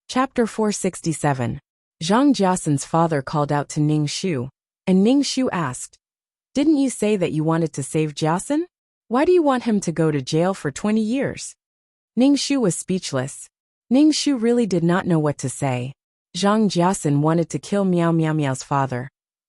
Chapter 467. Zhang Jiasan's father called out to Ning Shu, and Ning Shu asked, "Didn't you say that you wanted to save Jiasan? Why do you want him to go to jail for 20 years? Ning Shu was speechless. Ning Shu really did not know what to say. Zhang Jiasan wanted to kill Miao Miao Miao's father.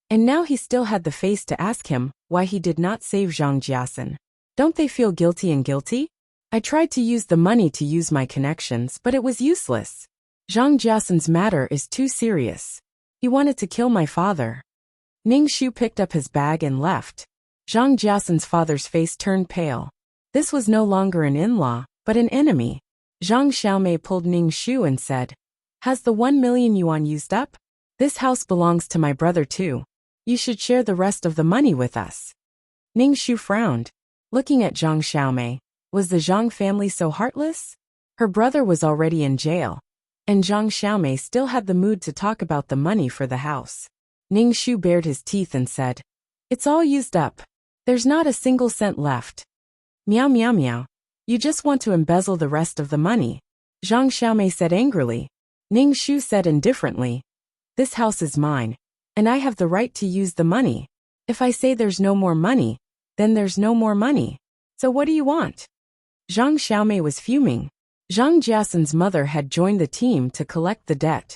And now he still had the face to ask him why he did not save Zhang Jiasan. Don't they feel guilty and guilty? I tried to use the money to use my connections, but it was useless. Zhang Jiasan's matter is too serious. He wanted to kill my father." Ning Shu picked up his bag and left. Zhang Jiasan's father's face turned pale. This was no longer an in-law, but an enemy. Zhang Xiaomei pulled Ning Shu and said, "Has the 1 million yuan used up? This house belongs to my brother too. You should share the rest of the money with us." Ning Shu frowned. Looking at Zhang Xiaomei, was the Zhang family so heartless? Her brother was already in jail, and Zhang Xiaomei still had the mood to talk about the money for the house. Ning Shu bared his teeth and said, "It's all used up. There's not a single cent left." "Miao Miao Miao. You just want to embezzle the rest of the money," Zhang Xiaomei said angrily. Ning Shu said indifferently, "This house is mine, and I have the right to use the money. If I say there's no more money, then there's no more money. So what do you want?" Zhang Xiaomei was fuming. Zhang Jiasan's mother had joined the team to collect the debt.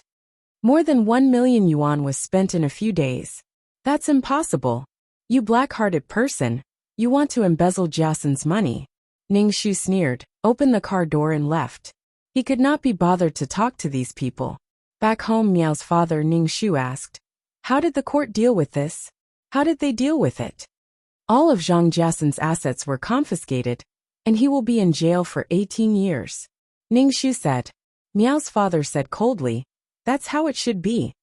More than 1 million yuan was spent in a few days. That's impossible. You black-hearted person. You want to embezzle Jiasan's money. Ning Shu sneered, opened the car door and left. He could not be bothered to talk to these people. Back home, Miao's father Ning Shu asked, "How did the court deal with this? How did they deal with it?" All of Zhang Jiasan's assets were confiscated, and he will be in jail for 18 years. Ning Shu said. Miao's father said coldly, "That's how it should be.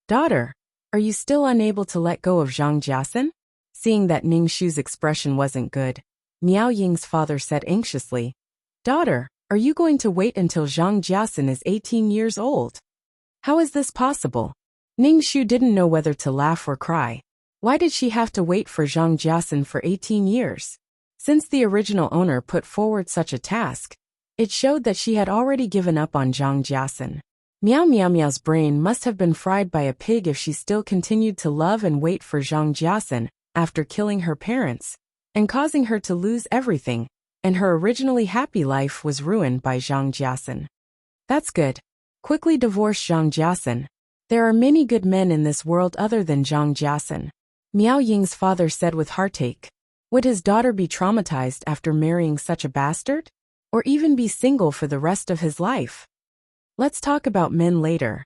Daughter, are you still unable to let go of Zhang Jiasan?" Seeing that Ning Shu's expression wasn't good, Miao Ying's father said anxiously, "Daughter, are you going to wait until Zhang Jiasan is 18 years old? How is this possible?" Ning Shu didn't know whether to laugh or cry. Why did she have to wait for Zhang Jiasan for 18 years? Since the original owner put forward such a task, it showed that she had already given up on Zhang Jiasan. Miao Miao Miao's brain must have been fried by a pig if she still continued to love and wait for Zhang Jiasan after killing her parents and causing her to lose everything, and her originally happy life was ruined by Zhang Jiasan. That's good. Quickly divorce Zhang Jiasan. There are many good men in this world other than Zhang Jiasan. Miao Ying's father said with heartache. Would his daughter be traumatized after marrying such a bastard? Or even be single for the rest of his life? Let's talk about men later.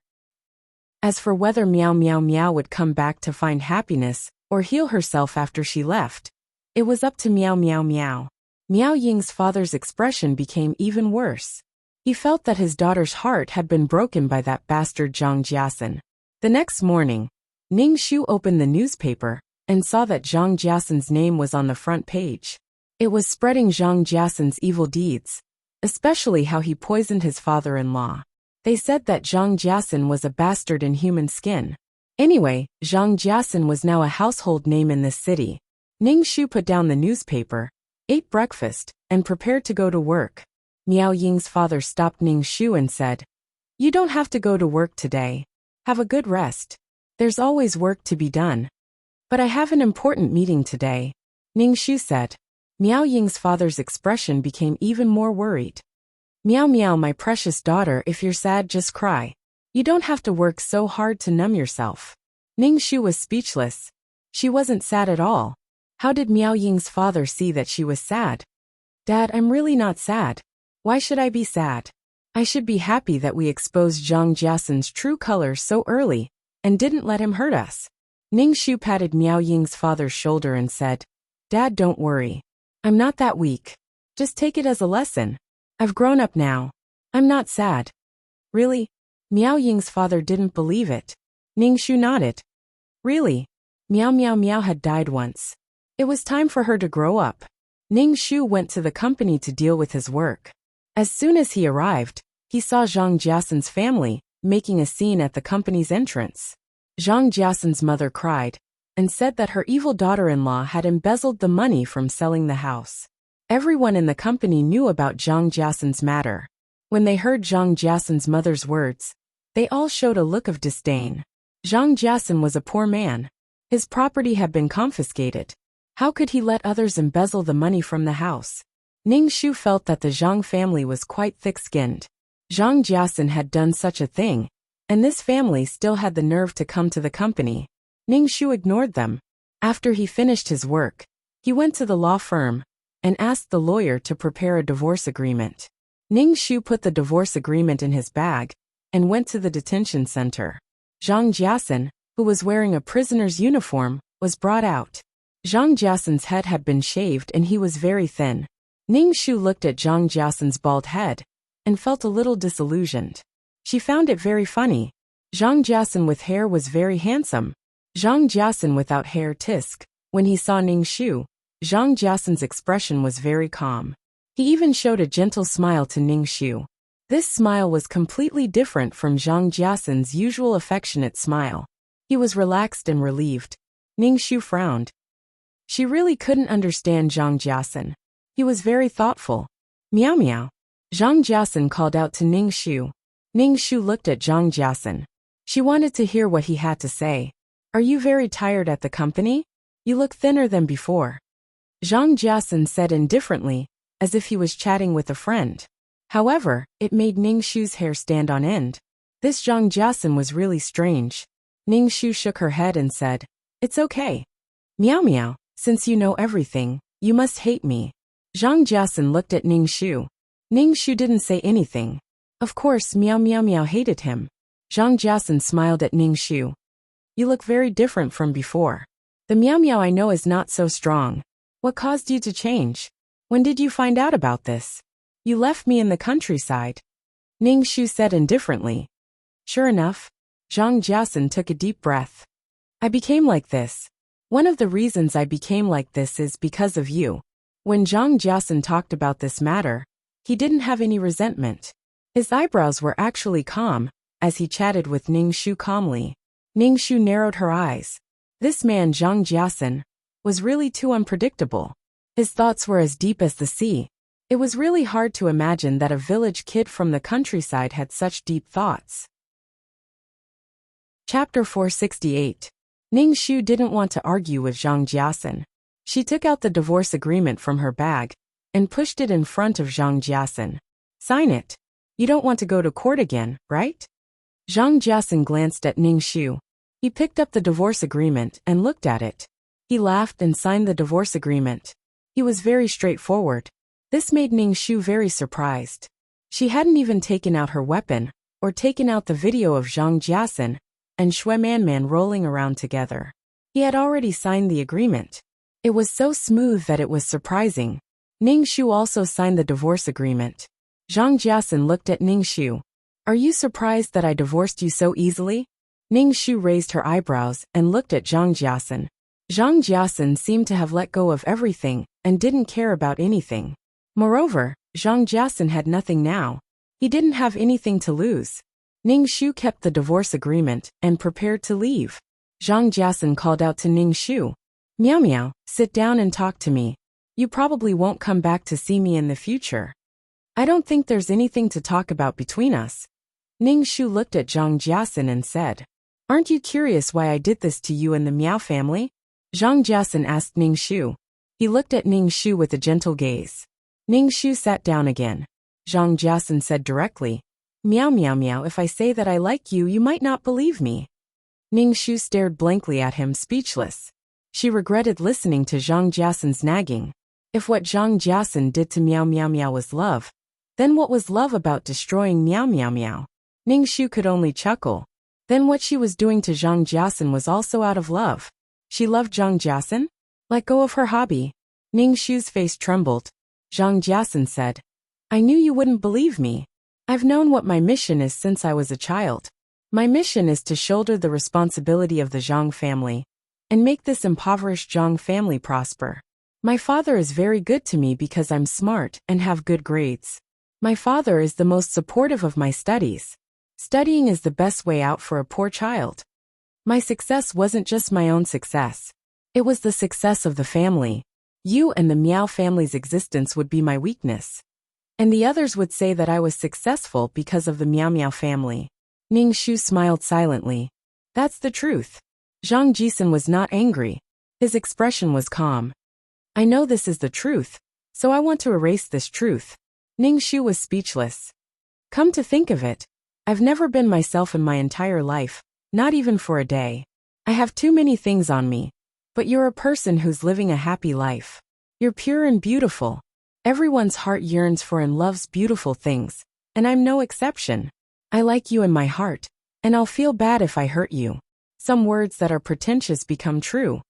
As for whether Miao Miao Miao would come back to find happiness or heal herself after she left, it was up to Miao Miao Miao. Miao Ying's father's expression became even worse. He felt that his daughter's heart had been broken by that bastard Zhang Jiasan. The next morning, Ning Shu opened the newspaper and saw that Zhang Jiasan's name was on the front page. It was spreading Zhang Jiasan's evil deeds, especially how he poisoned his father-in-law. They said that Zhang Jiasan was a bastard in human skin. Anyway, Zhang Jiasan was now a household name in this city. Ning Shu put down the newspaper, ate breakfast, and prepared to go to work. Miao Ying's father stopped Ning Shu and said, "You don't have to go to work today. Have a good rest. There's always work to be done." "But I have an important meeting today," Ning Shu said. Miao Ying's father's expression became even more worried. "Miao Miao, my precious daughter, if you're sad, just cry. You don't have to work so hard to numb yourself." Ning Shu was speechless. She wasn't sad at all. How did Miao Ying's father see that she was sad? "Dad, I'm really not sad. Why should I be sad? I should be happy that we exposed Zhang Jiasan's true colors so early and didn't let him hurt us." Ning Shu patted Miao Ying's father's shoulder and said, "Dad, don't worry. I'm not that weak. Just take it as a lesson. I've grown up now. I'm not sad." "Really?" Miao Ying's father didn't believe it. Ning Shu nodded. "Really? Miao Miao Miao had died once. It was time for her to grow up." Ning Shu went to the company to deal with his work. As soon as he arrived, he saw Zhang Jiasan's family making a scene at the company's entrance. Zhang Jiasan's mother cried and said that her evil daughter-in-law had embezzled the money from selling the house. Everyone in the company knew about Zhang Jiasan's matter. When they heard Zhang Jiasan's mother's words, They all showed a look of disdain. Zhang Jiasun was a poor man. His property had been confiscated. How could he let others embezzle the money from the house? Ning Shu felt that the Zhang family was quite thick-skinned. Zhang Jiasun had done such a thing, and this family still had the nerve to come to the company. Ning Shu ignored them. After he finished his work, he went to the law firm and asked the lawyer to prepare a divorce agreement. Ning Shu put the divorce agreement in his bag and went to the detention center. Zhang Jiasun, who was wearing a prisoner's uniform, was brought out. Zhang Jiasun's head had been shaved and he was very thin. Ning Shu looked at Zhang Jiasun's bald head and felt a little disillusioned. She found it very funny. Zhang Jiasun with hair was very handsome. Zhang Jiasun without hair tisk. When he saw Ning Shu, Zhang Jiasun's expression was very calm. He even showed a gentle smile to Ning Shu. This smile was completely different from Zhang Jiasun's usual affectionate smile. He was relaxed and relieved. Ning Shu frowned. She really couldn't understand Zhang Jiasun. He was very thoughtful. Meow meow. Zhang Jiasun called out to Ning Shu. Ning Shu looked at Zhang Jiasun. She wanted to hear what he had to say. Are you very tired at the company? You look thinner than before. Zhang Jiasun said indifferently, as if he was chatting with a friend. However, it made Ning Shu's hair stand on end. This Zhang Jiasun was really strange. Ning Shu shook her head and said, "It's okay. Meow meow, since you know everything, you must hate me." Zhang Jiasun looked at Ning Shu. Ning Shu didn't say anything. Of course, Meow Meow Meow hated him. Zhang Jiasun smiled at Ning Shu. You look very different from before. The Meow Meow I know is not so strong. What caused you to change? When did you find out about this? You left me in the countryside. Ning Shu said indifferently. Sure enough, Zhang Jiasun took a deep breath. I became like this. One of the reasons I became like this is because of you. When Zhang Jiasun talked about this matter, he didn't have any resentment. His eyebrows were actually calm, as he chatted with Ning Shu calmly. Ning Shu narrowed her eyes. This man Zhang Jiasun was really too unpredictable. His thoughts were as deep as the sea. It was really hard to imagine that a village kid from the countryside had such deep thoughts. Chapter 468. Ning Shu didn't want to argue with Zhang Jiasun. She took out the divorce agreement from her bag and pushed it in front of Zhang Jiasun. Sign it. You don't want to go to court again, right? Zhang Jiasun glanced at Ning Shu. He picked up the divorce agreement and looked at it. He laughed and signed the divorce agreement. He was very straightforward. This made Ning Shu very surprised. She hadn't even taken out her weapon, or taken out the video of Zhang Jiasun and Shui Man rolling around together. He had already signed the agreement. It was so smooth that it was surprising. Ning Shu also signed the divorce agreement. Zhang Jiasun looked at Ning Shu. Are you surprised that I divorced you so easily? Ning Shu raised her eyebrows and looked at Zhang Jiasun. Zhang Jiasun seemed to have let go of everything and didn't care about anything. Moreover, Zhang Jiasun had nothing now. He didn't have anything to lose. Ning Shu kept the divorce agreement and prepared to leave. Zhang Jiasun called out to Ning Shu. Meow meow, sit down and talk to me. You probably won't come back to see me in the future. I don't think there's anything to talk about between us. Ning Shu looked at Zhang Jiasun and said, Aren't you curious why I did this to you and the Miao family? Zhang Jiasun asked Ning Shu. He looked at Ning Shu with a gentle gaze. Ning Shu sat down again. Zhang Jiasun said directly, Meow meow meow, if I say that I like you, you might not believe me. Ning Shu stared blankly at him, speechless. She regretted listening to Zhang Jiasun's nagging. If what Zhang Jiasun did to Meow Meow Meow was love, then what was love about destroying Meow Meow Meow? Ning Shu could only chuckle. Then what she was doing to Zhang Jiasun was also out of love. She loved Zhang Jiasun? Let go of her hobby. Ning Shu's face trembled. Zhang Jiasun said, I knew you wouldn't believe me. I've known what my mission is since I was a child. My mission is to shoulder the responsibility of the Zhang family and make this impoverished Zhang family prosper. My father is very good to me because I'm smart and have good grades. My father is the most supportive of my studies. Studying is the best way out for a poor child. My success wasn't just my own success. It was the success of the family. You and the Miao family's existence would be my weakness. And the others would say that I was successful because of the Miao Miao family. Ning Shu smiled silently. That's the truth. Zhang Jisun was not angry. His expression was calm. I know this is the truth, so I want to erase this truth. Ning Shu was speechless. Come to think of it, I've never been myself in my entire life, not even for a day. I have too many things on me. But you're a person who's living a happy life. You're pure and beautiful. Everyone's heart yearns for and loves beautiful things, and I'm no exception. I like you in my heart, and I'll feel bad if I hurt you. Some words that are pretentious become true.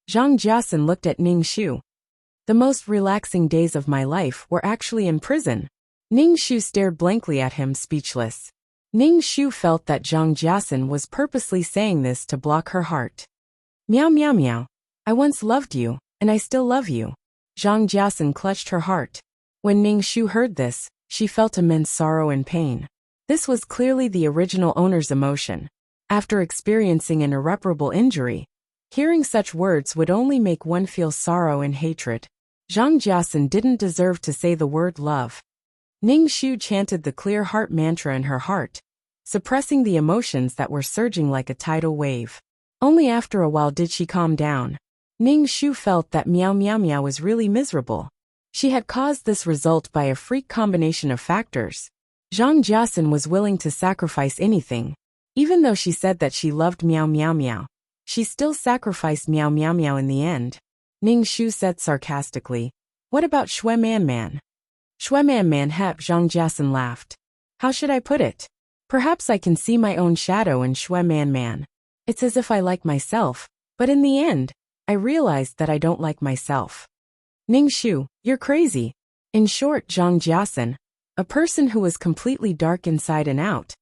Zhang Jiasun looked at Ning Shu. The most relaxing days of my life were actually in prison. Ning Shu stared blankly at him, speechless. Ning Shu felt that Zhang Jiasun was purposely saying this to block her heart. Meow meow meow. I once loved you, and I still love you. Zhang Jiasun clutched her heart. When Ning Shu heard this, she felt immense sorrow and pain. This was clearly the original owner's emotion. After experiencing an irreparable injury, hearing such words would only make one feel sorrow and hatred. Zhang Jiasun didn't deserve to say the word love. Ning Shu chanted the clear heart mantra in her heart, suppressing the emotions that were surging like a tidal wave. Only after a while did she calm down. Ning Shu felt that Meow Meow Meow was really miserable. She had caused this result by a freak combination of factors. Zhang Jiasun was willing to sacrifice anything. Even though she said that she loved Meow Meow Meow, she still sacrificed Meow Meow Meow in the end. Ning Shu said sarcastically, "What about Shui Man Man?" Shui Man Man hep. Zhang Jiasun laughed. How should I put it? Perhaps I can see my own shadow in Shui Man Man. It's as if I like myself, but in the end, I realized that I don't like myself. Ning Shu, you're crazy. In short, Zhang Jiasun, a person who was completely dark inside and out,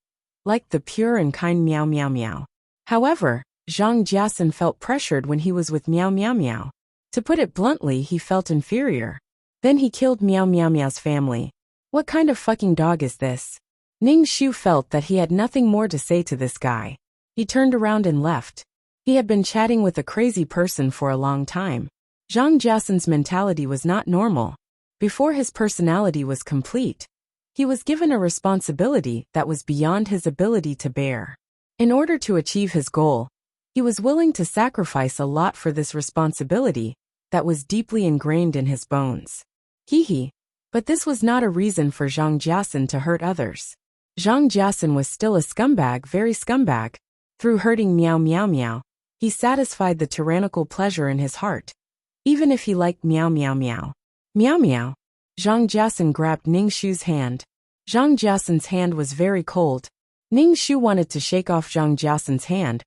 like the pure and kind Meow Meow Meow. However, Zhang Jiasun felt pressured when he was with Meow Meow Meow. To put it bluntly, he felt inferior. Then he killed Meow Meow Meow's family. What kind of fucking dog is this? Ning Shu felt that he had nothing more to say to this guy. He turned around and left. He had been chatting with a crazy person for a long time. Zhang Jiasun's mentality was not normal. Before his personality was complete, he was given a responsibility that was beyond his ability to bear. In order to achieve his goal, he was willing to sacrifice a lot for this responsibility that was deeply ingrained in his bones. Hee. But this was not a reason for Zhang Jiasun to hurt others. Zhang Jiasun was still a scumbag, very scumbag. Through hurting Meow Meow Meow, he satisfied the tyrannical pleasure in his heart. Even if he liked Meow Meow Meow. Meow Meow. Zhang Jiasun grabbed Ning Shu's hand. Zhang Jiasun's hand was very cold. Ning Shu wanted to shake off Zhang Jiasun's hand,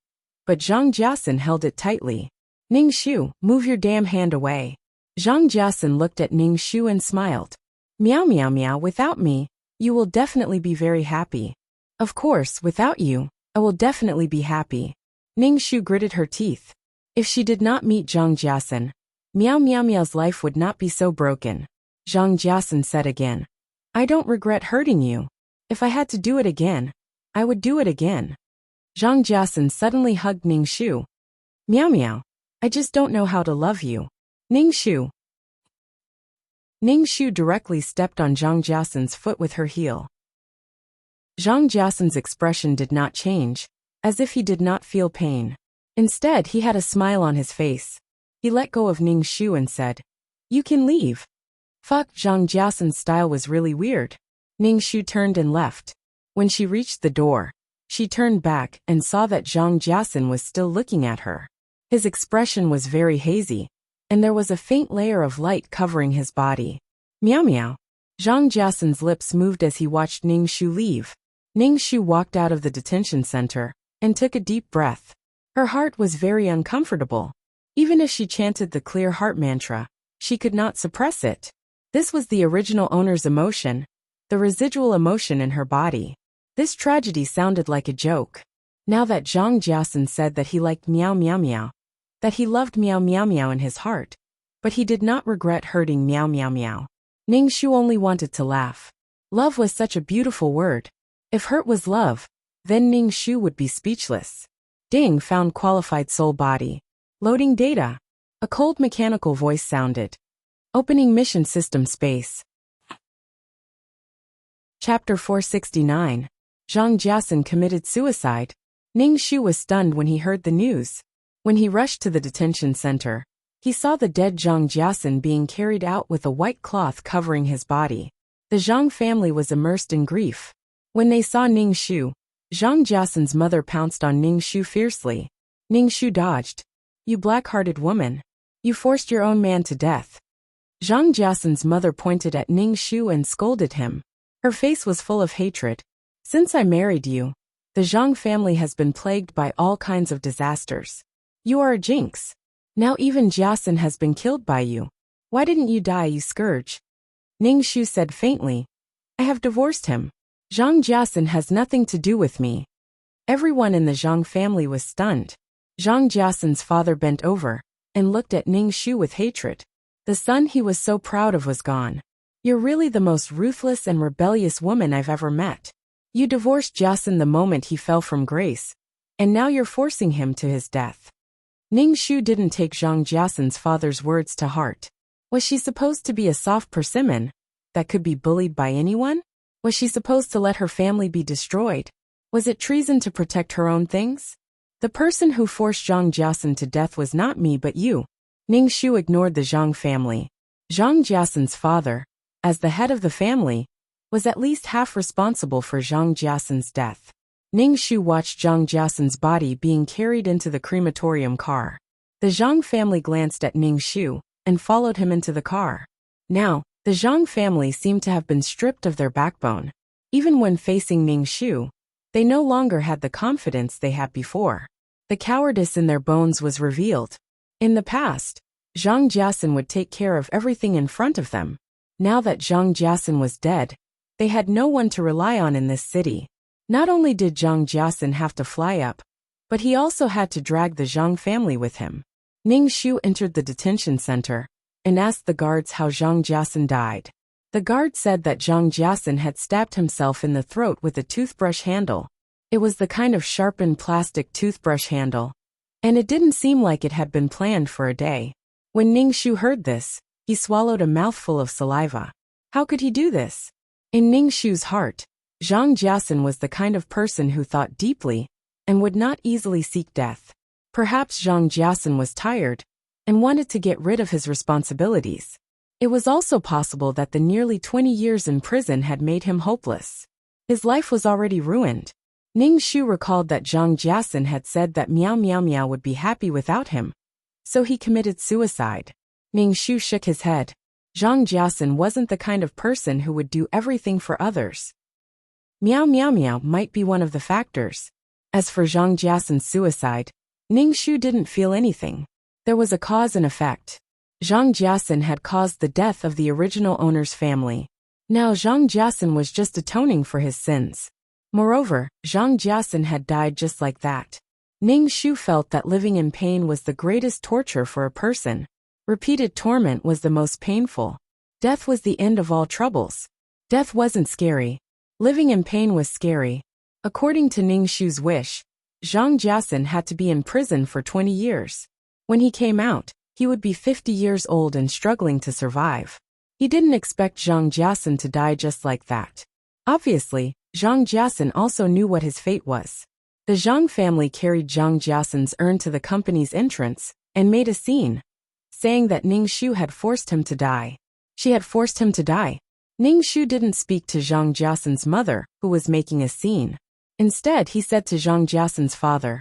but Zhang Jiasun held it tightly. Ning Shu, move your damn hand away. Zhang Jiasun looked at Ning Shu and smiled. Meow Meow Meow, without me, you will definitely be very happy. Of course, without you, I will definitely be happy. Ning Shu gritted her teeth. If she did not meet Zhang Jiasun, Meow Meow Meow's life would not be so broken. Zhang Jiasun said again. I don't regret hurting you. If I had to do it again, I would do it again. Zhang Jiasun suddenly hugged Ning Shu. Meow Meow. I just don't know how to love you. Ning Shu. Ning Shu directly stepped on Zhang Jiasun's foot with her heel. Zhang Jiasun's expression did not change, as if he did not feel pain. Instead, he had a smile on his face. He let go of Ning Shu and said, You can leave. Fuck, Zhang Jiasun's style was really weird. Ning Shu turned and left. When she reached the door, she turned back and saw that Zhang Jiasun was still looking at her. His expression was very hazy, and there was a faint layer of light covering his body. Meow Meow. Zhang Jiasun's lips moved as he watched Ning Shu leave. Ning Shu walked out of the detention center and took a deep breath. Her heart was very uncomfortable. Even if she chanted the clear heart mantra, she could not suppress it. This was the original owner's emotion, the residual emotion in her body. This tragedy sounded like a joke. Now that Zhang Jiasun said that he liked Meow Meow Meow, that he loved Meow Meow Meow in his heart, but he did not regret hurting Meow Meow Meow. Ning Shu only wanted to laugh. Love was such a beautiful word. If hurt was love, then Ning Shu would be speechless. Ding, found qualified soul body. Loading data. A cold mechanical voice sounded. Opening mission system space. Chapter 469. Zhang Jiasun committed suicide. Ning Shu was stunned when he heard the news. When he rushed to the detention center, he saw the dead Zhang Jiasun being carried out with a white cloth covering his body. The Zhang family was immersed in grief. When they saw Ning Shu, Zhang Jiasun's mother pounced on Ning Shu fiercely. Ning Shu dodged. "You black-hearted woman. You forced your own man to death." Zhang Jiasun's mother pointed at Ning Shu and scolded him. Her face was full of hatred. "Since I married you, the Zhang family has been plagued by all kinds of disasters. You are a jinx. Now even Jiasun has been killed by you. Why didn't you die, you scourge?" Ning Shu said faintly, "I have divorced him. Zhang Jiasun has nothing to do with me." Everyone in the Zhang family was stunned. Zhang Jiasun's father bent over and looked at Ning Shu with hatred. The son he was so proud of was gone. "You're really the most ruthless and rebellious woman I've ever met. You divorced Jiasun the moment he fell from grace, and now you're forcing him to his death." Ning Shu didn't take Zhang Jiasun's father's words to heart. Was she supposed to be a soft persimmon that could be bullied by anyone? Was she supposed to let her family be destroyed? Was it treason to protect her own things? "The person who forced Zhang Jiasun to death was not me but you." Ning Shu ignored the Zhang family. Zhang Jiasun's father, as the head of the family, was at least half responsible for Zhang Jiasun's death. Ning Shu watched Zhang Jiasun's body being carried into the crematorium car. The Zhang family glanced at Ning Shu and followed him into the car. Now, the Zhang family seemed to have been stripped of their backbone. Even when facing Ning Shu, they no longer had the confidence they had before. The cowardice in their bones was revealed. In the past, Zhang Jiasun would take care of everything in front of them. Now that Zhang Jiasun was dead, they had no one to rely on in this city. Not only did Zhang Jiasun have to fly up, but he also had to drag the Zhang family with him. Ning Shu entered the detention center and asked the guards how Zhang Jiasun died. The guard said that Zhang Jiasun had stabbed himself in the throat with a toothbrush handle. It was the kind of sharpened plastic toothbrush handle, and it didn't seem like it had been planned for a day. When Ning Shu heard this, he swallowed a mouthful of saliva. How could he do this? In Ning Shu's heart, Zhang Jiasun was the kind of person who thought deeply and would not easily seek death. Perhaps Zhang Jiasun was tired and wanted to get rid of his responsibilities. It was also possible that the nearly 20 years in prison had made him hopeless. His life was already ruined. Ning Shu recalled that Zhang Jiasun had said that Meow Meow Meow would be happy without him, so he committed suicide. Ning Shu shook his head. Zhang Jiasun wasn't the kind of person who would do everything for others. Meow Meow Meow might be one of the factors. As for Zhang Jiasun's suicide, Ning Shu didn't feel anything. There was a cause and effect. Zhang Jiasun had caused the death of the original owner's family. Now Zhang Jiasun was just atoning for his sins. Moreover, Zhang Jiasun had died just like that. Ning Shu felt that living in pain was the greatest torture for a person. Repeated torment was the most painful. Death was the end of all troubles. Death wasn't scary. Living in pain was scary. According to Ning Shu's wish, Zhang Jiasun had to be in prison for 20 years. When he came out, he would be 50 years old and struggling to survive. He didn't expect Zhang Jiasun to die just like that. Obviously, Zhang Jiasun also knew what his fate was. The Zhang family carried Zhang Jiasun's urn to the company's entrance and made a scene, saying that Ning Shu had forced him to die. She had forced him to die. Ning Shu didn't speak to Zhang Jiasun's mother, who was making a scene. Instead, he said to Zhang Jiasun's father,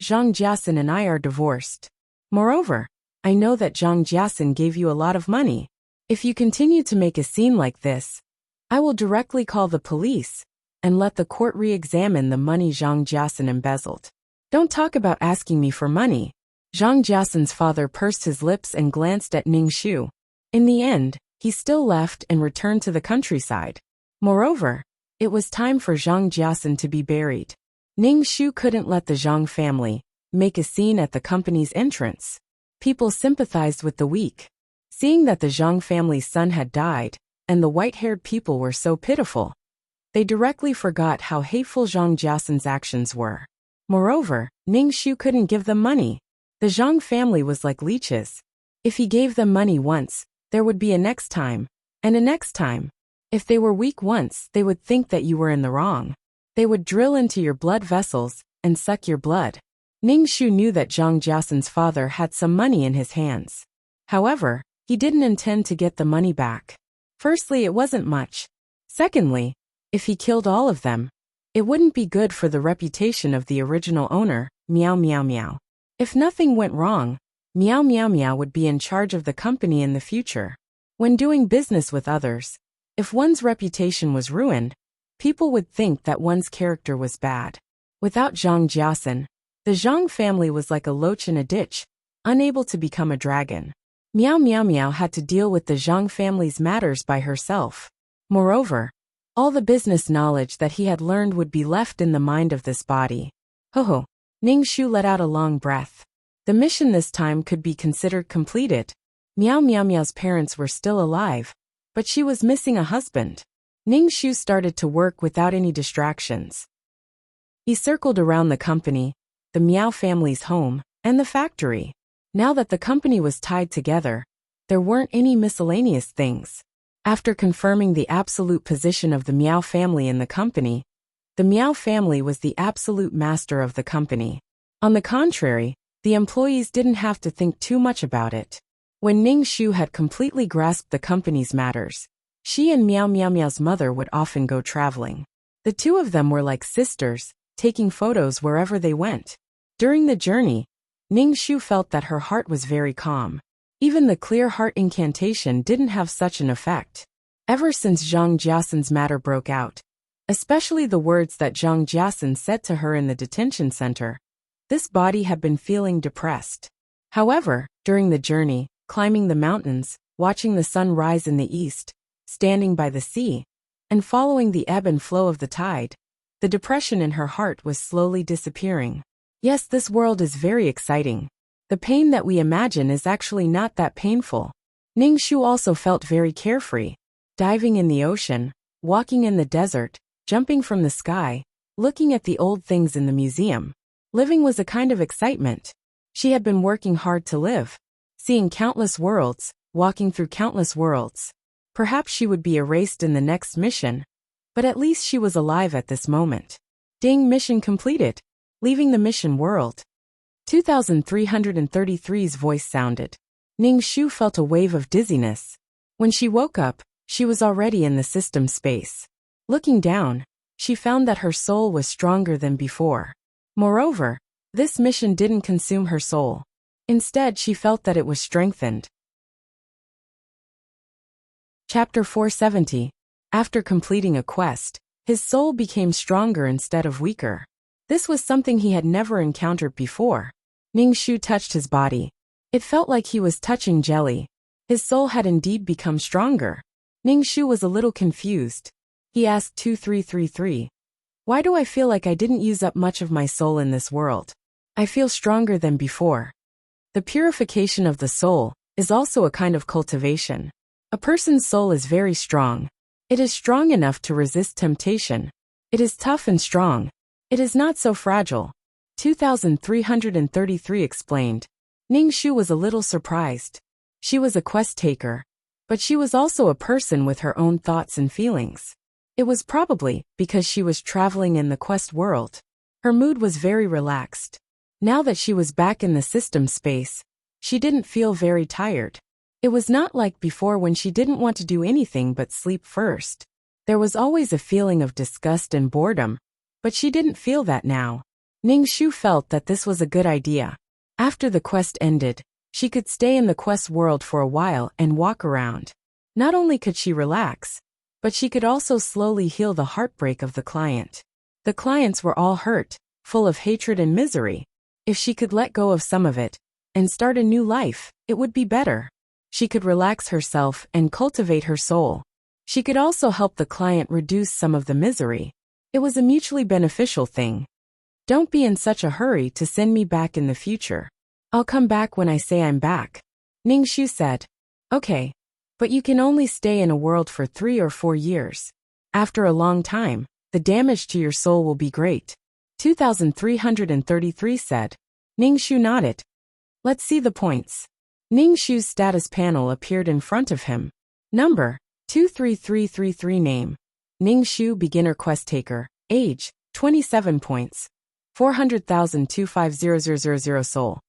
"Zhang Jiasun and I are divorced. Moreover, I know that Zhang Jiasun gave you a lot of money. If you continue to make a scene like this, I will directly call the police and let the court re-examine the money Zhang Jiasun embezzled. Don't talk about asking me for money." Zhang Jiasun's father pursed his lips and glanced at Ning Shu. In the end, he still left and returned to the countryside. Moreover, it was time for Zhang Jiasun to be buried. Ning Shu couldn't let the Zhang family make a scene at the company's entrance. People sympathized with the weak. Seeing that the Zhang family's son had died, and the white-haired people were so pitiful, they directly forgot how hateful Zhang Jiasun's actions were. Moreover, Ning Shu couldn't give them money. The Zhang family was like leeches. If he gave them money once, there would be a next time, and a next time. If they were weak once, they would think that you were in the wrong. They would drill into your blood vessels and suck your blood. Ning Shu knew that Zhang Jiasan's father had some money in his hands. However, he didn't intend to get the money back. Firstly, it wasn't much. Secondly, if he killed all of them, it wouldn't be good for the reputation of the original owner, Meow Meow Meow. If nothing went wrong, Meow Meow Meow would be in charge of the company in the future. When doing business with others, if one's reputation was ruined, people would think that one's character was bad. Without Zhang Jiasan, the Zhang family was like a loach in a ditch, unable to become a dragon. Meow Meow Meow had to deal with the Zhang family's matters by herself. Moreover, all the business knowledge that he had learned would be left in the mind of this body. Ho ho. Ning Shu let out a long breath. The mission this time could be considered completed. Meow Meow Meow's parents were still alive, but she was missing a husband. Ning Shu started to work without any distractions. He circled around the company, the Meow family's home, and the factory. Now that the company was tied together, there weren't any miscellaneous things. After confirming the absolute position of the Meow family in the company, the Meow family was the absolute master of the company. On the contrary, the employees didn't have to think too much about it. When Ning Shu had completely grasped the company's matters, she and Meow Meow Meow's mother would often go traveling. The two of them were like sisters, taking photos wherever they went. During the journey, Ning Shu felt that her heart was very calm. Even the clear heart incantation didn't have such an effect. Ever since Zhang Jiasan's matter broke out, especially the words that Zhang Jiasan said to her in the detention center, this body had been feeling depressed. However, during the journey, climbing the mountains, watching the sun rise in the east, standing by the sea, and following the ebb and flow of the tide, the depression in her heart was slowly disappearing. Yes, this world is very exciting. The pain that we imagine is actually not that painful. Ning Shu also felt very carefree. Diving in the ocean, walking in the desert, jumping from the sky, looking at the old things in the museum. Living was a kind of excitement. She had been working hard to live, seeing countless worlds, walking through countless worlds. Perhaps she would be erased in the next mission, but at least she was alive at this moment. Ding, mission completed. Leaving the mission world. 2333's voice sounded. Ning Shu felt a wave of dizziness. When she woke up, she was already in the system space. Looking down, she found that her soul was stronger than before. Moreover, this mission didn't consume her soul. Instead, she felt that it was strengthened. Chapter 470. After completing a quest, his soul became stronger instead of weaker. This was something he had never encountered before. Ning Shu touched his body. It felt like he was touching jelly. His soul had indeed become stronger. Ning Shu was a little confused. He asked 2333, "Why do I feel like I didn't use up much of my soul in this world? I feel stronger than before." The purification of the soul is also a kind of cultivation. A person's soul is very strong. It is strong enough to resist temptation. It is tough and strong. It is not so fragile. 2333 explained. Ning Shu was a little surprised. She was a quest taker, but she was also a person with her own thoughts and feelings. It was probably because she was traveling in the quest world. Her mood was very relaxed. Now that she was back in the system space, she didn't feel very tired. It was not like before when she didn't want to do anything but sleep first. There was always a feeling of disgust and boredom, but she didn't feel that now. Ning Shu felt that this was a good idea. After the quest ended, she could stay in the quest world for a while and walk around. Not only could she relax, but she could also slowly heal the heartbreak of the client. The clients were all hurt, full of hatred and misery. If she could let go of some of it and start a new life, it would be better. She could relax herself and cultivate her soul. She could also help the client reduce some of the misery. It was a mutually beneficial thing. Don't be in such a hurry to send me back in the future. I'll come back when I say I'm back. Ning Shu said. Okay. But you can only stay in a world for 3 or 4 years. After a long time, the damage to your soul will be great. 2333 said. Ning Shu nodded. Let's see the points. Ning Shu's status panel appeared in front of him. Number, 23333 Name, Ning Shu, beginner quest taker. Age, 27 points. 400,000 250,000 soul.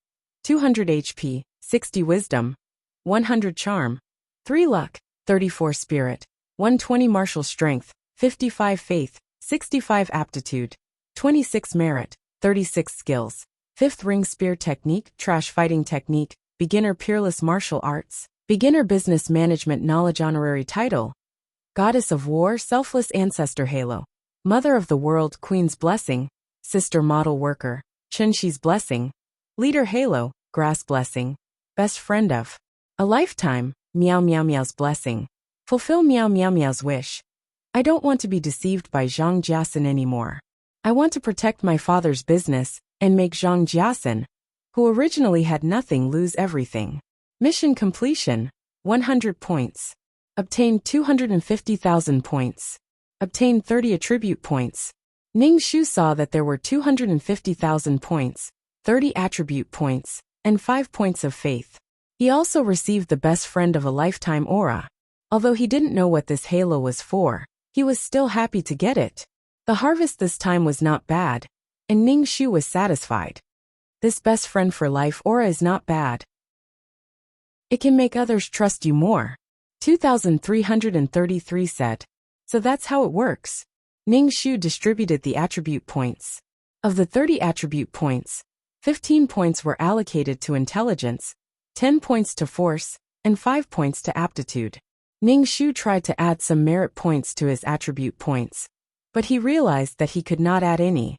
200 HP, 60 wisdom. 100 charm. 3 luck, 34 spirit. 120 martial strength, 55 faith, 65 aptitude. 26 merit, 36 skills. 5th ring spear technique, trash fighting technique, beginner peerless martial arts, beginner business management knowledge honorary title. Goddess of war, selfless ancestor halo. Mother of the world, queen's blessing. Sister model worker, Chenshi's blessing. Leader halo, grass blessing. Best friend of a lifetime, Meow Meow Meow's blessing. Fulfill Meow Meow Meow's wish. I don't want to be deceived by Zhang Jiasun anymore. I want to protect my father's business and make Zhang Jiasun, who originally had nothing, lose everything. Mission completion, 100 points. Obtain 250,000 points. Obtain 30 attribute points. Ning Shu saw that there were 250,000 points, 30 attribute points, and 5 points of faith. He also received the best friend of a lifetime aura. Although he didn't know what this halo was for, he was still happy to get it. The harvest this time was not bad, and Ning Shu was satisfied. This best friend for life aura is not bad. It can make others trust you more. 2,333 said. So that's how it works. Ning Shu distributed the attribute points. Of the 30 attribute points, 15 points were allocated to intelligence, 10 points to force, and 5 points to aptitude. Ning Shu tried to add some merit points to his attribute points, but he realized that he could not add any.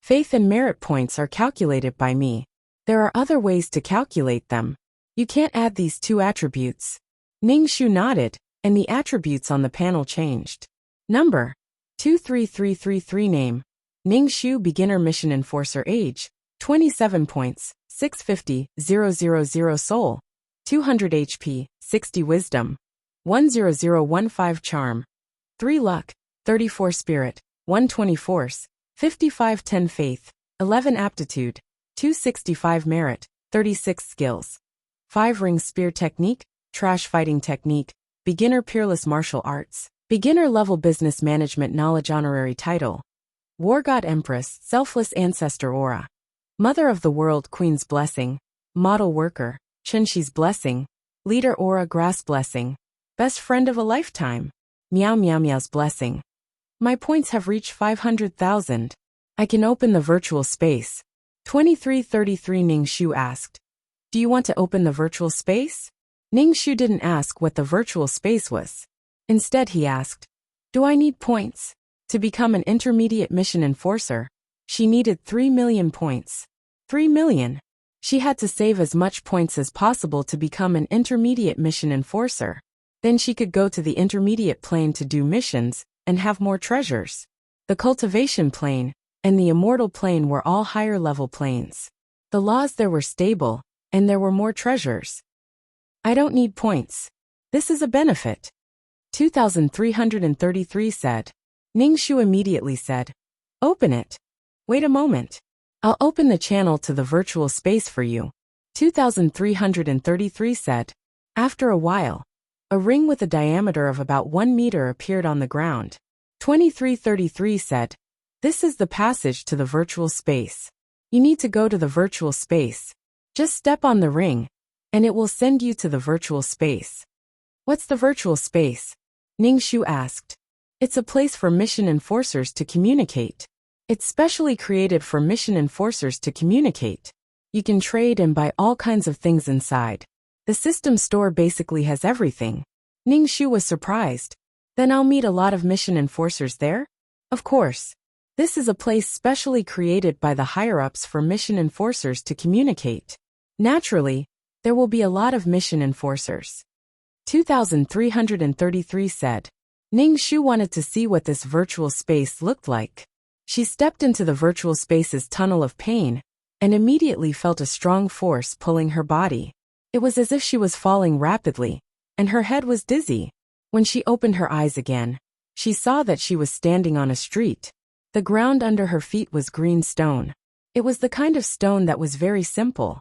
Faith and merit points are calculated by me. There are other ways to calculate them. You can't add these two attributes. Ning Shu nodded, and the attributes on the panel changed. Number 23333 name. Ning Shu beginner mission enforcer age, 27 points, 650,000 soul, 200 HP, 60 wisdom, 10015 charm, 3 luck, 34 spirit, 120 force, 5510 faith, 11 aptitude, 265 merit, 36 skills. 5 ring spear technique, trash fighting technique, beginner peerless martial arts, beginner level business management knowledge honorary title. War God Empress, selfless ancestor aura. Mother of the world, queen's blessing. Model worker, Chenshi's blessing. Leader aura, grass blessing. Best friend of a lifetime, Meow Meow Meow's blessing. My points have reached 500,000. I can open the virtual space. 2333 Ning Shu asked. Do you want to open the virtual space? Ning Shu didn't ask what the virtual space was. Instead he asked, do I need points? To become an intermediate mission enforcer, she needed 3 million points. 3 million. She had to save as much points as possible to become an intermediate mission enforcer. Then she could go to the intermediate plane to do missions and have more treasures. The cultivation plane and the immortal plane were all higher level planes. The laws there were stable, and there were more treasures. I don't need points. This is a benefit. 2,333 said. Ning Shu immediately said, open it. Wait a moment. I'll open the channel to the virtual space for you. 2,333 said. After a while, a ring with a diameter of about 1 meter appeared on the ground. 2333 said, this is the passage to the virtual space. You need to go to the virtual space. Just step on the ring, and it will send you to the virtual space. What's the virtual space? Ning Shu asked. It's a place for mission enforcers to communicate. It's specially created for mission enforcers to communicate. You can trade and buy all kinds of things inside. The system store basically has everything. Ning Shu was surprised. Then I'll meet a lot of mission enforcers there? Of course. This is a place specially created by the higher-ups for mission enforcers to communicate. Naturally, there will be a lot of mission enforcers. 2,333 said. Ning Shu wanted to see what this virtual space looked like. She stepped into the virtual space's tunnel of pain and immediately felt a strong force pulling her body. It was as if she was falling rapidly, and her head was dizzy. When she opened her eyes again, she saw that she was standing on a street. The ground under her feet was green stone. It was the kind of stone that was very simple.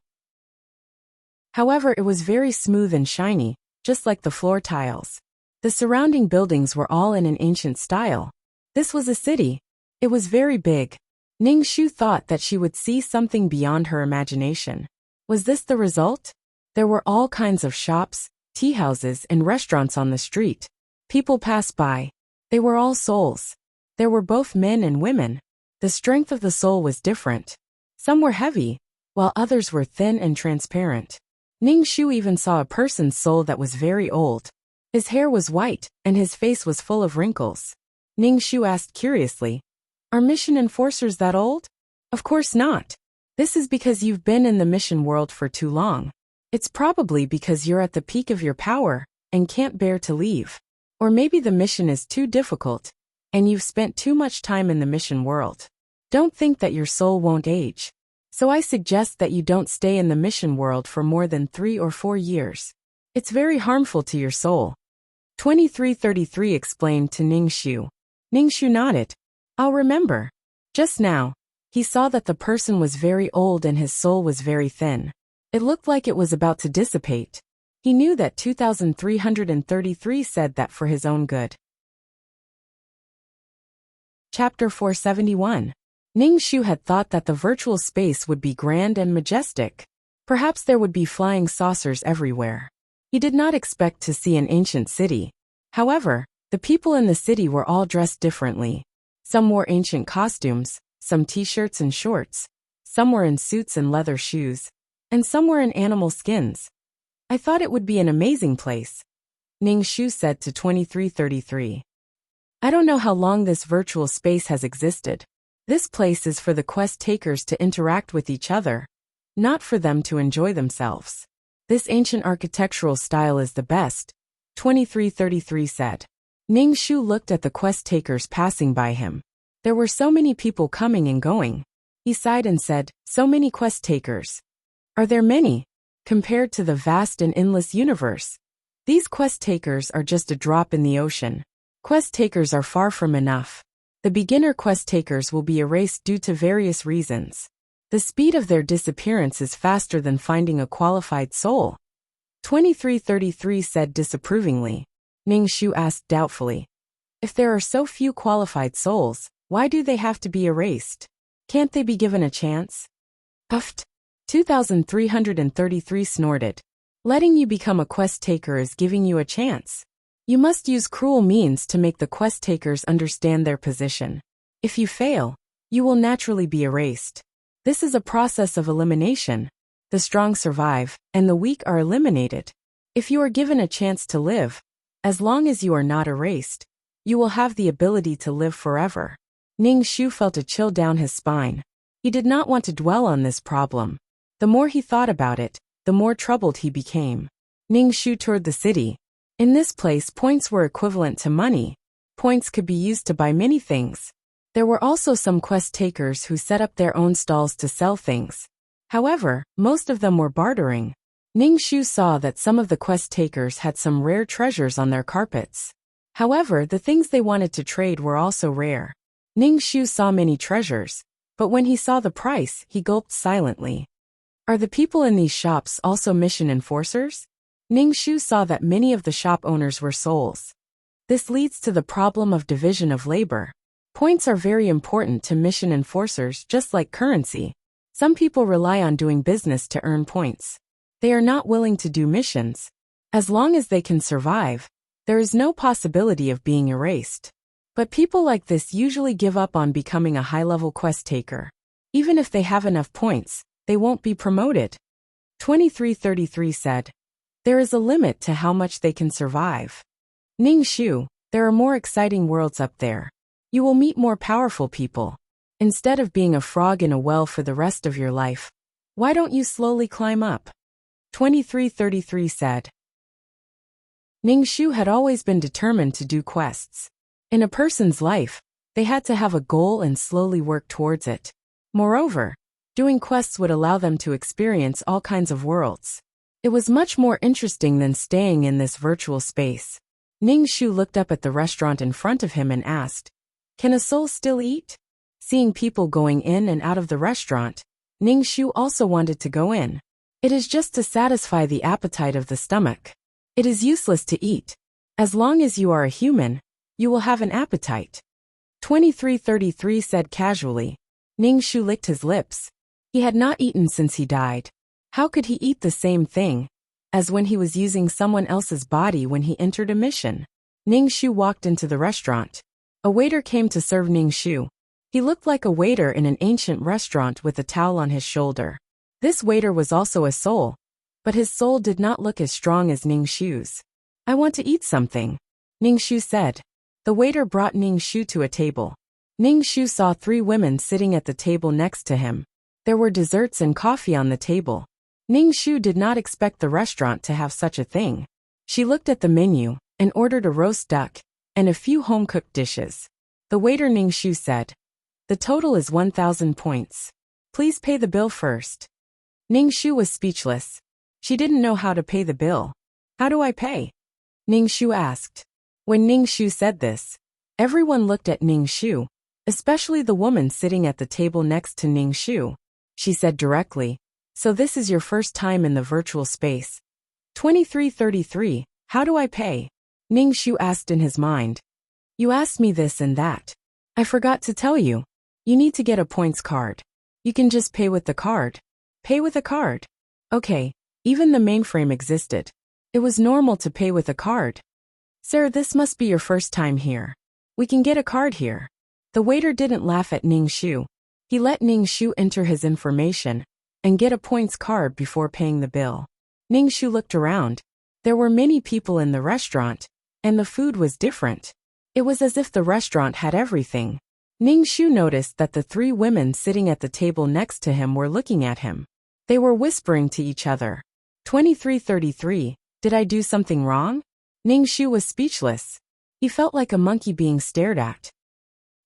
However, it was very smooth and shiny, just like the floor tiles. The surrounding buildings were all in an ancient style. This was a city. It was very big. Ning Shu thought that she would see something beyond her imagination. Was this the result? There were all kinds of shops, tea houses, and restaurants on the street. People passed by. They were all souls. There were both men and women. The strength of the soul was different. Some were heavy, while others were thin and transparent. Ning Shu even saw a person's soul that was very old. His hair was white, and his face was full of wrinkles. Ning Shu asked curiously, "Are mission enforcers that old?" "Of course not. This is because you've been in the mission world for too long. It's probably because you're at the peak of your power and can't bear to leave. Or maybe the mission is too difficult, and you've spent too much time in the mission world. Don't think that your soul won't age. So I suggest that you don't stay in the mission world for more than 3 or 4 years. It's very harmful to your soul." 2333 explained to Ning Shu. Ning Shu nodded. "I'll remember." Just now, he saw that the person was very old and his soul was very thin. It looked like it was about to dissipate. He knew that 2333 said that for his own good. Chapter 471. Ning Shu had thought that the virtual space would be grand and majestic. Perhaps there would be flying saucers everywhere. He did not expect to see an ancient city. However, the people in the city were all dressed differently. Some wore ancient costumes, some t-shirts and shorts, some were in suits and leather shoes, and some were in animal skins. "I thought it would be an amazing place," Ning Shu said to 2333. "I don't know how long this virtual space has existed. This place is for the quest takers to interact with each other, not for them to enjoy themselves. This ancient architectural style is the best," 2333 said. Ning Shu looked at the quest takers passing by him. There were so many people coming and going. He sighed and said, "So many quest takers. Are there many? Compared to the vast and endless universe, these quest takers are just a drop in the ocean. Quest takers are far from enough. The beginner quest takers will be erased due to various reasons. The speed of their disappearance is faster than finding a qualified soul." 2333 said disapprovingly. Ning Shu asked doubtfully, "If there are so few qualified souls, why do they have to be erased? Can't they be given a chance?" Puffed. 2333 snorted. "Letting you become a quest taker is giving you a chance. You must use cruel means to make the quest takers understand their position. If you fail, you will naturally be erased. This is a process of elimination. The strong survive, and the weak are eliminated. If you are given a chance to live, as long as you are not erased, you will have the ability to live forever." Ning Shu felt a chill down his spine. He did not want to dwell on this problem. The more he thought about it, the more troubled he became. Ning Shu toured the city. In this place, points were equivalent to money. Points could be used to buy many things. There were also some quest takers who set up their own stalls to sell things. However, most of them were bartering. Ning Shu saw that some of the quest takers had some rare treasures on their carpets. However, the things they wanted to trade were also rare. Ning Shu saw many treasures, but when he saw the price, he gulped silently. Are the people in these shops also mission enforcers? Ning Shu saw that many of the shop owners were souls. This leads to the problem of division of labor. Points are very important to mission enforcers, just like currency. Some people rely on doing business to earn points. They are not willing to do missions. As long as they can survive, there is no possibility of being erased. But people like this usually give up on becoming a high-level quest taker. Even if they have enough points, they won't be promoted. 2333 said, "There is a limit to how much they can survive. Ning Shu, there are more exciting worlds up there. You will meet more powerful people. Instead of being a frog in a well for the rest of your life, why don't you slowly climb up?" 2333 said. Ning Shu had always been determined to do quests. In a person's life, they had to have a goal and slowly work towards it. Moreover, doing quests would allow them to experience all kinds of worlds. It was much more interesting than staying in this virtual space. Ning Shu looked up at the restaurant in front of him and asked, "Can a soul still eat?" Seeing people going in and out of the restaurant, Ning Shu also wanted to go in. It is just to satisfy the appetite of the stomach. It is useless to eat. As long as you are a human, you will have an appetite. 2333 said casually. Ning Shu licked his lips. He had not eaten since he died. How could he eat the same thing as when he was using someone else's body when he entered a mission? Ning Shu walked into the restaurant. A waiter came to serve Ning Shu. He looked like a waiter in an ancient restaurant with a towel on his shoulder. This waiter was also a soul, but his soul did not look as strong as Ning Shu's. I want to eat something, Ning Shu said. The waiter brought Ning Shu to a table. Ning Shu saw 3 women sitting at the table next to him. There were desserts and coffee on the table. Ning Shu did not expect the restaurant to have such a thing. She looked at the menu and ordered a roast duck and a few home-cooked dishes. The waiter Ning Shu said, "The total is 1,000 points. Please pay the bill first." Ning Shu was speechless. She didn't know how to pay the bill. "How do I pay?" Ning Shu asked. When Ning Shu said this, everyone looked at Ning Shu, especially the woman sitting at the table next to Ning Shu. She said directly, "So this is your first time in the virtual space?" 2333, how do I pay? Ning Shu asked in his mind. You asked me this and that. I forgot to tell you. You need to get a points card. You can just pay with the card. Pay with a card. Okay, even the mainframe existed. It was normal to pay with a card. Sir, this must be your first time here. We can get a card here. The waiter didn't laugh at Ning Shu. He let Ning Shu enter his information and get a points card before paying the bill. Ning Shu looked around. There were many people in the restaurant, and the food was different. It was as if the restaurant had everything. Ning Shu noticed that the 3 women sitting at the table next to him were looking at him. They were whispering to each other. 2333, did I do something wrong? Ning Shu was speechless. He felt like a monkey being stared at.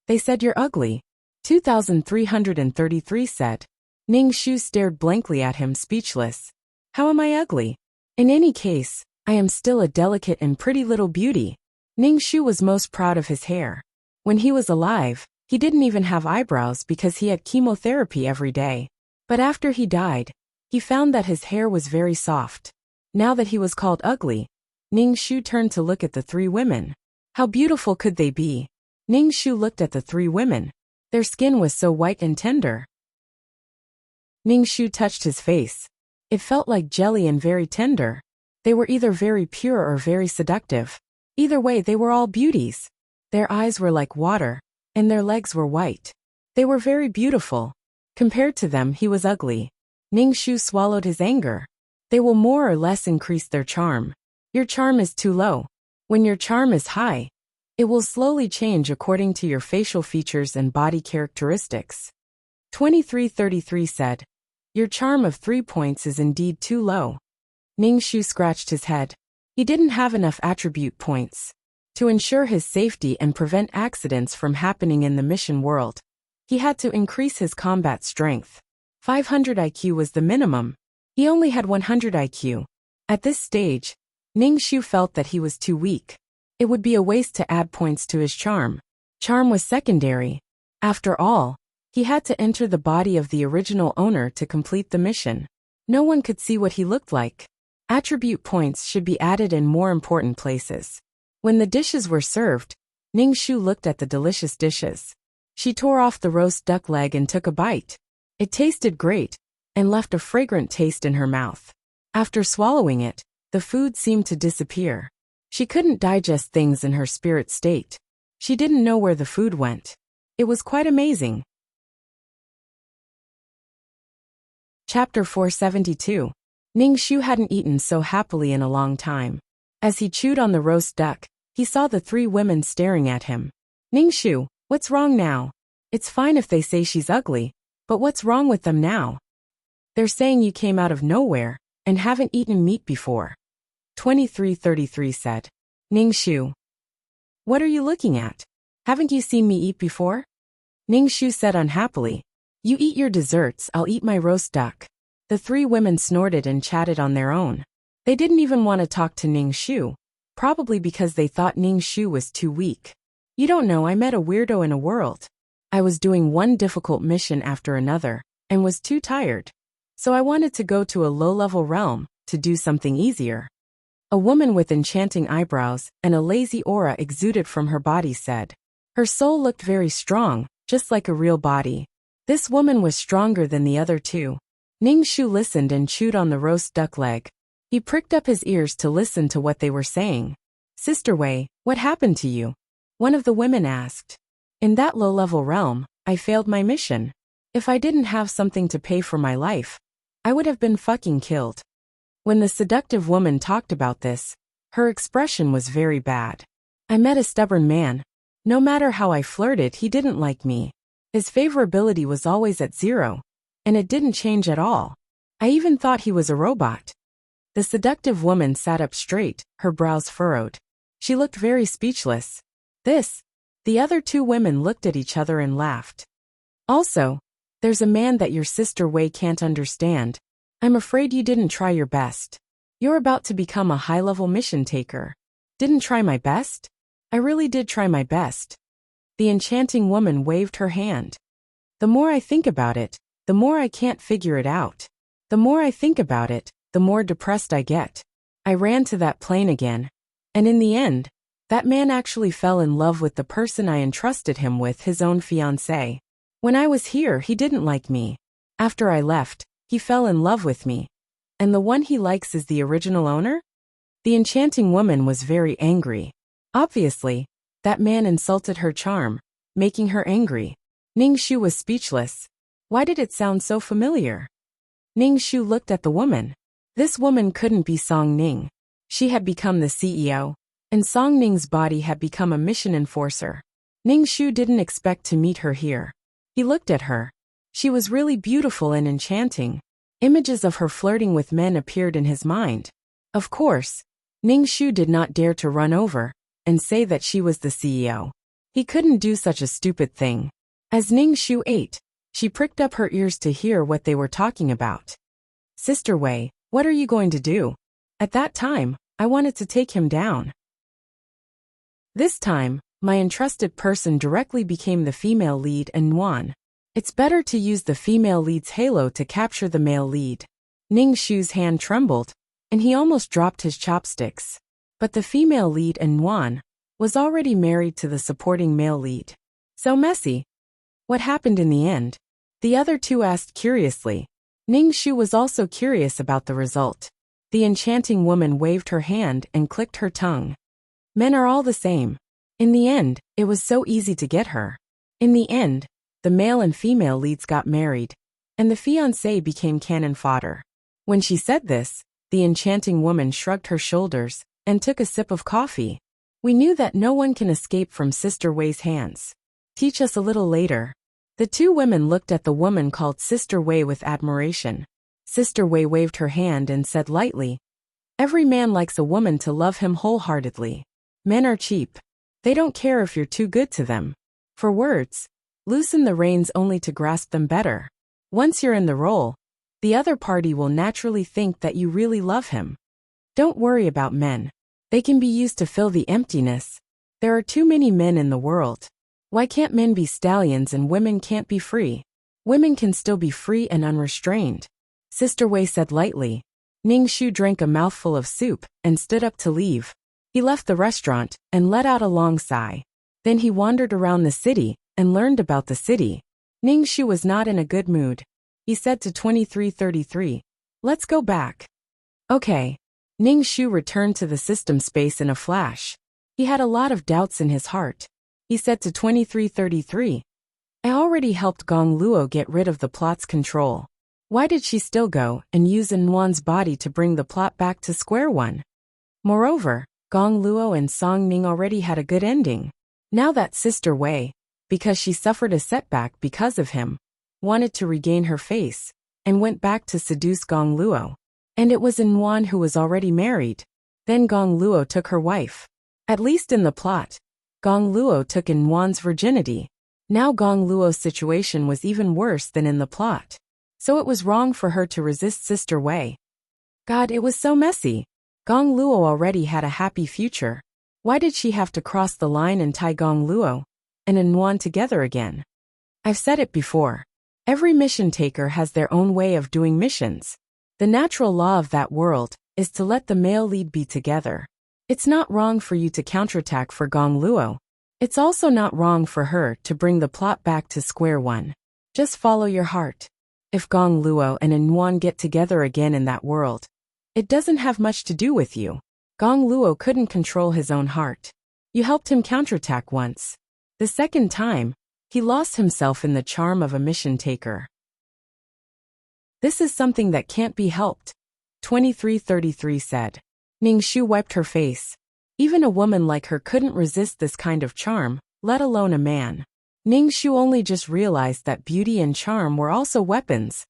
They said you're ugly. 2333 said. Ning Shu stared blankly at him, speechless. How am I ugly? In any case, I am still a delicate and pretty little beauty. Ning Shu was most proud of his hair. When he was alive, he didn't even have eyebrows because he had chemotherapy every day. But after he died, he found that his hair was very soft. Now that he was called ugly, Ning Shu turned to look at the 3 women. How beautiful could they be? Ning Shu looked at the 3 women. Their skin was so white and tender. Ning Shu touched his face. It felt like jelly and very tender. They were either very pure or very seductive. Either way, they were all beauties. Their eyes were like water, and their legs were white. They were very beautiful. Compared to them, he was ugly. Ning Shu swallowed his anger. They will more or less increase their charm. Your charm is too low. When your charm is high, it will slowly change according to your facial features and body characteristics. 2333 said, your charm of 3 points is indeed too low. Ning Shu scratched his head. He didn't have enough attribute points. To ensure his safety and prevent accidents from happening in the mission world, he had to increase his combat strength. 500 IQ was the minimum. He only had 100 IQ. At this stage, Ning Shu felt that he was too weak. It would be a waste to add points to his charm. Charm was secondary. After all, he had to enter the body of the original owner to complete the mission. No one could see what he looked like. Attribute points should be added in more important places. When the dishes were served, Ning Shu looked at the delicious dishes. She tore off the roast duck leg and took a bite. It tasted great, and left a fragrant taste in her mouth. After swallowing it, the food seemed to disappear. She couldn't digest things in her spirit state. She didn't know where the food went. It was quite amazing. Chapter 472. Ning Shu hadn't eaten so happily in a long time. As he chewed on the roast duck, he saw the 3 women staring at him. Ning Shu, what's wrong now? It's fine if they say she's ugly, but what's wrong with them now? They're saying you came out of nowhere and haven't eaten meat before. 2333 said. Ning Shu. What are you looking at? Haven't you seen me eat before? Ning Shu said unhappily. You eat your desserts, I'll eat my roast duck. The 3 women snorted and chatted on their own. They didn't even want to talk to Ning Shu, probably because they thought Ning Shu was too weak. You don't know, I met a weirdo in a world. I was doing one difficult mission after another, and was too tired. So I wanted to go to a low-level realm, to do something easier. A woman with enchanting eyebrows and a lazy aura exuded from her body said. Her soul looked very strong, just like a real body. This woman was stronger than the other two. Ning Shu listened and chewed on the roast duck leg. He pricked up his ears to listen to what they were saying. Sister Wei, what happened to you? One of the women asked. In that low-level realm, I failed my mission. If I didn't have something to pay for my life, I would have been fucking killed. When the seductive woman talked about this, her expression was very bad. I met a stubborn man. No matter how I flirted, he didn't like me. His favorability was always at 0, and it didn't change at all. I even thought he was a robot. The seductive woman sat up straight, her brows furrowed. She looked very speechless. The other two women looked at each other and laughed. Also, there's a man that your sister Wei can't understand. I'm afraid you didn't try your best. You're about to become a high-level mission taker. Didn't try my best? I really did try my best. The enchanting woman waved her hand. The more I think about it, the more I can't figure it out. The more I think about it, the more depressed I get. I ran to that plane again. And in the end, that man actually fell in love with the person I entrusted him with, his own fiancée. When I was here, he didn't like me. After I left, he fell in love with me. And the one he likes is the original owner? The enchanting woman was very angry. Obviously, that man insulted her charm, making her angry. Ning Shu was speechless. Why did it sound so familiar? Ning Shu looked at the woman. This woman couldn't be Song Ning. She had become the CEO, and Song Ning's body had become a mission enforcer. Ning Shu didn't expect to meet her here. He looked at her. She was really beautiful and enchanting. Images of her flirting with men appeared in his mind. Of course, Ning Shu did not dare to run over and say that she was the CEO. He couldn't do such a stupid thing. As Ning Shu ate, she pricked up her ears to hear what they were talking about. Sister Wei, what are you going to do? At that time, I wanted to take him down. This time, my entrusted person directly became the female lead and Nuan. It's better to use the female lead's halo to capture the male lead. Ning Shu's hand trembled, and he almost dropped his chopsticks. But the female lead and Nuan was already married to the supporting male lead. So messy. What happened in the end? The other two asked curiously. Ning Shu was also curious about the result. The enchanting woman waved her hand and clicked her tongue. Men are all the same. In the end, it was so easy to get her. In the end, the male and female leads got married, and the fiancé became cannon fodder. When she said this, the enchanting woman shrugged her shoulders and took a sip of coffee. We knew that no one can escape from Sister Wei's hands. Teach us a little later. The two women looked at the woman called Sister Wei with admiration. Sister Wei waved her hand and said lightly, every man likes a woman to love him wholeheartedly. Men are cheap. They don't care if you're too good to them. For words, loosen the reins only to grasp them better. Once you're in the role, the other party will naturally think that you really love him. Don't worry about men. They can be used to fill the emptiness. There are too many men in the world. Why can't men be stallions and women can't be free? Women can still be free and unrestrained. Sister Wei said lightly. Ning Shu drank a mouthful of soup and stood up to leave. He left the restaurant and let out a long sigh. Then he wandered around the city and learned about the city. Ning Shu was not in a good mood. He said to 2333, let's go back. Okay. Ning Shu returned to the system space in a flash. He had a lot of doubts in his heart. He said to 2333, I already helped Gong Luo get rid of the plot's control. Why did she still go and use Nuan's body to bring the plot back to square one? Moreover, Gong Luo and Song Ning already had a good ending. Now that Sister Wei, because she suffered a setback because of him, wanted to regain her face, and went back to seduce Gong Luo. And it was Nuan who was already married. Then Gong Luo took her wife. At least in the plot, Gong Luo took Nuan's virginity. Now Gong Luo's situation was even worse than in the plot. So it was wrong for her to resist Sister Wei. God, it was so messy. Gong Luo already had a happy future. Why did she have to cross the line and tie Gong Luo and Nuan together again? I've said it before. Every mission taker has their own way of doing missions. The natural law of that world is to let the male lead be together. It's not wrong for you to counterattack for Gong Luo. It's also not wrong for her to bring the plot back to square one. Just follow your heart. If Gong Luo and Yuan get together again in that world, it doesn't have much to do with you. Gong Luo couldn't control his own heart. You helped him counterattack once. The second time, he lost himself in the charm of a mission taker. This is something that can't be helped, 2333 said. Ning Shu wiped her face. Even a woman like her couldn't resist this kind of charm, let alone a man. Ning Shu only just realized that beauty and charm were also weapons.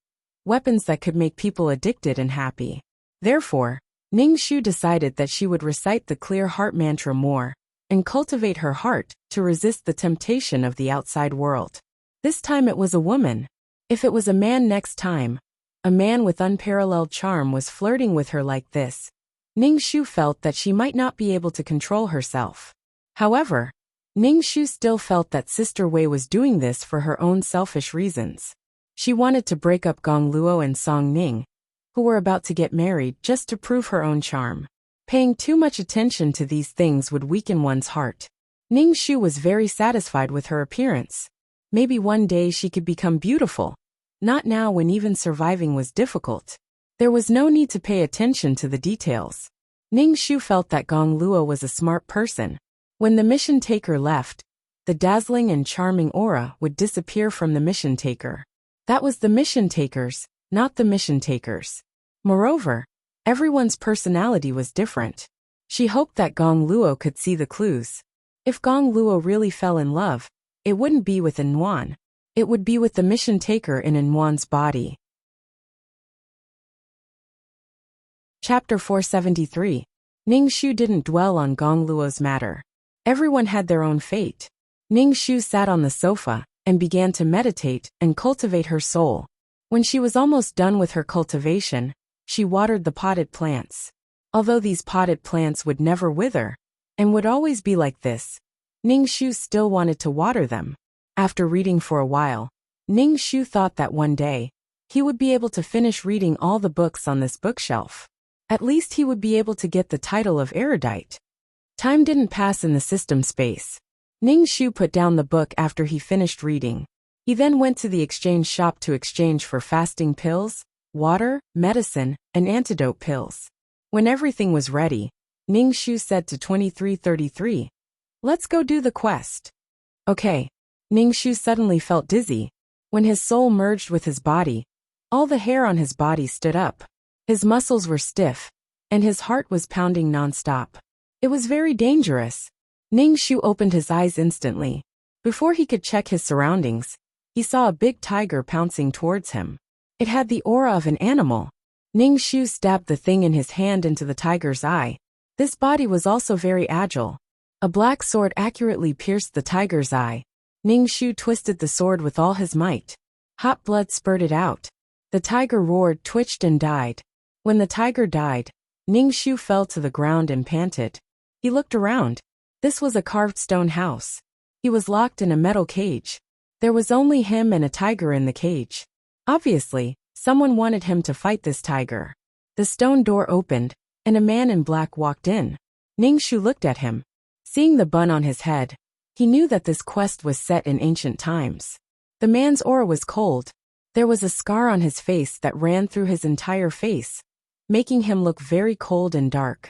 Weapons that could make people addicted and happy. Therefore, Ning Shu decided that she would recite the clear heart mantra more, and cultivate her heart to resist the temptation of the outside world. This time it was a woman. If it was a man next time, a man with unparalleled charm was flirting with her like this, Ning Shu felt that she might not be able to control herself. However, Ning Shu still felt that Sister Wei was doing this for her own selfish reasons. She wanted to break up Gong Luo and Song Ning, who were about to get married, just to prove her own charm. Paying too much attention to these things would weaken one's heart. Ning Shu was very satisfied with her appearance. Maybe one day she could become beautiful. Not now, when even surviving was difficult. There was no need to pay attention to the details. Ning Shu felt that Gong Luo was a smart person. When the mission taker left, the dazzling and charming aura would disappear from the mission taker. That was the mission takers, not the mission takers. Moreover, everyone's personality was different. She hoped that Gong Luo could see the clues. If Gong Luo really fell in love, it wouldn't be with Yuan. It would be with the mission taker in Yuan's body. Chapter 473. Ning Shu didn't dwell on Gong Luo's matter. Everyone had their own fate. Ning Shu sat on the sofa and began to meditate and cultivate her soul. When she was almost done with her cultivation, she watered the potted plants. Although these potted plants would never wither, and would always be like this, Ning Shu still wanted to water them. After reading for a while, Ning Shu thought that one day, he would be able to finish reading all the books on this bookshelf. At least he would be able to get the title of erudite. Time didn't pass in the system space. Ning Shu put down the book after he finished reading. He then went to the exchange shop to exchange for fasting pills, water, medicine, and antidote pills. When everything was ready, Ning Shu said to 2333, "Let's go do the quest." Okay. Ning Shu suddenly felt dizzy. When his soul merged with his body, all the hair on his body stood up. His muscles were stiff, and his heart was pounding non-stop. It was very dangerous. Ning Shu opened his eyes instantly. Before he could check his surroundings, he saw a big tiger pouncing towards him. It had the aura of an animal. Ning Shu stabbed the thing in his hand into the tiger's eye. This body was also very agile. A black sword accurately pierced the tiger's eye. Ning Shu twisted the sword with all his might. Hot blood spurted out. The tiger roared, twitched, and died. When the tiger died, Ning Shu fell to the ground and panted. He looked around. This was a carved stone house. He was locked in a metal cage. There was only him and a tiger in the cage. Obviously, someone wanted him to fight this tiger. The stone door opened, and a man in black walked in. Ning Shu looked at him. Seeing the bun on his head, he knew that this quest was set in ancient times. The man's aura was cold. There was a scar on his face that ran through his entire face, making him look very cold and dark.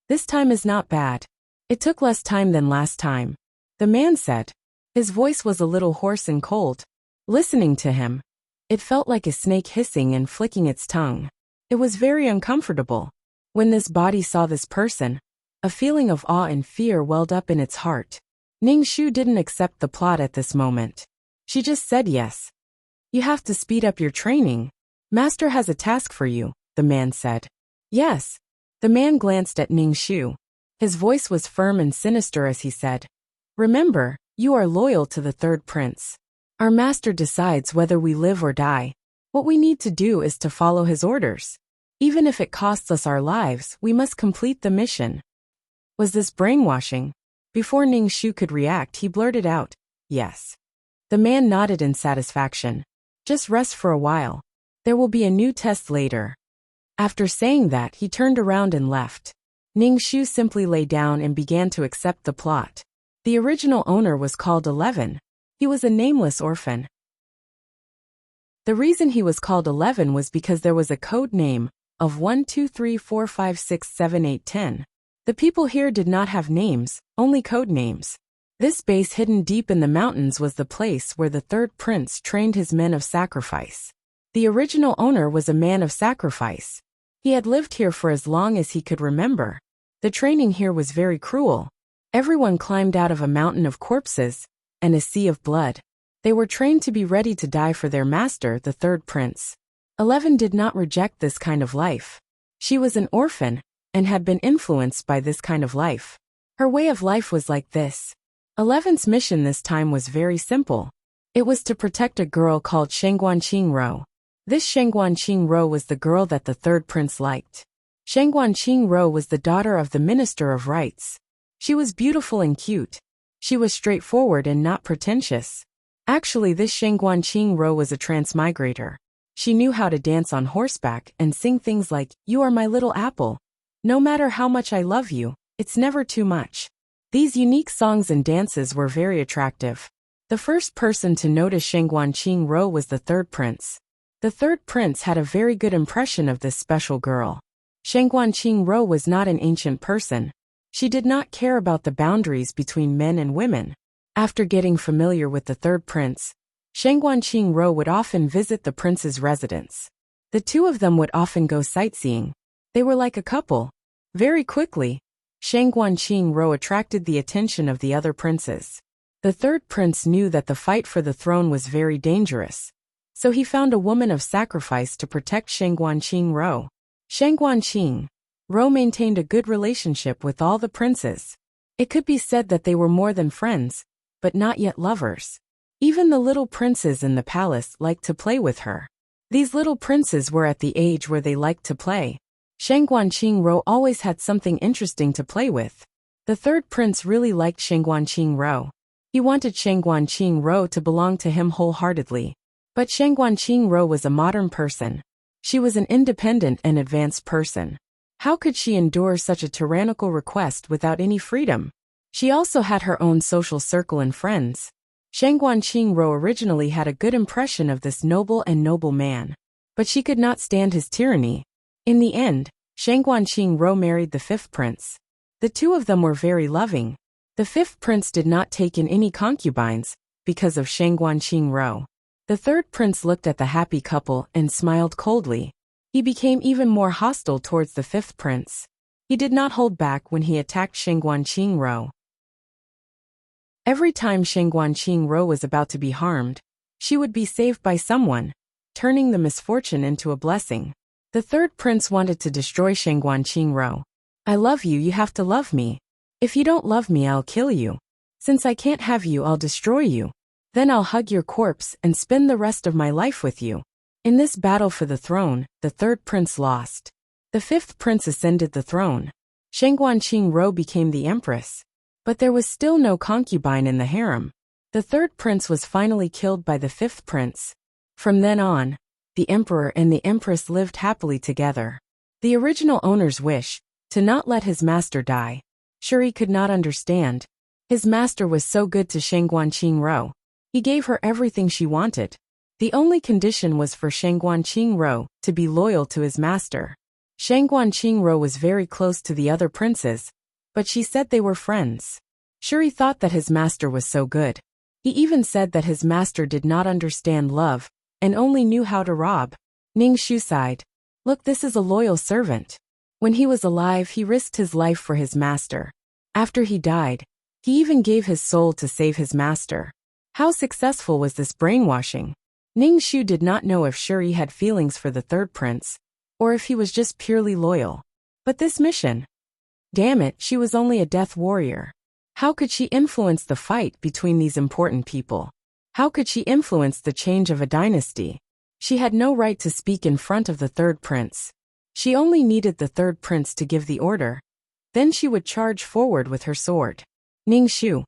This time is not bad. It took less time than last time, the man said. His voice was a little hoarse and cold. Listening to him, it felt like a snake hissing and flicking its tongue. It was very uncomfortable. When this body saw this person, a feeling of awe and fear welled up in its heart. Ning Shu didn't accept the plot at this moment. She just said yes. You have to speed up your training. Master has a task for you, the man said. Yes. The man glanced at Ning Shu. His voice was firm and sinister as he said, "Remember, you are loyal to the third prince. Our master decides whether we live or die. What we need to do is to follow his orders. Even if it costs us our lives, we must complete the mission." Was this brainwashing? Before Ning Shu could react, he blurted out, "Yes." The man nodded in satisfaction. "Just rest for a while. There will be a new test later." After saying that, he turned around and left. Ning Shu simply lay down and began to accept the plot. The original owner was called 11. He was a nameless orphan. The reason he was called 11 was because there was a code name of 1, 2, 3, 4, 5, 6, 7, 8, 10. The people here did not have names, only code names. This base hidden deep in the mountains was the place where the third prince trained his men of sacrifice. The original owner was a man of sacrifice. He had lived here for as long as he could remember. The training here was very cruel. Everyone climbed out of a mountain of corpses and a sea of blood. They were trained to be ready to die for their master, the third prince. 11 did not reject this kind of life. She was an orphan and had been influenced by this kind of life. Her way of life was like this. 11's mission this time was very simple. It was to protect a girl called Shengguanqing. This Shengguanqing was the girl that the third prince liked. Shengguanqing was the daughter of the Minister of Rights. She was beautiful and cute. She was straightforward and not pretentious. Actually, this Shengguanqing was a transmigrator. She knew how to dance on horseback and sing things like, "You are my little apple. No matter how much I love you, it's never too much." These unique songs and dances were very attractive. The first person to notice Shengguanqing was the third prince. The third prince had a very good impression of this special girl. Shengguanqing was not an ancient person. She did not care about the boundaries between men and women. After getting familiar with the third prince, Shengguanqing would often visit the prince's residence. The two of them would often go sightseeing. They were like a couple. Very quickly, Shengguanqing attracted the attention of the other princes. The third prince knew that the fight for the throne was very dangerous, so he found a woman of sacrifice to protect Shengguanqing. Shengguanqing maintained a good relationship with all the princes. It could be said that they were more than friends, but not yet lovers. Even the little princes in the palace liked to play with her. These little princes were at the age where they liked to play. Shengguanqing always had something interesting to play with. The third prince really liked Shengguanqing. He wanted Shengguanqing to belong to him wholeheartedly. But Shengguanqing was a modern person. She was an independent and advanced person. How could she endure such a tyrannical request without any freedom? She also had her own social circle and friends. Shengguanqing originally had a good impression of this noble man. But she could not stand his tyranny. In the end, Shengguanqing married the fifth prince. The two of them were very loving. The fifth prince did not take in any concubines because of Shengguanqing. The third prince looked at the happy couple and smiled coldly. He became even more hostile towards the fifth prince. He did not hold back when he attacked Shengguanqing. Every time Shengguanqing was about to be harmed, she would be saved by someone, turning the misfortune into a blessing. The third prince wanted to destroy Shengguanqing. "I love you, you have to love me. If you don't love me, I'll kill you. Since I can't have you, I'll destroy you. Then I'll hug your corpse and spend the rest of my life with you." In this battle for the throne, the third prince lost. The fifth prince ascended the throne. Shengguanqing became the empress. But there was still no concubine in the harem. The third prince was finally killed by the fifth prince. From then on, the emperor and the empress lived happily together. The original owner's wish, to not let his master die, Shuri could not understand. His master was so good to Shengguanqing. He gave her everything she wanted. The only condition was for Shengguanqing to be loyal to his master. Shengguanqing was very close to the other princes, but she said they were friends. Shuri thought that his master was so good. He even said that his master did not understand love and only knew how to rob. Ningxu sighed. "Look, this is a loyal servant. When he was alive, he risked his life for his master. After he died, he even gave his soul to save his master. How successful was this brainwashing?" Ningxu did not know if Shuri had feelings for the third prince, or if he was just purely loyal. But this mission? Damn it, she was only a death warrior. How could she influence the fight between these important people? How could she influence the change of a dynasty? She had no right to speak in front of the third prince. She only needed the third prince to give the order. Then she would charge forward with her sword. Ningxu.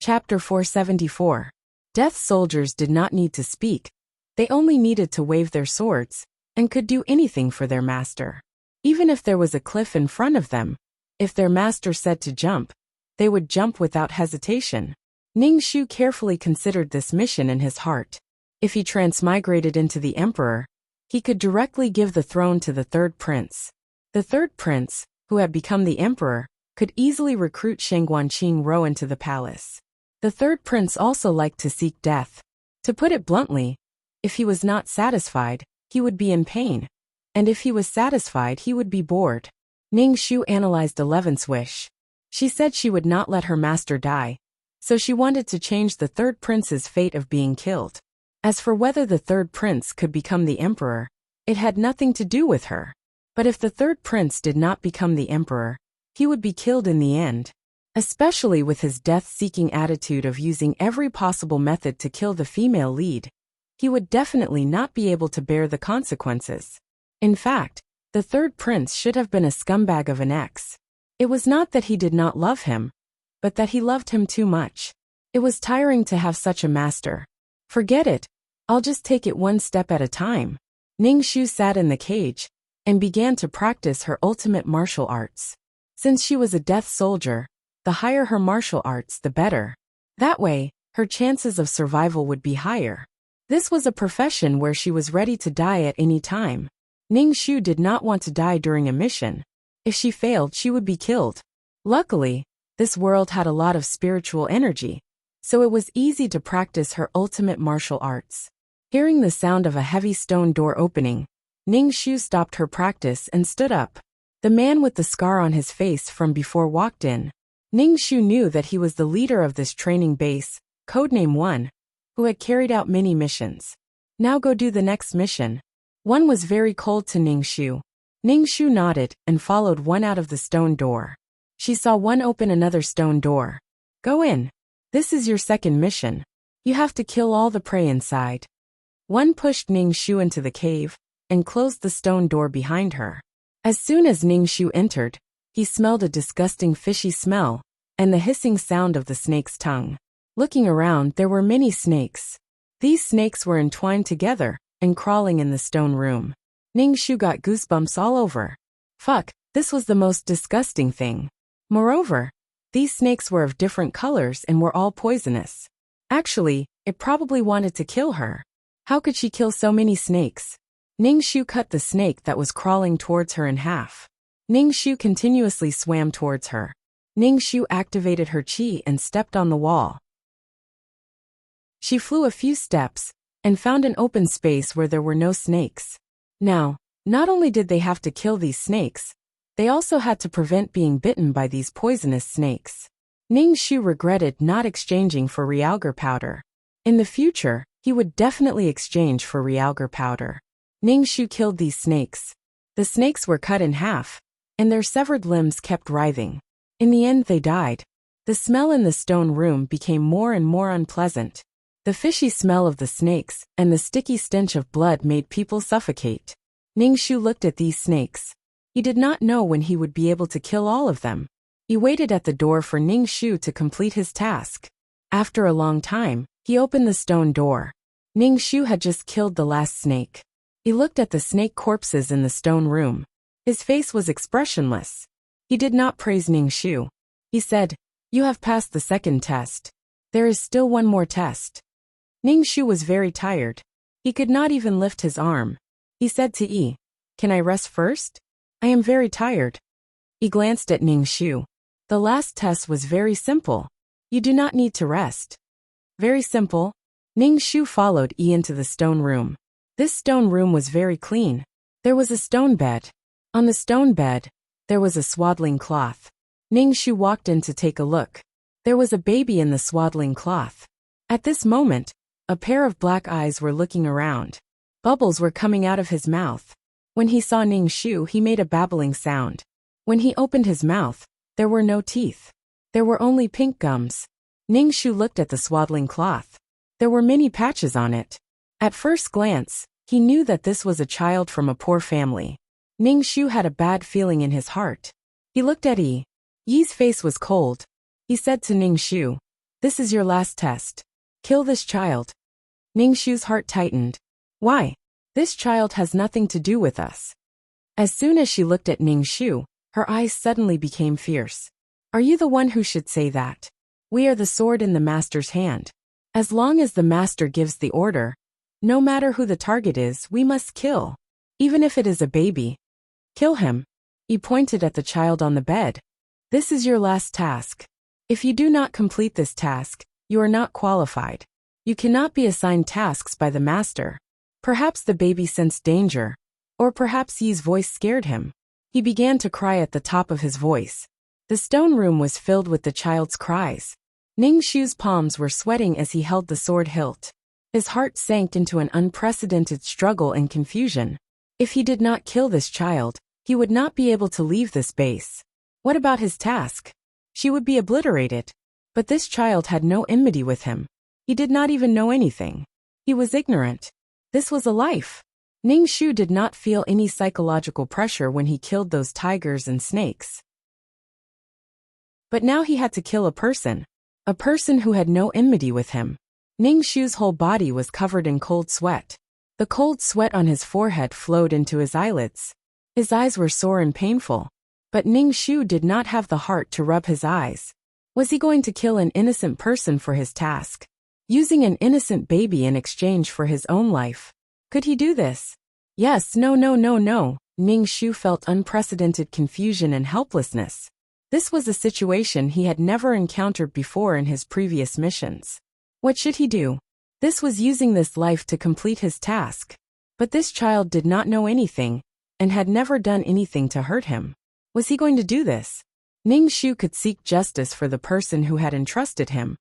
Chapter 474. Death soldiers did not need to speak. They only needed to wave their swords, and could do anything for their master. Even if there was a cliff in front of them, If their master said to jump, they would jump without hesitation. Ning Shu carefully considered this mission in his heart. If he transmigrated into the emperor, he could directly give the throne to the third prince. The third prince, who had become the emperor, could easily recruit Shangguanqing Rou into the palace. The third prince also liked to seek death. To put it bluntly, if he was not satisfied, he would be in pain. And if he was satisfied, he would be bored. Ning Shu analyzed 11's wish. She said she would not let her master die, so she wanted to change the third prince's fate of being killed. As for whether the third prince could become the emperor, it had nothing to do with her. But if the third prince did not become the emperor, he would be killed in the end. Especially with his death-seeking attitude of using every possible method to kill the female lead, he would definitely not be able to bear the consequences. In fact, the third prince should have been a scumbag of an ex. It was not that he did not love him, but that he loved him too much. It was tiring to have such a master. Forget it, I'll just take it one step at a time. Ning Shu sat in the cage and began to practice her ultimate martial arts. Since she was a death soldier, the higher her martial arts, the better. That way, her chances of survival would be higher. This was a profession where she was ready to die at any time. Ning Shu did not want to die during a mission. If she failed, she would be killed. Luckily, this world had a lot of spiritual energy, so it was easy to practice her ultimate martial arts. Hearing the sound of a heavy stone door opening, Ning Shu stopped her practice and stood up. The man with the scar on his face from before walked in. Ning Shu knew that he was the leader of this training base, codename 1, who had carried out many missions. Now go do the next mission. 1 was very cold to Ning Shu. Ning Shu nodded and followed 1 out of the stone door. She saw 1 open another stone door. Go in. This is your second mission. You have to kill all the prey inside. 1 pushed Ning Shu into the cave and closed the stone door behind her. As soon as Ning Shu entered, he smelled a disgusting fishy smell and the hissing sound of the snake's tongue. Looking around, there were many snakes. These snakes were entwined together and crawling in the stone room. Ning Shu got goosebumps all over. Fuck, this was the most disgusting thing. Moreover, these snakes were of different colors and were all poisonous. Actually, it probably wanted to kill her. How could she kill so many snakes? Ning Shu cut the snake that was crawling towards her in half. Ning Shu continuously swam towards her. Ning Shu activated her chi and stepped on the wall. She flew a few steps and found an open space where there were no snakes. Now, not only did they have to kill these snakes, they also had to prevent being bitten by these poisonous snakes. Ning Shu regretted not exchanging for realgar powder. In the future, he would definitely exchange for realgar powder. Ning Shu killed these snakes. The snakes were cut in half, and their severed limbs kept writhing. In the end, they died. The smell in the stone room became more and more unpleasant. The fishy smell of the snakes and the sticky stench of blood made people suffocate. Ning Shu looked at these snakes. He did not know when he would be able to kill all of them. He waited at the door for Ning Shu to complete his task. After a long time, he opened the stone door. Ning Shu had just killed the last snake. He looked at the snake corpses in the stone room. His face was expressionless. He did not praise Ning Shu. He said, "You have passed the second test. There is still 1 more test." Ning Shu was very tired. He could not even lift his arm. He said to Yi, "Can I rest first? I am very tired." He glanced at Ning Shu. The last test was very simple. You do not need to rest. Very simple. Ning Shu followed Yi into the stone room. This stone room was very clean. There was a stone bed. On the stone bed, there was a swaddling cloth. Ning Shu walked in to take a look. There was a baby in the swaddling cloth. At this moment, a pair of black eyes were looking around. Bubbles were coming out of his mouth. When he saw Ning Shu, he made a babbling sound. When he opened his mouth, there were no teeth. There were only pink gums. Ning Shu looked at the swaddling cloth. There were many patches on it. At first glance, he knew that this was a child from a poor family. Ning Shu had a bad feeling in his heart. He looked at Yi. Yi's face was cold. He said to Ning Shu, "This is your last test. Kill this child." Ning Shu's heart tightened. Why? This child has nothing to do with us. As soon as she looked at Ning Shu, Her eyes suddenly became fierce. Are you the one who should say that? We are the sword in the master's hand. As long as the master gives the order, no matter who the target is, we must kill. Even if it is a baby. Kill him. He pointed at the child on the bed. This is your last task. If you do not complete this task, you are not qualified. You cannot be assigned tasks by the master. Perhaps the baby sensed danger, or perhaps Yi's voice scared him. He began to cry at the top of his voice. The stone room was filled with the child's cries. Ning Shu's palms were sweating as he held the sword hilt. His heart sank into an unprecedented struggle and confusion. If he did not kill this child, he would not be able to leave this base. What about his task? She would be obliterated. But this child had no enmity with him. He did not even know anything. He was ignorant. This was a life. Ning Shu did not feel any psychological pressure when he killed those tigers and snakes. But now he had to kill a person who had no enmity with him. Ning Shu's whole body was covered in cold sweat. The cold sweat on his forehead flowed into his eyelids. His eyes were sore and painful. But Ning Shu did not have the heart to rub his eyes. Was he going to kill an innocent person for his task? Using an innocent baby in exchange for his own life? Could he do this? Yes, no. Ning Shu felt unprecedented confusion and helplessness. This was a situation he had never encountered before in his previous missions. What should he do? This was using this life to complete his task. But this child did not know anything, and had never done anything to hurt him. Was he going to do this? Ning Shu could seek justice for the person who had entrusted him.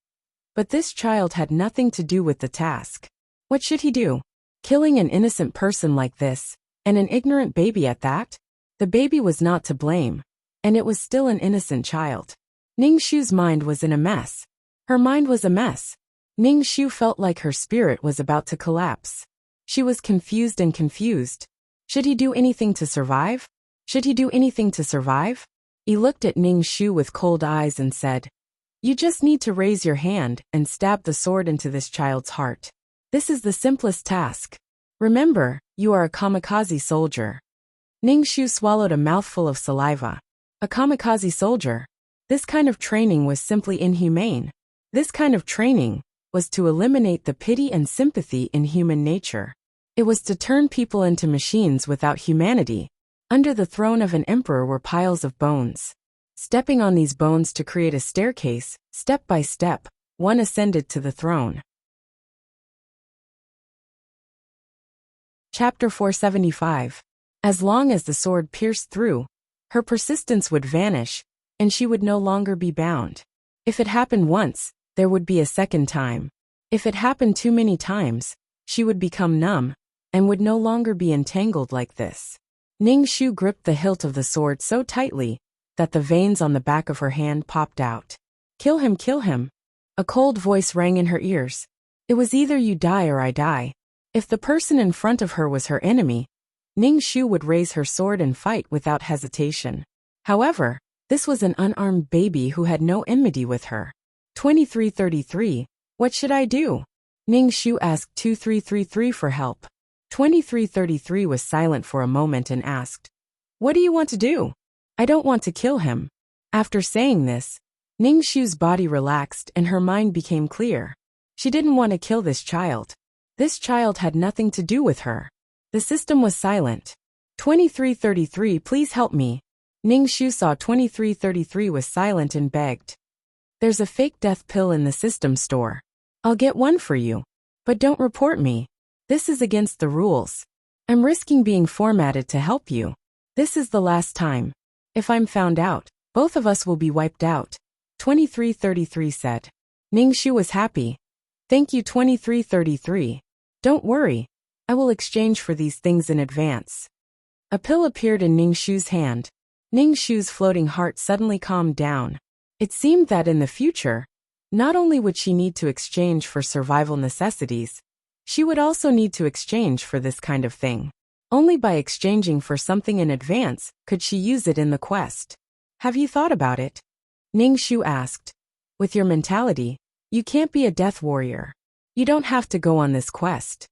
But this child had nothing to do with the task. What should he do? Killing an innocent person like this, and an ignorant baby at that? The baby was not to blame, and it was still an innocent child. Ning Shu's mind was in a mess. Her mind was a mess. Ning Shu felt like her spirit was about to collapse. She was confused and confused. Should he do anything to survive? Should he do anything to survive? He looked at Ning Shu with cold eyes and said, "You just need to raise your hand and stab the sword into this child's heart. This is the simplest task. Remember, you are a kamikaze soldier." Ning Shu swallowed a mouthful of saliva. A kamikaze soldier? This kind of training was simply inhumane. This kind of training was to eliminate the pity and sympathy in human nature. It was to turn people into machines without humanity. Under the throne of an emperor were piles of bones. Stepping on these bones to create a staircase, step by step, one ascended to the throne. Chapter 475. As long as the sword pierced through, her persistence would vanish, and she would no longer be bound. If it happened once, there would be a second time. If it happened too many times, she would become numb, and would no longer be entangled like this. Ning Shu gripped the hilt of the sword so tightly that the veins on the back of her hand popped out. Kill him, kill him. A cold voice rang in her ears. It was either you die or I die. If the person in front of her was her enemy, Ning Shu would raise her sword and fight without hesitation. However, this was an unarmed baby who had no enmity with her. 2333, what should I do? Ning Shu asked 2333 for help. 2333 was silent for a moment and asked, "What do you want to do?" "I don't want to kill him." After saying this, Ning Shu's body relaxed and her mind became clear. She didn't want to kill this child. This child had nothing to do with her. The system was silent. 2333, please help me. Ning Shu saw 2333 was silent and begged. "There's a fake death pill in the system store. I'll get one for you. But don't report me. This is against the rules. I'm risking being formatted to help you. This is the last time. If I'm found out, both of us will be wiped out," 2333 said. Ning Shu was happy. "Thank you, 2333. Don't worry. I will exchange for these things in advance." A pill appeared in Ning Shu's hand. Ning Shu's floating heart suddenly calmed down. It seemed that in the future, not only would she need to exchange for survival necessities, she would also need to exchange for this kind of thing. Only by exchanging for something in advance could she use it in the quest. "Have you thought about it?" Ning Shu asked. "With your mentality, you can't be a death warrior. You don't have to go on this quest."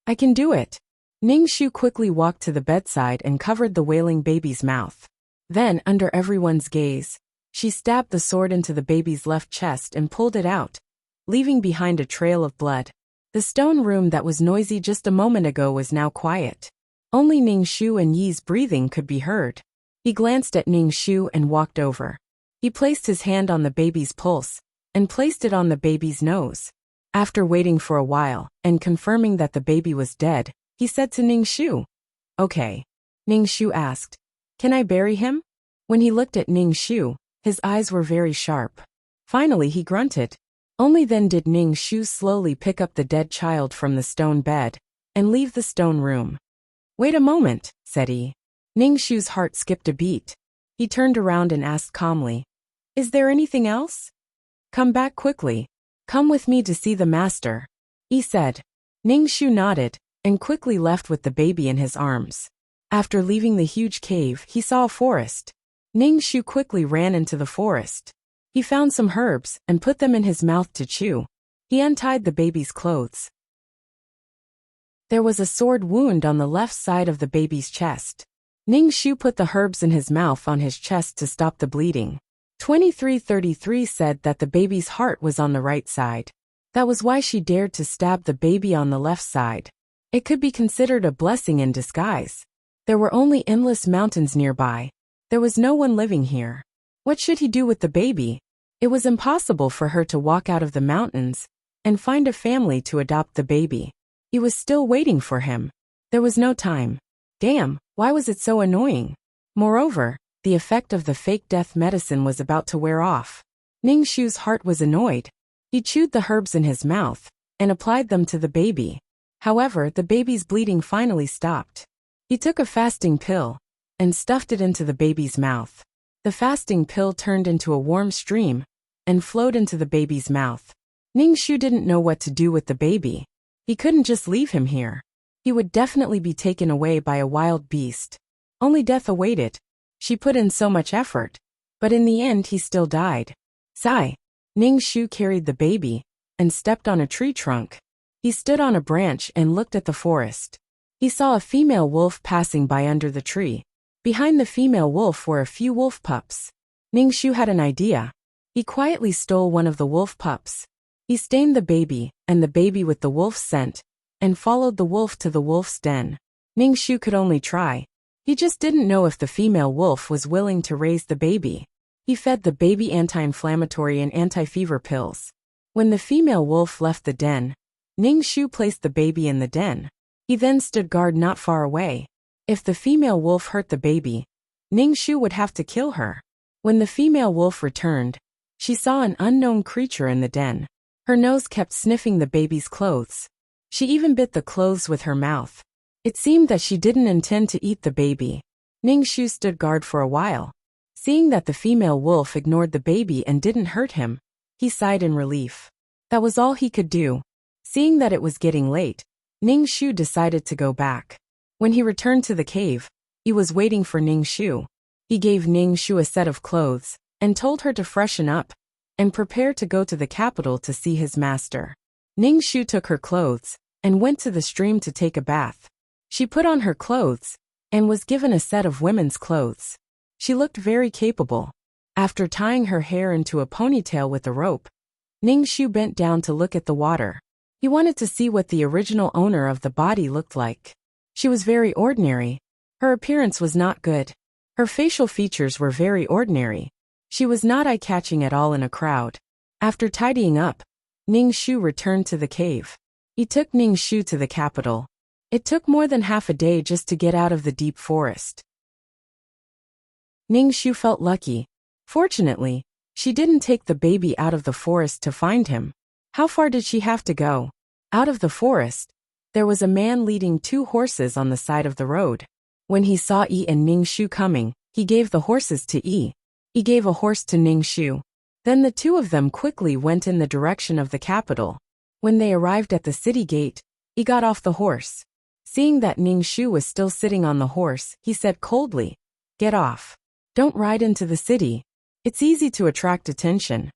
"I can do it." Ning Shu quickly walked to the bedside and covered the wailing baby's mouth. Then, under everyone's gaze, she stabbed the sword into the baby's left chest and pulled it out, leaving behind a trail of blood. The stone room that was noisy just a moment ago was now quiet. Only Ningxu and Yi's breathing could be heard. He glanced at Ningxu and walked over. He placed his hand on the baby's pulse and placed it on the baby's nose. After waiting for a while and confirming that the baby was dead, he said to Ningxu, "Okay." Ningxu asked, "Can I bury him?" When he looked at Ningxu, his eyes were very sharp. Finally he grunted. Only then did Ningxu slowly pick up the dead child from the stone bed and leave the stone room. "Wait a moment," said he. Ningxu's heart skipped a beat. He turned around and asked calmly, "Is there anything else?" "Come back quickly. Come with me to see the master," he said. Ningxu nodded and quickly left with the baby in his arms. After leaving the huge cave, he saw a forest. Ningxu quickly ran into the forest. He found some herbs and put them in his mouth to chew. He untied the baby's clothes. There was a sword wound on the left side of the baby's chest. Ningxu put the herbs in his mouth on his chest to stop the bleeding. 2333 said that the baby's heart was on the right side. That was why she dared to stab the baby on the left side. It could be considered a blessing in disguise. There were only endless mountains nearby. There was no one living here. What should he do with the baby? It was impossible for her to walk out of the mountains and find a family to adopt the baby. He was still waiting for him. There was no time. Damn, why was it so annoying? Moreover, the effect of the fake death medicine was about to wear off. Ningxu's heart was annoyed. He chewed the herbs in his mouth and applied them to the baby. However, the baby's bleeding finally stopped. He took a fasting pill and stuffed it into the baby's mouth. The fasting pill turned into a warm stream and flowed into the baby's mouth. Ningxu didn't know what to do with the baby. He couldn't just leave him here. He would definitely be taken away by a wild beast. Only death awaited. She put in so much effort, but in the end he still died. Sigh. Ningxu carried the baby and stepped on a tree trunk. He stood on a branch and looked at the forest. He saw a female wolf passing by under the tree. Behind the female wolf were a few wolf pups. Ningxu had an idea. He quietly stole one of the wolf pups. He stained the baby and the baby with the wolf's scent and followed the wolf to the wolf's den. Ningxu could only try. He just didn't know if the female wolf was willing to raise the baby. He fed the baby anti-inflammatory and anti-fever pills. When the female wolf left the den, Ningxu placed the baby in the den. He then stood guard not far away. If the female wolf hurt the baby, Ningxu would have to kill her. When the female wolf returned, she saw an unknown creature in the den. Her nose kept sniffing the baby's clothes. She even bit the clothes with her mouth. It seemed that she didn't intend to eat the baby. Ningxu stood guard for a while. Seeing that the female wolf ignored the baby and didn't hurt him, he sighed in relief. That was all he could do. Seeing that it was getting late, Ningxu decided to go back. When he returned to the cave, he was waiting for Ningxu. He gave Ningxu a set of clothes and told her to freshen up and prepare to go to the capital to see his master. Ningxu took her clothes and went to the stream to take a bath. She put on her clothes and was given a set of women's clothes. She looked very capable. After tying her hair into a ponytail with a rope, Ningxu bent down to look at the water. He wanted to see what the original owner of the body looked like. She was very ordinary. Her appearance was not good. Her facial features were very ordinary. She was not eye-catching at all in a crowd. After tidying up, Ningxu returned to the cave. He took Ningxu to the capital. It took more than half a day just to get out of the deep forest. Ningxu felt lucky. Fortunately, she didn't take the baby out of the forest to find him. How far did she have to go? Out of the forest, there was a man leading 2 horses on the side of the road. When he saw Yi and Ningxu coming, he gave the horses to Yi. He gave a horse to Ningxu. Then the two of them quickly went in the direction of the capital. When they arrived at the city gate, he got off the horse. Seeing that Ningxu was still sitting on the horse, he said coldly, "Get off. Don't ride into the city. It's easy to attract attention."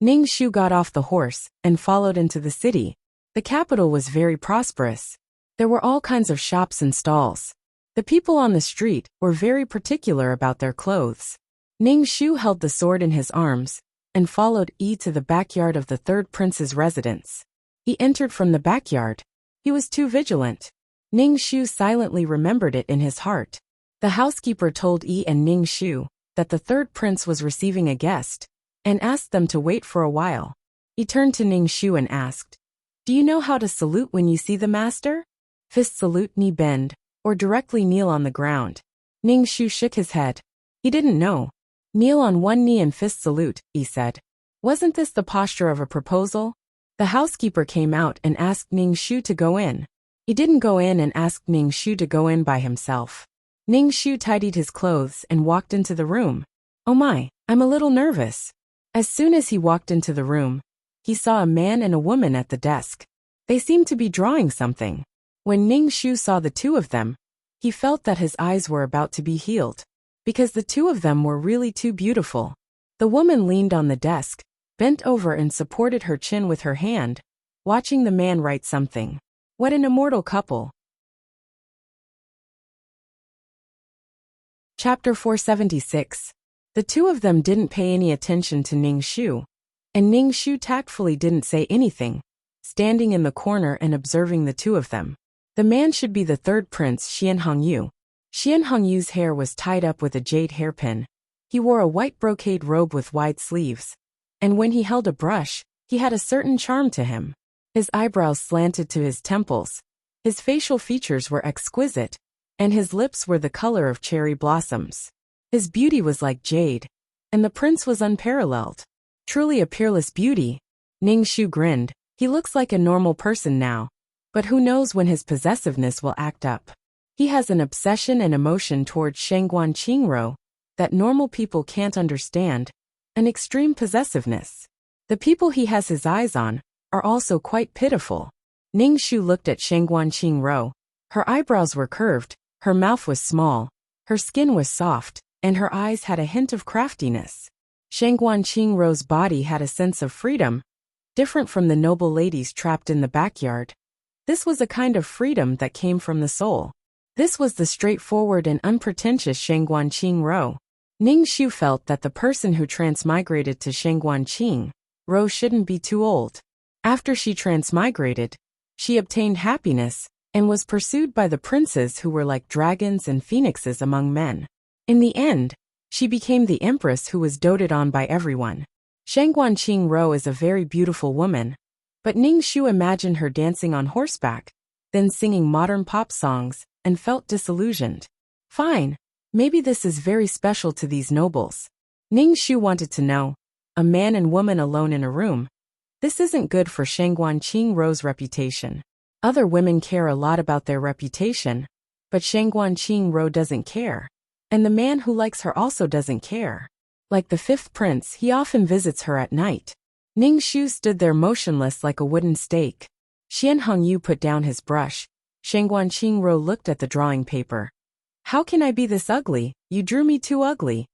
Ningxu got off the horse and followed into the city. The capital was very prosperous. There were all kinds of shops and stalls. The people on the street were very particular about their clothes. Ning Shu held the sword in his arms and followed Yi to the backyard of the third prince's residence. He entered from the backyard. He was too vigilant. Ning Shu silently remembered it in his heart. The housekeeper told Yi and Ning Shu that the third prince was receiving a guest and asked them to wait for a while. He turned to Ning Shu and asked, "Do you know how to salute when you see the master? Fist salute, knee bend, or directly kneel on the ground?" Ning Shu shook his head. He didn't know. "Kneel on one knee and fist salute," he said. Wasn't this the posture of a proposal? The housekeeper came out and asked Ning Shu to go in. He didn't go in and asked Ning Shu to go in by himself. Ning Shu tidied his clothes and walked into the room. "Oh my, I'm a little nervous." As soon as he walked into the room, he saw a man and a woman at the desk. They seemed to be drawing something. When Ning Shu saw the two of them, he felt that his eyes were about to be healed, because the two of them were really too beautiful. The woman leaned on the desk, bent over and supported her chin with her hand, watching the man write something. What an immortal couple. Chapter 476. The two of them didn't pay any attention to Ning Shu, and Ning Shu tactfully didn't say anything, standing in the corner and observing the two of them. The man should be the third prince, Xian Hongyu. Xian Hongyu's hair was tied up with a jade hairpin. He wore a white brocade robe with wide sleeves, and when he held a brush, he had a certain charm to him. His eyebrows slanted to his temples, his facial features were exquisite, and his lips were the color of cherry blossoms. His beauty was like jade, and the prince was unparalleled. Truly a peerless beauty. Ning Shu grinned. He looks like a normal person now, but who knows when his possessiveness will act up. He has an obsession and emotion towards Shengguan Qingro that normal people can't understand, an extreme possessiveness. The people he has his eyes on are also quite pitiful. Ning Shu looked at Shengguan Qingro. Her eyebrows were curved, her mouth was small, her skin was soft, and her eyes had a hint of craftiness. Shengguan Qingro's body had a sense of freedom, different from the noble ladies trapped in the backyard. This was a kind of freedom that came from the soul. This was the straightforward and unpretentious Shengguan Qingro. Ning Shu felt that the person who transmigrated to Shengguan Qingro shouldn't be too old. After she transmigrated, she obtained happiness and was pursued by the princes who were like dragons and phoenixes among men. In the end, she became the empress who was doted on by everyone. Shengguan Qingro is a very beautiful woman, but Ning Shu imagined her dancing on horseback, then singing modern pop songs, and felt disillusioned. Fine, maybe this is very special to these nobles. Ning Shu wanted to know. A man and woman alone in a room. This isn't good for Shengguan Qingro's reputation. Other women care a lot about their reputation, but Shengguan Qingro doesn't care. And the man who likes her also doesn't care. Like the fifth prince, he often visits her at night. Ning Shu stood there motionless like a wooden stake. Xian Hongyu put down his brush. Shengguan Qingro looked at the drawing paper. "How can I be this ugly? You drew me too ugly."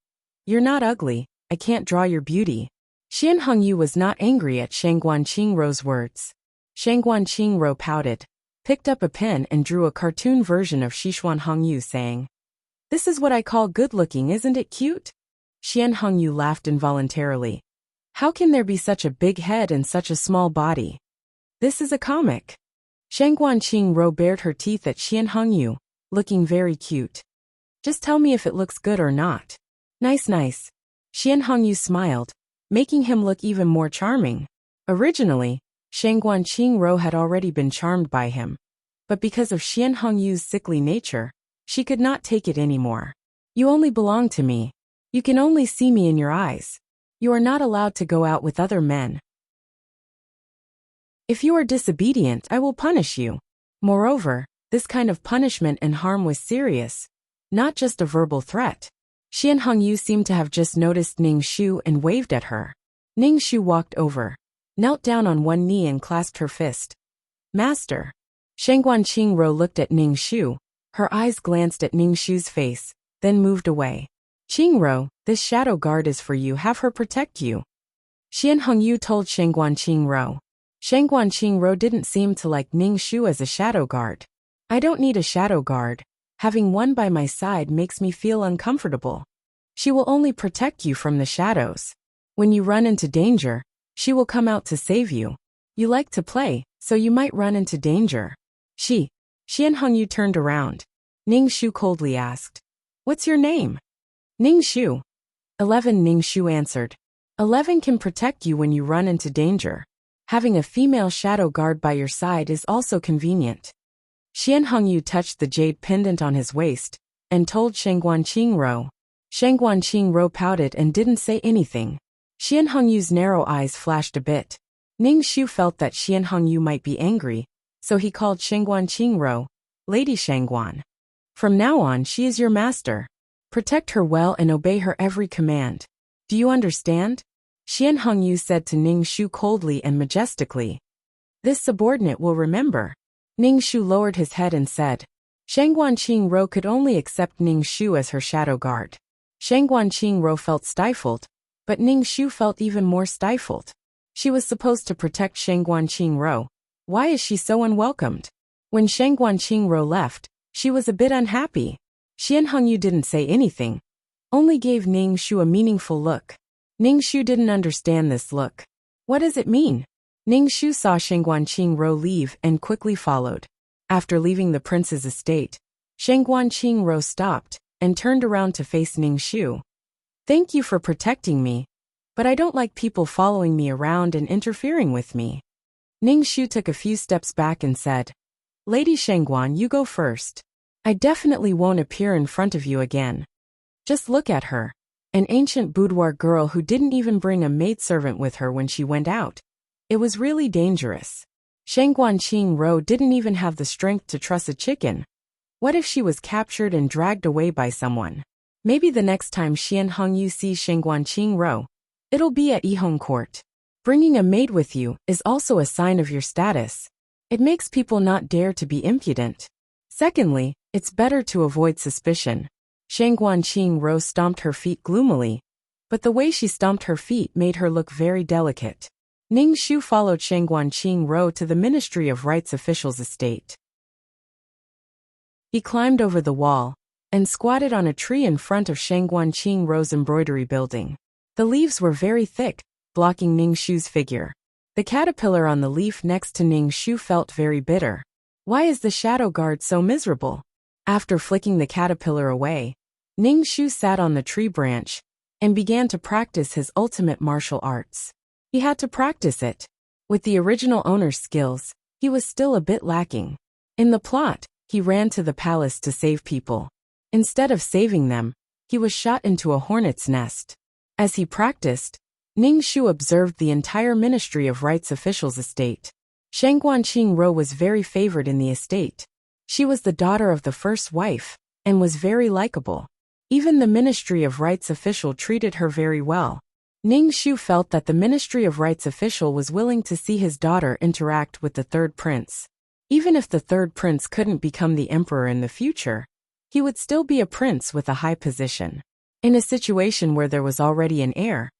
"You're not ugly, I can't draw your beauty." Xian Hongyu was not angry at Shengguan Qingro's words. Shengguan Qingro pouted, picked up a pen and drew a cartoon version of Xishuan Hongyu saying, "This is what I call good-looking, isn't it cute?" Xian Hongyu laughed involuntarily. How can there be such a big head and such a small body? This is a comic. Shengguan Qingro bared her teeth at Xian Hongyu, looking very cute. "Just tell me if it looks good or not." "Nice, nice." Xian Hongyu smiled, making him look even more charming. Originally, Shengguan Qingro had already been charmed by him, but because of Xian Hongyu's sickly nature, she could not take it anymore. "You only belong to me. You can only see me in your eyes. You are not allowed to go out with other men. If you are disobedient, I will punish you." Moreover, this kind of punishment and harm was serious, not just a verbal threat. Xian Hongyu seemed to have just noticed Ning Shu and waved at her. Ning Shu walked over, knelt down on one knee and clasped her fist. "Master." Shengguan Qingro looked at Ning Shu. Her eyes glanced at Ning Shu's face, then moved away. "Qingro, this shadow guard is for you. Have her protect you." Xian Hongyu told Shengguan Qingro. Shengguan Qingro didn't seem to like Ning Shu as a shadow guard. "I don't need a shadow guard. Having one by my side makes me feel uncomfortable. She will only protect you from the shadows. When you run into danger, she will come out to save you. You like to play, so you might run into danger. Xian Hongyu turned around. Ning Shu coldly asked, "What's your name?" "Ning Shu." 11. Ning Shu answered. 11 can protect you when you run into danger. Having a female shadow guard by your side is also convenient. Xian Hongyu touched the jade pendant on his waist and told Shengguan Qingro. Shengguan Qingro pouted and didn't say anything. Xian Hongyu's narrow eyes flashed a bit. Ning Shu felt that Xian Hongyu might be angry, so he called Shengguan Qingro, "Lady Shengguan. From now on she is your master. Protect her well and obey her every command. Do you understand?" Xian Hongyu said to Ning Shu coldly and majestically. "This subordinate will remember." Ning Shu lowered his head and said. Shengguan Qingro could only accept Ning Shu as her shadow guard. Shengguan Qingro felt stifled, but Ning Shu felt even more stifled. She was supposed to protect Shengguan Qingro. Why is she so unwelcomed? When Shengguan Qingro left, she was a bit unhappy. Xian Hongyu didn't say anything, only gave Ning Shu a meaningful look. Ning Shu didn't understand this look. What does it mean? Ning Shu saw Shengguan Qingro leave and quickly followed. After leaving the prince's estate, Shengguan Qingro stopped and turned around to face Ning Shu. "Thank you for protecting me, but I don't like people following me around and interfering with me." Ning Shu took a few steps back and said, "Lady Shengguan, you go first. I definitely won't appear in front of you again. Just look at her. An ancient boudoir girl who didn't even bring a maidservant with her when she went out. It was really dangerous. Shengguan Qingro didn't even have the strength to truss a chicken. What if she was captured and dragged away by someone? Maybe the next time Xian Hongyu sees Shengguan Qingro, it'll be at Yihong Court. Bringing a maid with you is also a sign of your status. It makes people not dare to be impudent. Secondly, it's better to avoid suspicion." Shengguan Qingro stomped her feet gloomily, but the way she stomped her feet made her look very delicate. Ning Shu followed Shengguan Qingro to the Ministry of Rights official's estate. He climbed over the wall and squatted on a tree in front of Shengguan Qingro's embroidery building. The leaves were very thick, blocking Ning Shu's figure. The caterpillar on the leaf next to Ning Shu felt very bitter. Why is the shadow guard so miserable? After flicking the caterpillar away, Ning Shu sat on the tree branch and began to practice his ultimate martial arts. He had to practice it. With the original owner's skills, he was still a bit lacking. In the plot, he ran to the palace to save people. Instead of saving them, he was shot into a hornet's nest. As he practiced, Ning Shu observed the entire Ministry of Rights official's estate. Shengguan Qingro was very favored in the estate. She was the daughter of the first wife, and was very likable. Even the Ministry of Rights official treated her very well. Ning Shu felt that the Ministry of Rights official was willing to see his daughter interact with the third prince. Even if the third prince couldn't become the emperor in the future, he would still be a prince with a high position. In a situation where there was already an heir,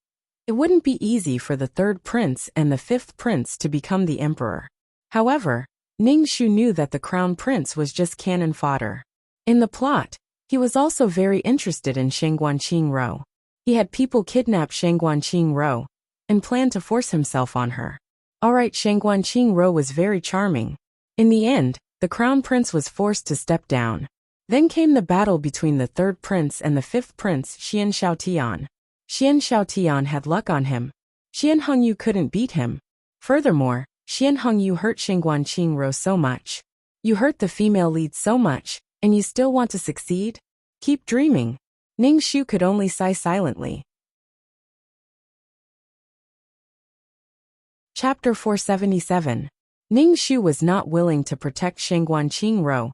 it wouldn't be easy for the third prince and the fifth prince to become the emperor. However, Ning Shu knew that the crown prince was just cannon fodder. In the plot, he was also very interested in Shengguan Qingro. He had people kidnap Shengguan Qingro and planned to force himself on her. Alright, Shengguan Qingro was very charming. In the end, the crown prince was forced to step down. Then came the battle between the third prince and the fifth prince, Xian Xiaotian. Xian Xiaotian had luck on him. Xian Hongyu couldn't beat him. Furthermore, Xian Hongyu hurt Shengguan Qingro so much. You hurt the female lead so much, and you still want to succeed? Keep dreaming. Ning Shu could only sigh silently. Chapter 477. Ning Shu was not willing to protect Shengguan Qingro,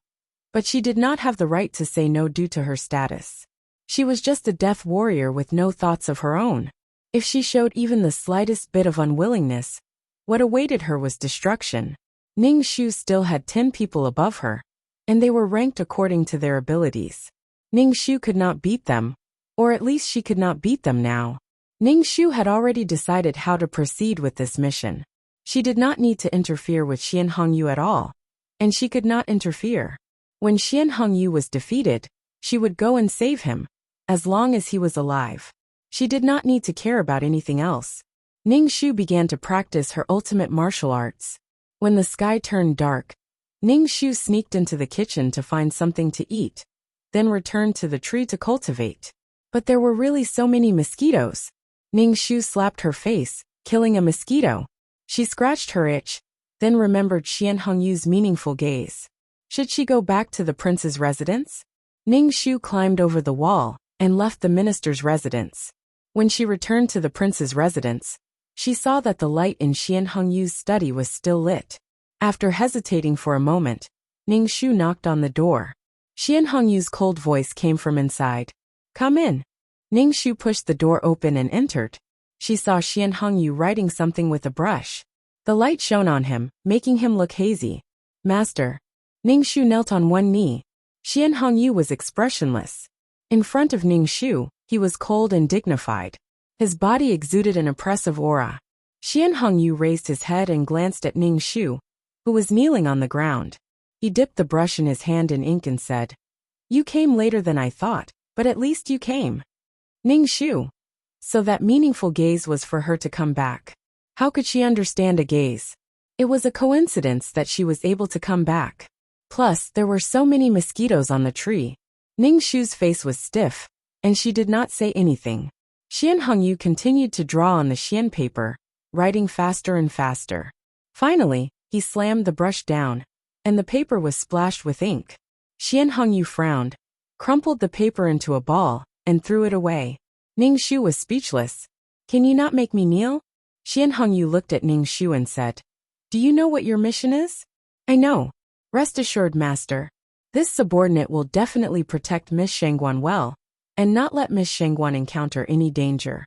but she did not have the right to say no due to her status. She was just a death warrior with no thoughts of her own. If she showed even the slightest bit of unwillingness, what awaited her was destruction. Ning Shu still had 10 people above her, and they were ranked according to their abilities. Ning Shu could not beat them, or at least she could not beat them now. Ning Shu had already decided how to proceed with this mission. She did not need to interfere with Xian Hongyu at all, and she could not interfere. When Xian Hongyu was defeated, she would go and save him, as long as he was alive. She did not need to care about anything else. Ning Shu began to practice her ultimate martial arts. When the sky turned dark, Ning Shu sneaked into the kitchen to find something to eat, then returned to the tree to cultivate. But there were really so many mosquitoes. Ning Shu slapped her face, killing a mosquito. She scratched her itch, then remembered Xian Hongyu's meaningful gaze. Should she go back to the prince's residence? Ning Shu climbed over the wall and left the minister's residence. When she returned to the prince's residence, she saw that the light in Xian Hongyu's study was still lit. After hesitating for a moment, Ning Shu knocked on the door. Xian Hongyu's cold voice came from inside. "Come in." Ning Shu pushed the door open and entered. She saw Xian Hongyu writing something with a brush. The light shone on him, making him look hazy. "Master." Ning Shu knelt on one knee. Xian Hongyu was expressionless. In front of Ning Shu, he was cold and dignified. His body exuded an oppressive aura. Xian Hongyu raised his head and glanced at Ning Shu, who was kneeling on the ground. He dipped the brush in his hand in ink and said, "You came later than I thought, but at least you came." Ning Shu. So that meaningful gaze was for her to come back. How could she understand a gaze? It was a coincidence that she was able to come back. Plus, there were so many mosquitoes on the tree. Ning Shu's face was stiff, and she did not say anything. Xian Hongyu continued to draw on the Xian paper, writing faster and faster. Finally, he slammed the brush down, and the paper was splashed with ink. Xian Hongyu frowned, crumpled the paper into a ball, and threw it away. Ning Shu was speechless. "Can you not make me kneel?" Xian Hongyu looked at Ning Shu and said, "Do you know what your mission is?" "I know. Rest assured, master. This subordinate will definitely protect Miss Shangguan well, and not let Miss Shangguan encounter any danger,"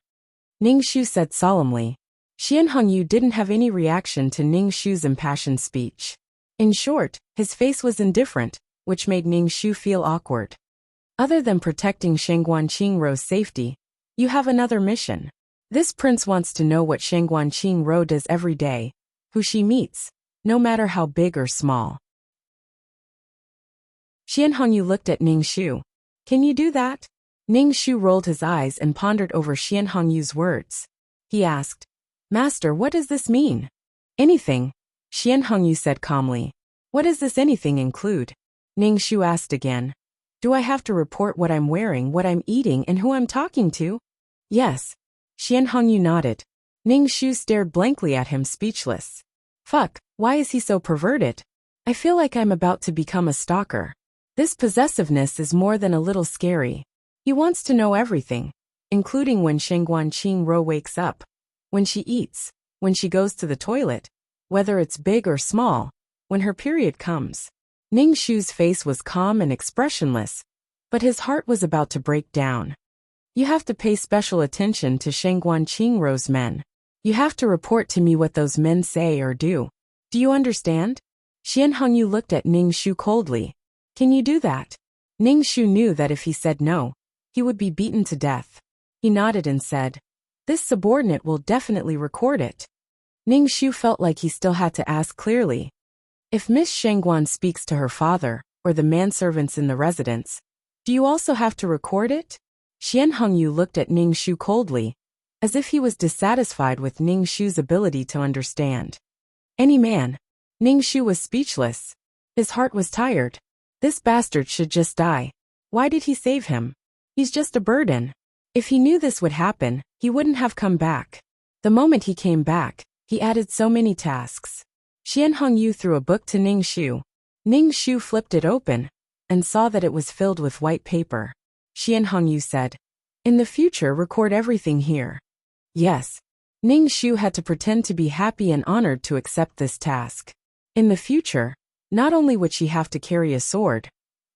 Ning Shu said solemnly. Xian Hongyu didn't have any reaction to Ning Shu's impassioned speech. In short, his face was indifferent, which made Ning Shu feel awkward. "Other than protecting Shangguan Qingrou's safety, you have another mission. This prince wants to know what Shangguan Qingrou does every day, who she meets, no matter how big or small." Xian Hongyu looked at Ning Shu. "Can you do that?" Ning Shu rolled his eyes and pondered over Xian Hongyu's words. He asked, "Master, what does this mean?" "Anything," Xian Hongyu said calmly. "What does this anything include?" Ning Shu asked again. "Do I have to report what I'm wearing, what I'm eating, and who I'm talking to?" "Yes." Xian Hongyu nodded. Ning Shu stared blankly at him, speechless. "Fuck, why is he so perverted? I feel like I'm about to become a stalker. This possessiveness is more than a little scary. He wants to know everything, including when Shangguan Qingrou wakes up, when she eats, when she goes to the toilet, whether it's big or small, when her period comes." Ning Shu's face was calm and expressionless, but his heart was about to break down. "You have to pay special attention to Shangguan Qingrou's men. You have to report to me what those men say or do. Do you understand?" Xian Hongyu looked at Ning Shu coldly. "Can you do that?" Ning Shu knew that if he said no, he would be beaten to death. He nodded and said, "This subordinate will definitely record it." Ning Shu felt like he still had to ask clearly. "If Miss Shangguan speaks to her father, or the manservants in the residence, do you also have to record it?" Xian Hongyu looked at Ning Shu coldly, as if he was dissatisfied with Ning Shu's ability to understand. "Any man." Ning Shu was speechless. His heart was tired. This bastard should just die. Why did he save him? He's just a burden. If he knew this would happen, he wouldn't have come back. The moment he came back, he added so many tasks. Xian Hongyu threw a book to Ning Shu. Ning Shu flipped it open, and saw that it was filled with white paper. Xian Hongyu said, "In the future, record everything here." Yes. Ning Shu had to pretend to be happy and honored to accept this task. In the future, not only would she have to carry a sword,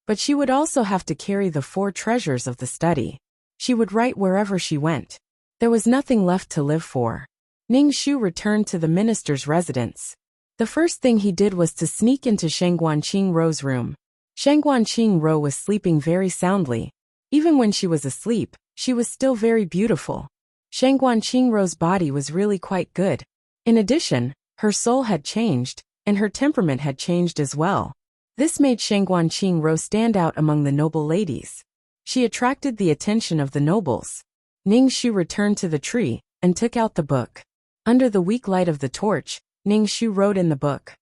but she would also have to carry the 4 treasures of the study. She would write wherever she went. There was nothing left to live for. Ning Shu returned to the minister's residence. The first thing he did was to sneak into Shangguan Qingrou's room. Shangguan Qingrou was sleeping very soundly. Even when she was asleep, she was still very beautiful. Shangguan Qingrou's body was really quite good. In addition, her soul had changed, and her temperament had changed as well. This made Shangguanqing Ro stand out among the noble ladies. She attracted the attention of the nobles. Ning Shu returned to the tree and took out the book. Under the weak light of the torch, Ning Shu wrote in the book.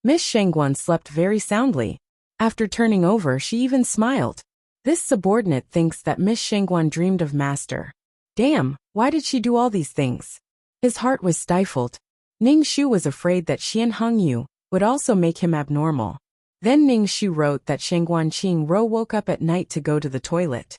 Miss Shangguan slept very soundly. After turning over, she even smiled. This subordinate thinks that Miss Shangguan dreamed of master. Damn, why did she do all these things? His heart was stifled. Ning Shu was afraid that Xian Hongyu would also make him abnormal. Then Ning Shu wrote that Shangguanqing Ro woke up at night to go to the toilet.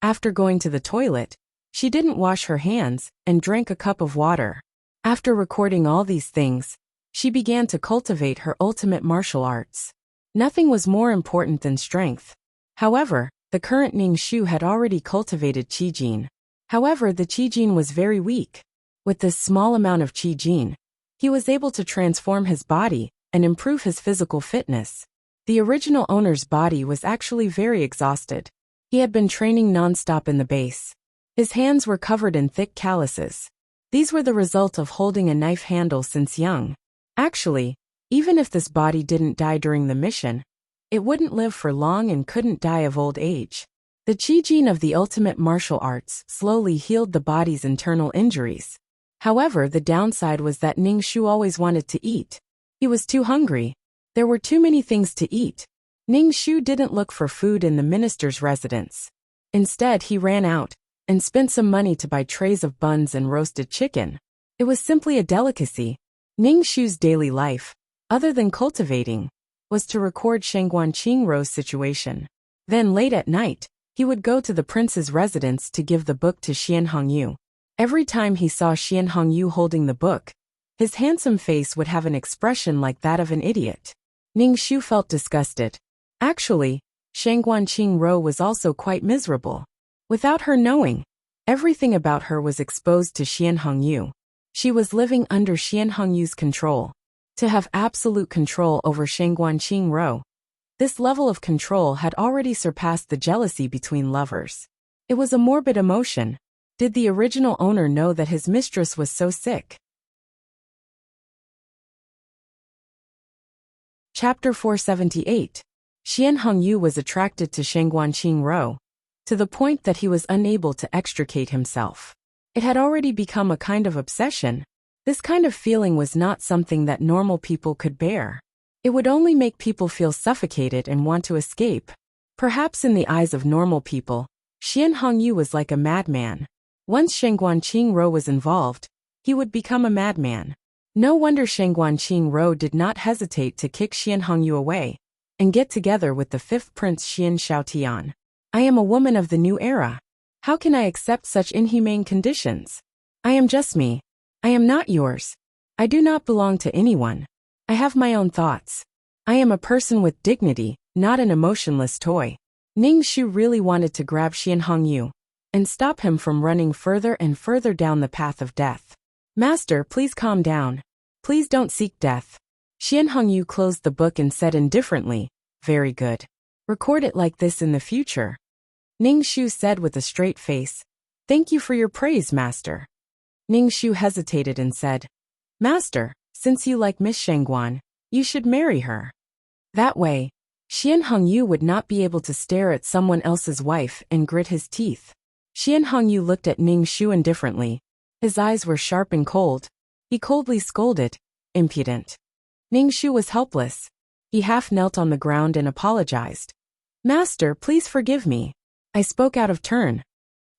After going to the toilet, she didn't wash her hands and drank a cup of water. After recording all these things, she began to cultivate her ultimate martial arts. Nothing was more important than strength. However, the current Ning Shu had already cultivated Qi Jin. However, the Qi Jin was very weak. With this small amount of Qi Jin, he was able to transform his body and improve his physical fitness. The original owner's body was actually very exhausted. He had been training non-stop in the base. His hands were covered in thick calluses. These were the result of holding a knife handle since young. Actually, even if this body didn't die during the mission, it wouldn't live for long and couldn't die of old age. The Qi Jin of the ultimate martial arts slowly healed the body's internal injuries. However, the downside was that Ning Shu always wanted to eat. He was too hungry. There were too many things to eat. Ning Shu didn't look for food in the minister's residence. Instead, he ran out and spent some money to buy trays of buns and roasted chicken. It was simply a delicacy. Ning Shu's daily life, other than cultivating, was to record Shangguanqing Ro's situation. Then late at night, he would go to the prince's residence to give the book to Xian Hongyu. Every time he saw Xian Hongyu holding the book, his handsome face would have an expression like that of an idiot. Ning Shu felt disgusted. Actually, Shangguanqing Ro was also quite miserable. Without her knowing, everything about her was exposed to Xian Hongyu. She was living under Xian Hongyu's control. To have absolute control over Shangguanqing Ro, this level of control had already surpassed the jealousy between lovers. It was a morbid emotion. Did the original owner know that his mistress was so sick? Chapter 478. Xian Hongyu was attracted to Shangguanqing Ro, to the point that he was unable to extricate himself. It had already become a kind of obsession. This kind of feeling was not something that normal people could bear. It would only make people feel suffocated and want to escape. Perhaps in the eyes of normal people, Xian Hongyu was like a madman. Once Shangguanqing Ro was involved, he would become a madman. No wonder Shangguanqing Ro did not hesitate to kick Xian Hongyu away and get together with the fifth prince Xian Shaotian. I am a woman of the new era. How can I accept such inhumane conditions? I am just me. I am not yours. I do not belong to anyone. I have my own thoughts. I am a person with dignity, not an emotionless toy. Ning Shu really wanted to grab Xian Hongyu and stop him from running further and further down the path of death. Master, please calm down. Please don't seek death. Xian Hongyu closed the book and said indifferently, very good. Record it like this in the future. Ning Shu said with a straight face, thank you for your praise, Master. Ning Shu hesitated and said, Master, since you like Miss Shangguan, you should marry her. That way, Xian Hongyu would not be able to stare at someone else's wife and grit his teeth. Xian Hongyu looked at Ning Shu indifferently. His eyes were sharp and cold. He coldly scolded, impudent. Ning Shu was helpless. He half knelt on the ground and apologized. Master, please forgive me. I spoke out of turn.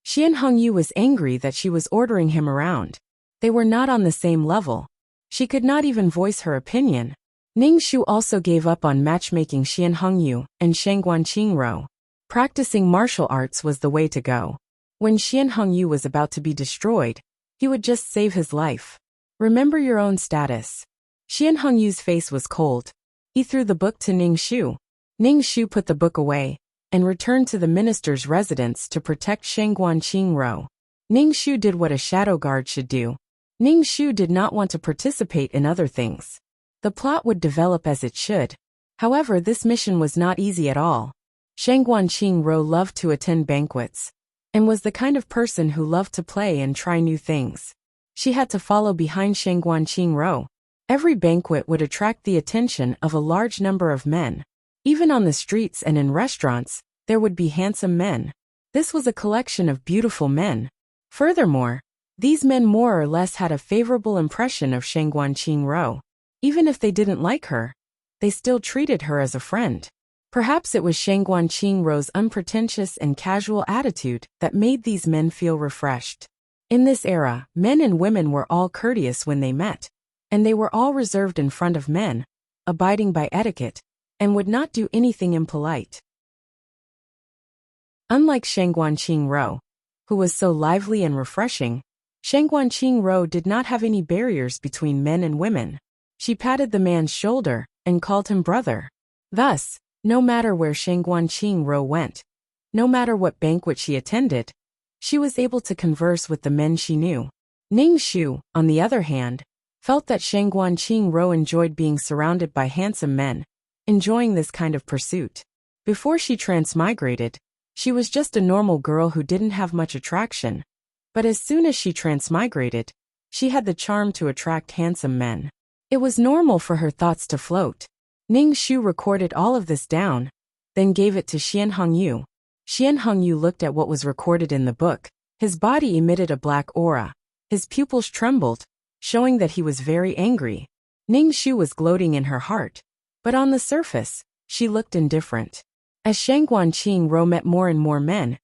Xian Hongyu was angry that she was ordering him around. They were not on the same level. She could not even voice her opinion. Ning Shu also gave up on matchmaking Xian Hongyu and Shangguanqing Ro. Practicing martial arts was the way to go. When Xian Hongyu was about to be destroyed, he would just save his life. Remember your own status. Xian Hongyu's face was cold. He threw the book to Ning Shu. Ning Shu put the book away and returned to the minister's residence to protect Shangguanqing Ro. Ning Shu did what a shadow guard should do. Ning Shu did not want to participate in other things. The plot would develop as it should. However, this mission was not easy at all. Shangguanqing Ro loved to attend banquets and was the kind of person who loved to play and try new things. She had to follow behind Shangguanqing Ro. Every banquet would attract the attention of a large number of men. Even on the streets and in restaurants, there would be handsome men. This was a collection of beautiful men. Furthermore, these men more or less had a favorable impression of Shang Guanqing. Even if they didn't like her, they still treated her as a friend. Perhaps it was Shang Guanqing's unpretentious and casual attitude that made these men feel refreshed. In this era, men and women were all courteous when they met, and they were all reserved in front of men, abiding by etiquette, and would not do anything impolite. Unlike Shang Guanqing, who was so lively and refreshing, Shang Guanqing did not have any barriers between men and women. She patted the man's shoulder and called him brother. Thus, no matter where Shang Guanqing went, no matter what banquet she attended, she was able to converse with the men she knew. Ning Shu, on the other hand, felt that Shang Guanqing enjoyed being surrounded by handsome men, enjoying this kind of pursuit. Before she transmigrated, she was just a normal girl who didn't have much attraction, but as soon as she transmigrated, she had the charm to attract handsome men. It was normal for her thoughts to float. Ning Shu recorded all of this down, then gave it to Xian Hongyu. Xian Hongyu looked at what was recorded in the book. His body emitted a black aura. His pupils trembled, showing that he was very angry. Ning Shu was gloating in her heart, but on the surface, she looked indifferent. As Shang Guanqing met more and more men,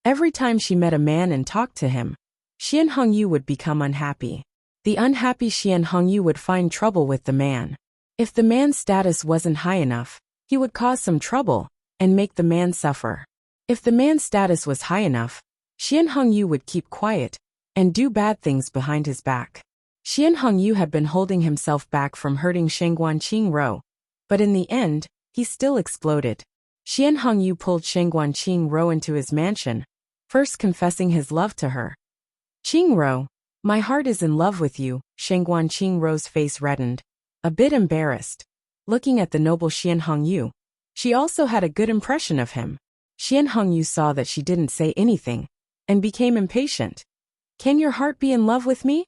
every time she met a man and talked to him, Xian Hongyu would become unhappy. The unhappy Xian Hongyu would find trouble with the man. If the man's status wasn't high enough, he would cause some trouble and make the man suffer. If the man's status was high enough, Xian Hongyu would keep quiet and do bad things behind his back. Xian Hongyu had been holding himself back from hurting Shang Guanqing, but in the end, he still exploded. Xian Hongyu pulled Shang Guanqing into his mansion, first confessing his love to her. "Qingro, my heart is in love with you." Shang Guanqing's face reddened, a bit embarrassed. Looking at the noble Xian Hongyu, she also had a good impression of him. Xian Hongyu saw that she didn't say anything, and became impatient. "Can your heart be in love with me?"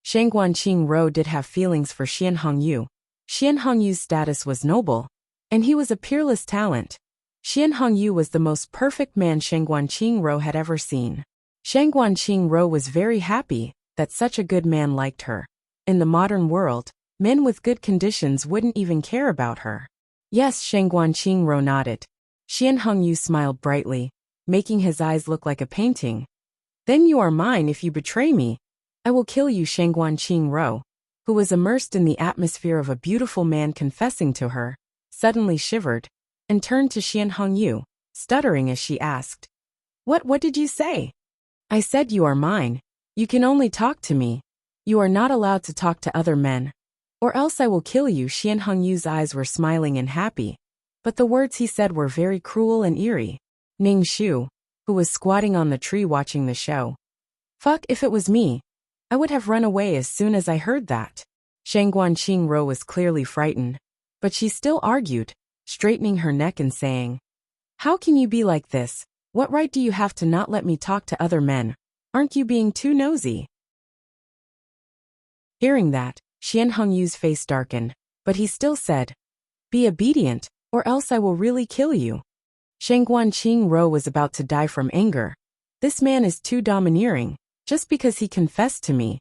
Shang Guanqing did have feelings for Xian Hongyu. Xian Hongyu's status was noble, and he was a peerless talent. Xian Hongyu was the most perfect man Shang Guanqing had ever seen. Shang Guanqing was very happy that such a good man liked her. In the modern world, men with good conditions wouldn't even care about her. Yes, Shang Guanqing nodded. Xian Hongyu smiled brightly, making his eyes look like a painting. "Then you are mine if you betray me. I will kill you." Shang Guanqing, who was immersed in the atmosphere of a beautiful man confessing to her, suddenly shivered, and turned to Xian Hongyu, stuttering as she asked, What did you say?" "I said you are mine. You can only talk to me. You are not allowed to talk to other men, or else I will kill you." Xian Hongyu's eyes were smiling and happy, but the words he said were very cruel and eerie. Ning Shu, who was squatting on the tree watching the show. "Fuck, if it was me, I would have run away as soon as I heard that." Shang Guanqing was clearly frightened, but she still argued, straightening her neck and saying, "How can you be like this? What right do you have to not let me talk to other men? Aren't you being too nosy?" Hearing that, Xian Hongyu's face darkened, but he still said, "Be obedient, or else I will really kill you." Shang Guanqing was about to die from anger. This man is too domineering. Just because he confessed to me,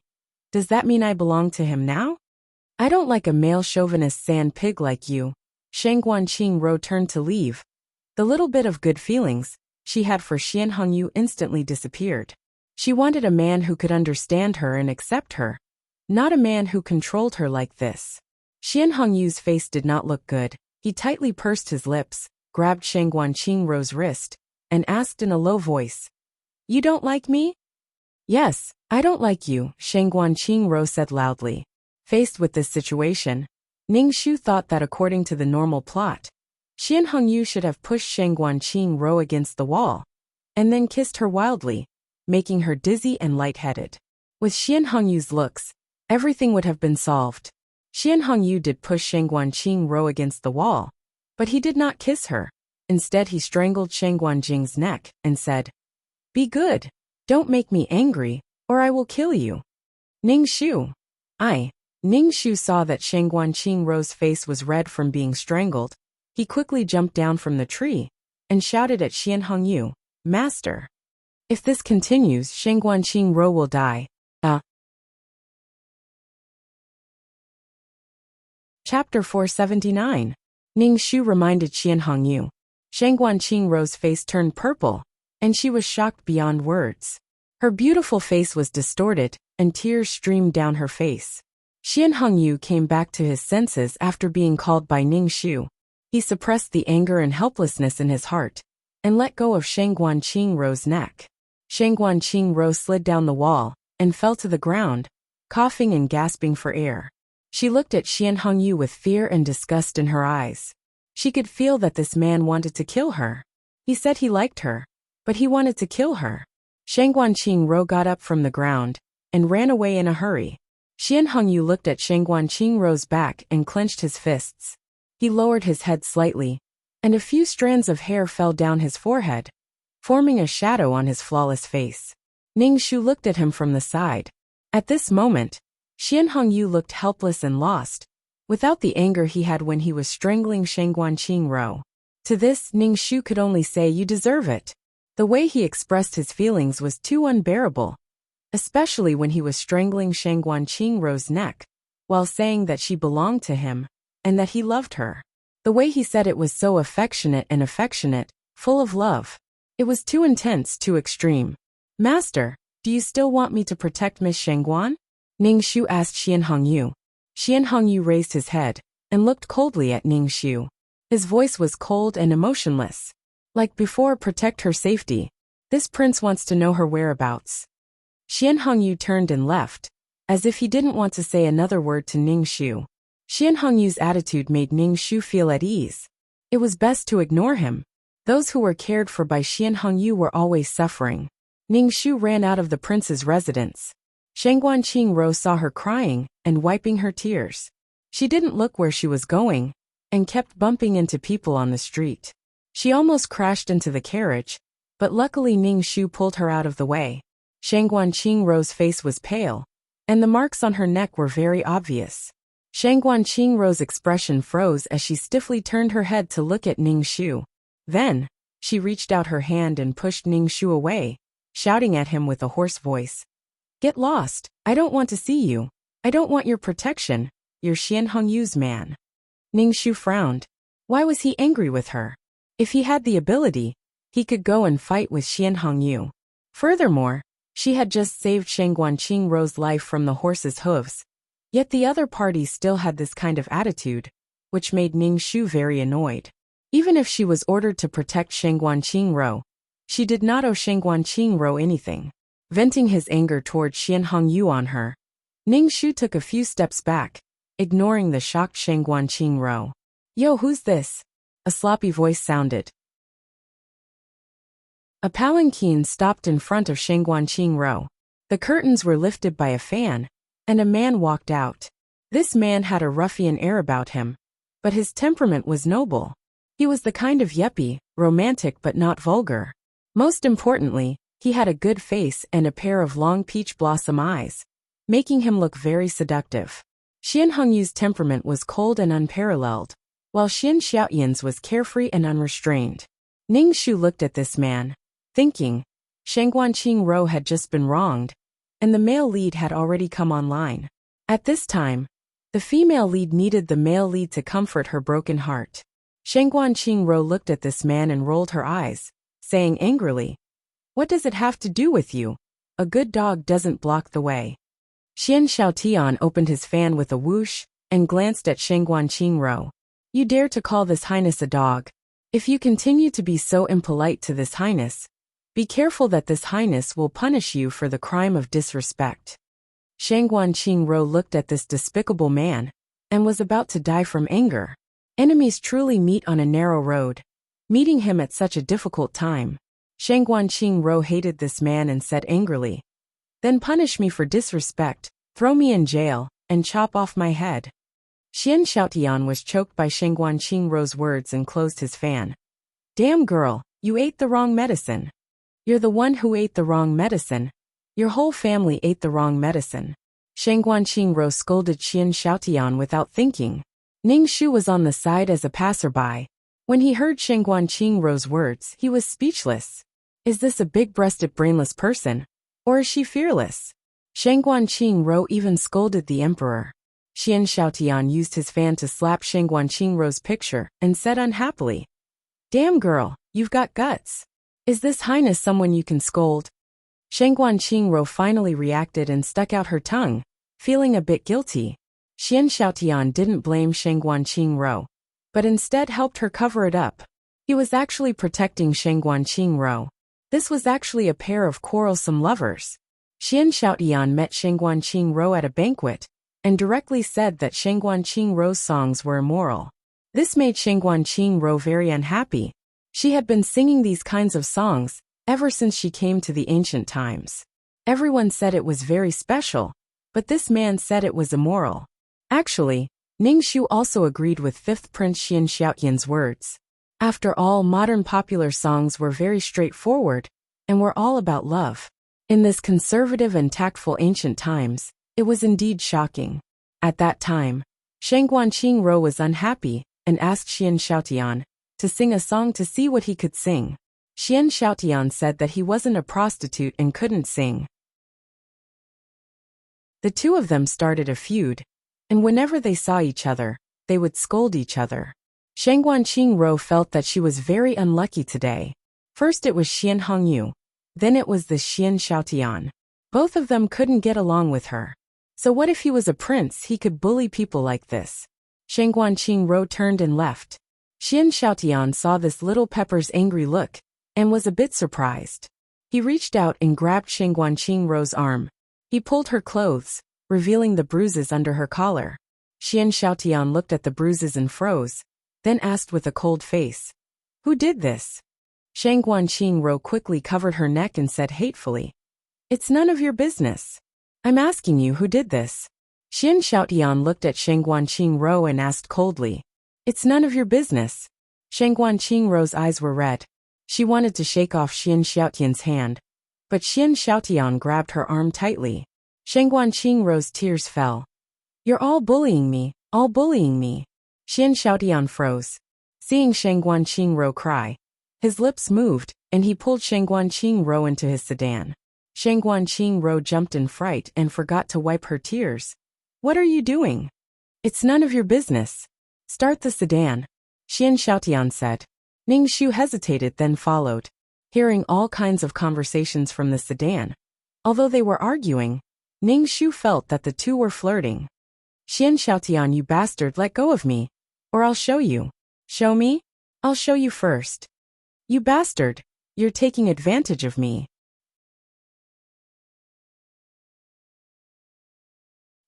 does that mean I belong to him now? I don't like a male chauvinist sand pig like you. Shang Guanqing turned to leave. The little bit of good feelings she had for Xian Hongyu instantly disappeared. She wanted a man who could understand her and accept her, not a man who controlled her like this. Xian Hongyu's face did not look good. He tightly pursed his lips, grabbed Shang Guanqing's wrist, and asked in a low voice, "You don't like me?" "Yes, I don't like you," Shang Guanqing said loudly. Faced with this situation, Ning Shu thought that according to the normal plot, Xian Hongyu should have pushed Shang Guanqing against the wall, and then kissed her wildly, making her dizzy and lightheaded. With Xian Hongyu's looks, everything would have been solved. Xian Hongyu did push Shang Guanqing against the wall, but he did not kiss her. Instead, he strangled Shang Guanqing's neck and said, "Be good. Don't make me angry, or I will kill you." "Ning Shu." Ning Shu saw that Shang Guanqingrou's face was red from being strangled. He quickly jumped down from the tree and shouted at Xian Hongyu, "Master! If this continues, Shang Guanqingrou will die." Chapter 479. Ning Shu reminded Xian Hongyu. Shang Guanqingrou's face turned purple, and she was shocked beyond words. Her beautiful face was distorted, and tears streamed down her face. Xian Hongyu came back to his senses after being called by Ning Shu. He suppressed the anger and helplessness in his heart, and let go of Shang Guanqingrou's neck. Shang Guanqingrou slid down the wall, and fell to the ground, coughing and gasping for air. She looked at Xian Hongyu with fear and disgust in her eyes. She could feel that this man wanted to kill her. He said he liked her, but he wanted to kill her. Shang Guanqingrou got up from the ground and ran away in a hurry. Xian Hongyu looked at Shang Guanqingrou's back and clenched his fists. He lowered his head slightly, and a few strands of hair fell down his forehead, forming a shadow on his flawless face. Ning Shu looked at him from the side. At this moment, Xian Hongyu looked helpless and lost, without the anger he had when he was strangling Shang Guanqingrou. To this, Ning Shu could only say, "You deserve it." The way he expressed his feelings was too unbearable, especially when he was strangling Shang Guanqingrou's neck, while saying that she belonged to him, and that he loved her. The way he said it was so affectionate, full of love. It was too intense, too extreme. "Master, do you still want me to protect Miss Shangguan?" Ning Shu asked Xian Hongyu. Xian Hongyu raised his head and looked coldly at Ning Shu. His voice was cold and emotionless. Like before, protect her safety. This prince wants to know her whereabouts. Xian Hongyu turned and left, as if he didn't want to say another word to Ning Shu. Xian Hongyu's attitude made Ning Shu feel at ease. It was best to ignore him. Those who were cared for by Xian Hongyu were always suffering. Ning Shu ran out of the prince's residence. Shang Guanqingrou saw her crying and wiping her tears. She didn't look where she was going, and kept bumping into people on the street. She almost crashed into the carriage, but luckily Ning Shu pulled her out of the way. Shang Guanqingrou's face was pale, and the marks on her neck were very obvious. Shang Guanqingrou's expression froze as she stiffly turned her head to look at Ning Shu. Then, she reached out her hand and pushed Ning Shu away, shouting at him with a hoarse voice. "Get lost! I don't want to see you. I don't want your protection. You're Xian Hongyu's man." Ning Shu frowned. Why was he angry with her? If he had the ability, he could go and fight with Xian Hongyu. Furthermore, she had just saved Shang Guanqingrou's life from the horse's hooves. Yet the other party still had this kind of attitude, which made Ning Shu very annoyed. Even if she was ordered to protect Shang Guanqingrou, she did not owe Shang Guanqingrou anything. Venting his anger toward Xian Hongyu on her, Ning Shu took a few steps back, ignoring the shocked Shang Guanqingrou. "Yo, who's this?" A sloppy voice sounded. A palanquin stopped in front of Shang Guanqingrou. The curtains were lifted by a fan, and a man walked out. This man had a ruffian air about him, but his temperament was noble. He was the kind of yuppie, romantic but not vulgar. Most importantly, he had a good face and a pair of long peach blossom eyes, making him look very seductive. Xian Hongyu's temperament was cold and unparalleled, while Xian Xiaoyan's was carefree and unrestrained. Ning Shu looked at this man, thinking, Shang Guanqingrou had just been wronged, and the male lead had already come online. At this time, the female lead needed the male lead to comfort her broken heart. Shang Guanqingrou looked at this man and rolled her eyes, saying angrily, "What does it have to do with you? A good dog doesn't block the way." Xian Xiaotian opened his fan with a whoosh, and glanced at Shang Guanqingrou. "You dare to call this highness a dog? If you continue to be so impolite to this highness, be careful that this highness will punish you for the crime of disrespect." Shang Guanqingrou looked at this despicable man, and was about to die from anger. Enemies truly meet on a narrow road. Meeting him at such a difficult time, Shang Guanqingrou hated this man and said angrily, "Then punish me for disrespect, throw me in jail, and chop off my head." Xian Xiaotian was choked by Shang Guanqingrou's words and closed his fan. "Damn girl, you ate the wrong medicine. You're the one who ate the wrong medicine. Your whole family ate the wrong medicine." Shang Guanqing scolded Qian Xiaotian without thinking. Ning Shu was on the side as a passerby. When he heard Shang Guanqing's words, he was speechless. Is this a big-breasted brainless person? Or is she fearless? Shang Guanqing even scolded the emperor. Qian Xiaotian used his fan to slap Shang Guanqing's picture and said unhappily, "Damn girl, you've got guts. Is this highness someone you can scold?" Shang Guanqing finally reacted and stuck out her tongue, feeling a bit guilty. Qian Xiaotian didn't blame Shang Guanqing, but instead helped her cover it up. He was actually protecting Shang Guanqing. This was actually a pair of quarrelsome lovers. Qian Xiaotian met Shang Guanqing at a banquet, and directly said that Shang Guanqing's songs were immoral. This made Shang Guanqing very unhappy. She had been singing these kinds of songs ever since she came to the ancient times. Everyone said it was very special, but this man said it was immoral. Actually, Ning Shu also agreed with 5th Prince Qian Xiaotian's words. After all, modern popular songs were very straightforward, and were all about love. In this conservative and tactful ancient times, it was indeed shocking. At that time, Shang Guanqing was unhappy, and asked Qian Xiaotian to sing a song to see what he could sing. Qian Xiaotian said that he wasn't a prostitute and couldn't sing. The two of them started a feud, and whenever they saw each other, they would scold each other. Shang Guanqing felt that she was very unlucky today. First it was Xian Hongyu, then it was the Qian Xiaotian. Both of them couldn't get along with her. So what if he was a prince? He could bully people like this. Shang Guanqing turned and left. Qian Xiaotian saw this little pepper's angry look, and was a bit surprised. He reached out and grabbed Shang Guanqing's arm. He pulled her clothes, revealing the bruises under her collar. Qian Xiaotian looked at the bruises and froze, then asked with a cold face, "Who did this?" Shang Guanqing quickly covered her neck and said hatefully, "It's none of your business. I'm asking you who did this." Qian Xiaotian looked at Shang Guanqing and asked coldly, "It's none of your business." Shang Guanqing's eyes were red. She wanted to shake off Qian Xiaotian's hand, but Qian Xiaotian grabbed her arm tightly. Shang Guanqing's tears fell. "You're all bullying me, all bullying me." Qian Xiaotian froze. Seeing Shang Guanqing cry, his lips moved, and he pulled Shang Guanqing into his sedan. Shang Guanqing jumped in fright and forgot to wipe her tears. "What are you doing? It's none of your business. Start the sedan," Qian Xiaotian said. Ning Shu hesitated, then followed, hearing all kinds of conversations from the sedan. Although they were arguing, Ning Shu felt that the two were flirting. "Qian Xiaotian, you bastard, let go of me, or I'll show you." "Show me? I'll show you first." "You bastard, you're taking advantage of me."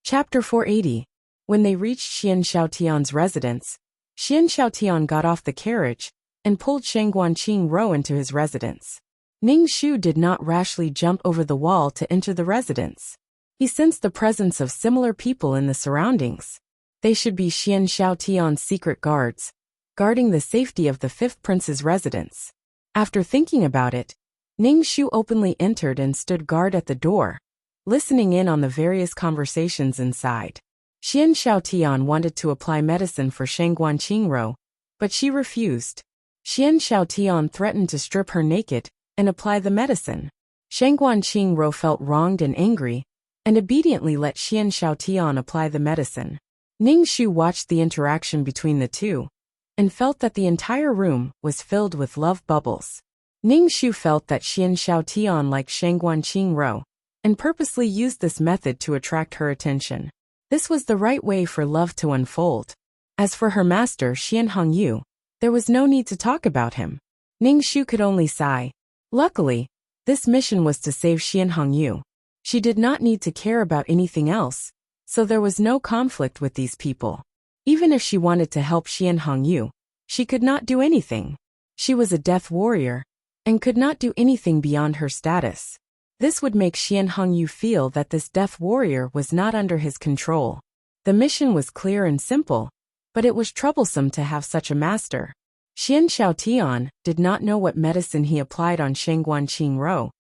Chapter 480. When they reached Qian Xiaotian's residence, Qian Xiaotian got off the carriage and pulled Shang Guanqing into his residence. Ning Shu did not rashly jump over the wall to enter the residence. He sensed the presence of similar people in the surroundings. They should be Qian Xiaotian's secret guards, guarding the safety of the 5th prince's residence. After thinking about it, Ning Shu openly entered and stood guard at the door, listening in on the various conversations inside. Qian Xiaotian wanted to apply medicine for Shang Guanqing, but she refused. Qian Xiaotian threatened to strip her naked and apply the medicine. Shang Guanqing felt wronged and angry, and obediently let Qian Xiaotian apply the medicine. Ning Shu watched the interaction between the two, and felt that the entire room was filled with love bubbles. Ning Shu felt that Qian Xiaotian liked Shang Guanqing, and purposely used this method to attract her attention. This was the right way for love to unfold. As for her master Xian Hongyu, there was no need to talk about him. Ning Shu could only sigh. Luckily, this mission was to save Xian Hongyu. She did not need to care about anything else, so there was no conflict with these people. Even if she wanted to help Xian Hongyu, she could not do anything. She was a death warrior, and could not do anything beyond her status. This would make Xian Hongyu feel that this death warrior was not under his control. The mission was clear and simple, but it was troublesome to have such a master. Qian Xiaotian did not know what medicine he applied on Shang Guanqing,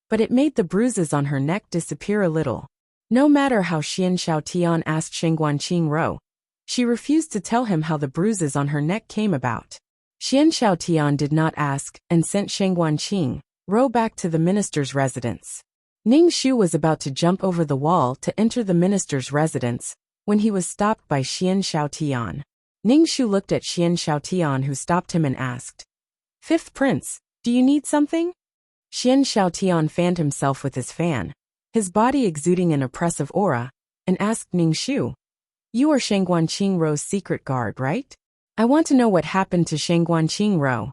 but it made the bruises on her neck disappear a little. No matter how Xian Xiaotian asked Shengguanqing Ro, she refused to tell him how the bruises on her neck came about. Xian Xiaotian did not ask and sent Shengguanqing Ro back to the minister's residence. Ning Shu was about to jump over the wall to enter the minister's residence when he was stopped by Xian Xiaotian. Ning Shu looked at Xian Xiaotian, who stopped him and asked, "Fifth Prince, do you need something?" Xian Xiaotian fanned himself with his fan, his body exuding an oppressive aura, and asked Ning Shu, "You are Shengguanqing Ro's secret guard, right? I want to know what happened to Shengguanqing Ro.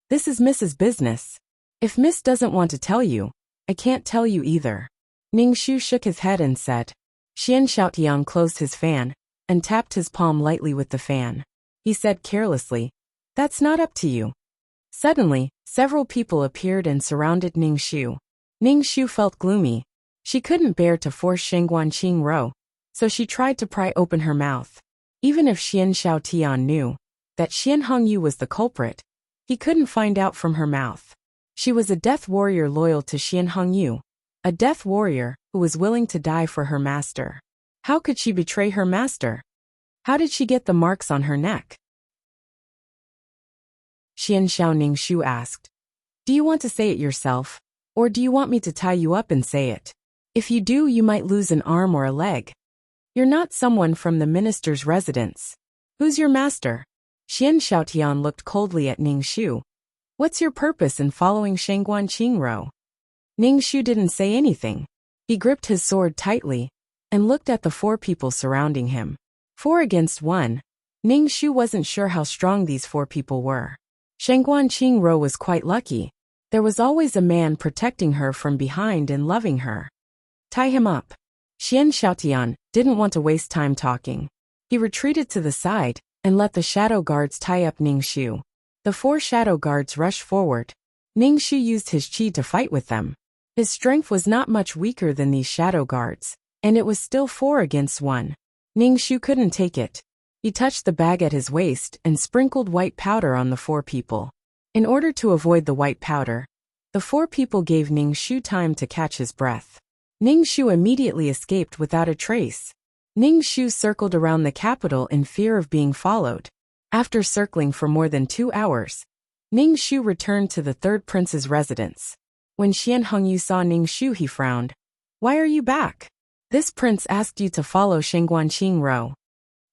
This is Miss's business. If Miss doesn't want to tell you, I can't tell you either." Ning Shu shook his head and said. Xian Xiaotian closed his fan and tapped his palm lightly with the fan. He said carelessly, "That's not up to you." Suddenly, several people appeared and surrounded Ning Shu. Ning Shu felt gloomy. She couldn't bear to force Shengguanqing Ro, so she tried to pry open her mouth. Even if Xian Xiaotian knew that Xian Hongyu was the culprit, he couldn't find out from her mouth. She was a death warrior loyal to Xian Hongyu, a death warrior who was willing to die for her master. How could she betray her master? How did she get the marks on her neck? Xian Xiaoning Shu asked. "Do you want to say it yourself, or do you want me to tie you up and say it? If you do, you might lose an arm or a leg. You're not someone from the minister's residence. Who's your master?" Xian Xiaotian looked coldly at Ning Shu. "What's your purpose in following Shengguanqing Ro?" Ning Shu didn't say anything. He gripped his sword tightly and looked at the 4 people surrounding him. 4 against 1. Ning Shu wasn't sure how strong these 4 people were. Shengguanqing Ro was quite lucky. There was always a man protecting her from behind and loving her. "Tie him up." Xian Xiaotian didn't want to waste time talking. He retreated to the side and let the shadow guards tie up Ning Shu. The 4 shadow guards rushed forward. Ning Shu used his qi to fight with them. His strength was not much weaker than these shadow guards, and it was still 4 against 1. Ning Shu couldn't take it. He touched the bag at his waist and sprinkled white powder on the 4 people. In order to avoid the white powder, the 4 people gave Ning Shu time to catch his breath. Ning Shu immediately escaped without a trace. Ning Shu circled around the capital in fear of being followed. After circling for more than 2 hours, Ning Shu returned to the 3rd prince's residence. When Xian Hongyu saw Ning Shu, he frowned. "Why are you back? This prince asked you to follow Shengguanqing Ro."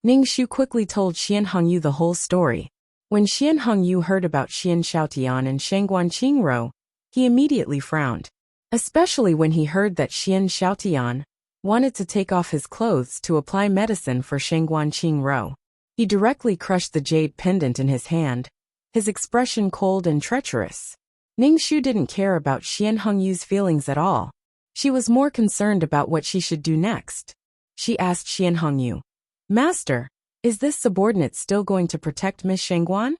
Ning Shu quickly told Xian Hongyu the whole story. When Xian Hongyu heard about Xian Xiaotian and Shengguanqing Ro, he immediately frowned. Especially when he heard that Xian Xiaotian wanted to take off his clothes to apply medicine for Shengguanqing Ro. He directly crushed the jade pendant in his hand, his expression cold and treacherous. Ning Shu didn't care about Xian Hongyu's feelings at all. She was more concerned about what she should do next. She asked Xian Hongyu, "Master, is this subordinate still going to protect Miss Shengguan?"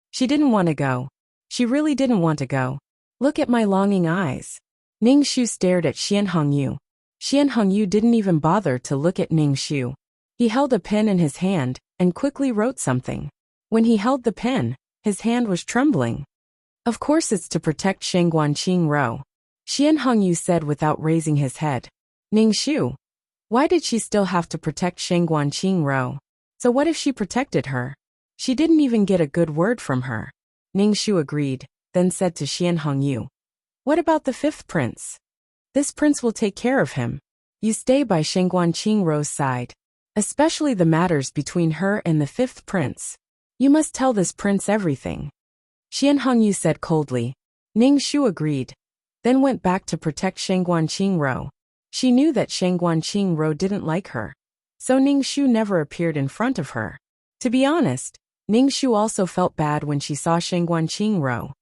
She didn't want to go. She really didn't want to go. "Look at my longing eyes." Ning Shu stared at Xian Hongyu. Xian Hongyu didn't even bother to look at Ning Shu. He held a pen in his hand and quickly wrote something. When he held the pen, his hand was trembling. "Of course it's to protect Shengguanqing Ro," Xian Hongyu said without raising his head. "Ning Shu, why did she still have to protect Shengguanqing Ro? So what if she protected her? She didn't even get a good word from her." Ning Shu agreed, then said to Xian Hongyu, "What about the 5th prince? This prince will take care of him. You stay by Shengguanqing Ro's side. Especially the matters between her and the 5th prince. You must tell this prince everything." Xian Hongyu said coldly. Ning Shu agreed, then went back to protect Shengguanqing Ro. She knew that Shengguanqing Ro didn't like her, so Ning Shu never appeared in front of her. To be honest, Ning Shu also felt bad when she saw Shengguanqing Ro.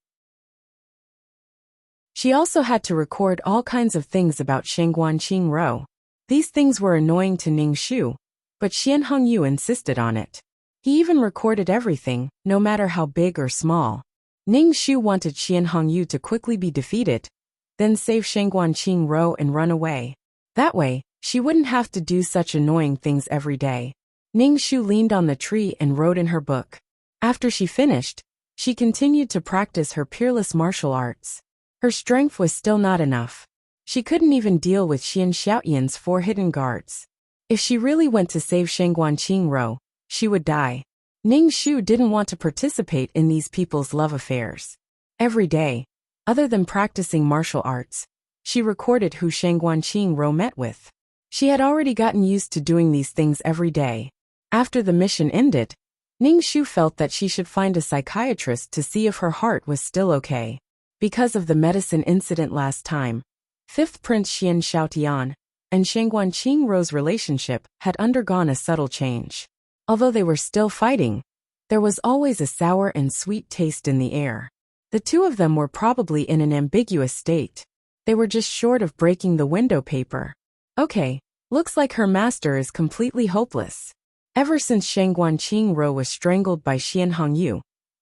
She also had to record all kinds of things about Shengguanqing Ro. These things were annoying to Ning Shu, but Xian Hongyu insisted on it. He even recorded everything, no matter how big or small. Ning Shu wanted Xian Hongyu to quickly be defeated, then save Shengguanqing Ro and run away. That way, she wouldn't have to do such annoying things every day. Ning Shu leaned on the tree and wrote in her book. After she finished, she continued to practice her peerless martial arts. Her strength was still not enough. She couldn't even deal with Xian Xiaoyan's 4 hidden guards. If she really went to save Shengguan Qingro, she would die. Ning Shu didn't want to participate in these people's love affairs. Every day, other than practicing martial arts, she recorded who Shengguan Qingro met with. She had already gotten used to doing these things every day. After the mission ended, Ning Shu felt that she should find a psychiatrist to see if her heart was still okay. Because of the medicine incident last time, 5th Prince Xian Xiaotian and Shengguan Qingro's relationship had undergone a subtle change. Although they were still fighting, there was always a sour and sweet taste in the air. The two of them were probably in an ambiguous state. They were just short of breaking the window paper. Okay, looks like her master is completely hopeless. Ever since Shengguan Qingro was strangled by Xian Hongyu,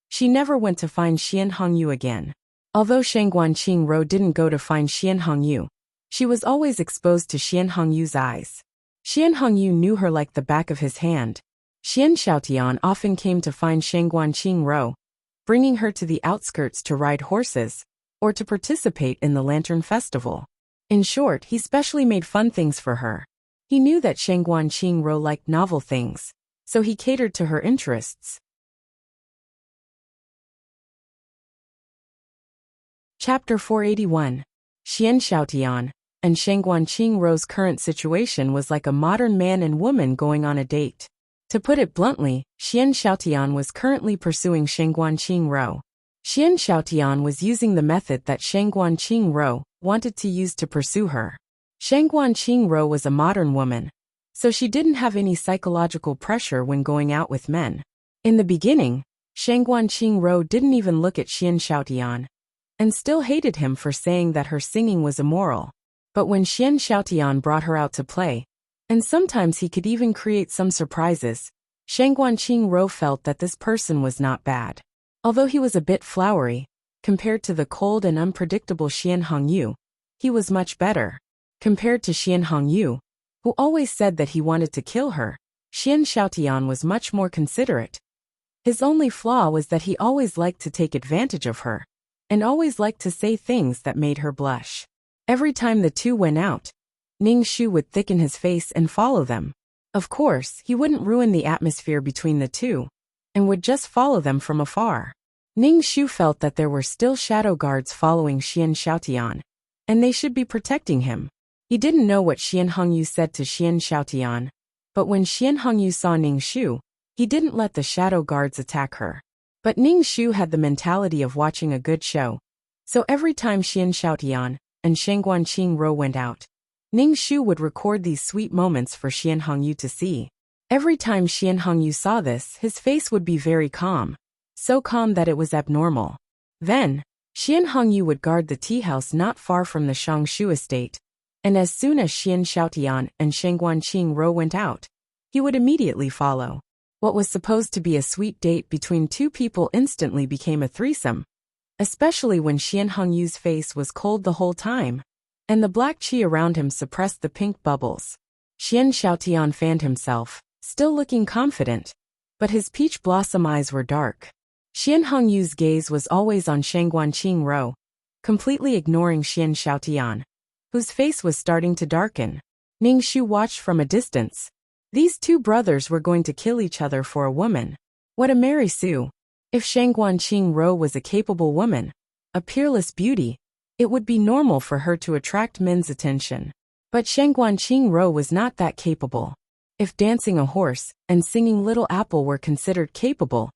she never went to find Xian Hongyu again. Although Shengguan Qingro didn't go to find Xian Hongyu, she was always exposed to Xian Hongyu's eyes. Xian Hongyu knew her like the back of his hand. Xian Xiaotian often came to find Shengguan Qingro, bringing her to the outskirts to ride horses, or to participate in the Lantern Festival. In short, he specially made fun things for her. He knew that Shengguan Qingro liked novel things, so he catered to her interests. Chapter 481. Xian Xiaotian and Shengguan Qingro's current situation was like a modern man and woman going on a date. To put it bluntly, Xian Xiaotian was currently pursuing Shengguan Qingro. Xian Xiaotian was using the method that Shengguan Qingro wanted to use to pursue her. Shengguan Qingro was a modern woman, so she didn't have any psychological pressure when going out with men. In the beginning, Shengguan Qingro didn't even look at Xian Xiaotian, and still hated him for saying that her singing was immoral. But when Xian Xiaotian brought her out to play, and sometimes he could even create some surprises, Shengguan Qingro felt that this person was not bad. Although he was a bit flowery, compared to the cold and unpredictable Xian Hongyu, he was much better. Compared to Xian Hongyu, who always said that he wanted to kill her, Xian Xiaotian was much more considerate. His only flaw was that he always liked to take advantage of her, and always liked to say things that made her blush. Every time the two went out, Ning Shu would thicken his face and follow them. Of course, he wouldn't ruin the atmosphere between the two, and would just follow them from afar. Ning Shu felt that there were still shadow guards following Xian Xiaotian, and they should be protecting him. He didn't know what Xian Hongyu said to Xian Xiaotian, but when Xian Hongyu saw Ning Shu, he didn't let the shadow guards attack her. But Ning Shu had the mentality of watching a good show, so every time Xian Xiaotian and Shengguan Qingro went out, Ning Shu would record these sweet moments for Xian Hongyu to see. Every time Xian Hongyu saw this, his face would be very calm, so calm that it was abnormal. Then, Xian Hongyu would guard the tea house not far from the Shangshu estate, and as soon as Xian Xiaotian and Shengguan Qingro went out, he would immediately follow. What was supposed to be a sweet date between two people instantly became a threesome, especially when Xian Hongyu's face was cold the whole time, and the black qi around him suppressed the pink bubbles. Xian Xiaotian fanned himself, still looking confident, but his peach blossom eyes were dark. Xian Hongyu's gaze was always on Shengguan Qingro, completely ignoring Xian Xiaotian, whose face was starting to darken. Ning Shu watched from a distance. These two brothers were going to kill each other for a woman. What a Mary Sue! If Shengguan Qingro was a capable woman, a peerless beauty, it would be normal for her to attract men's attention. But Shengguan Qingro was not that capable. If dancing a horse and singing Little Apple were considered capable,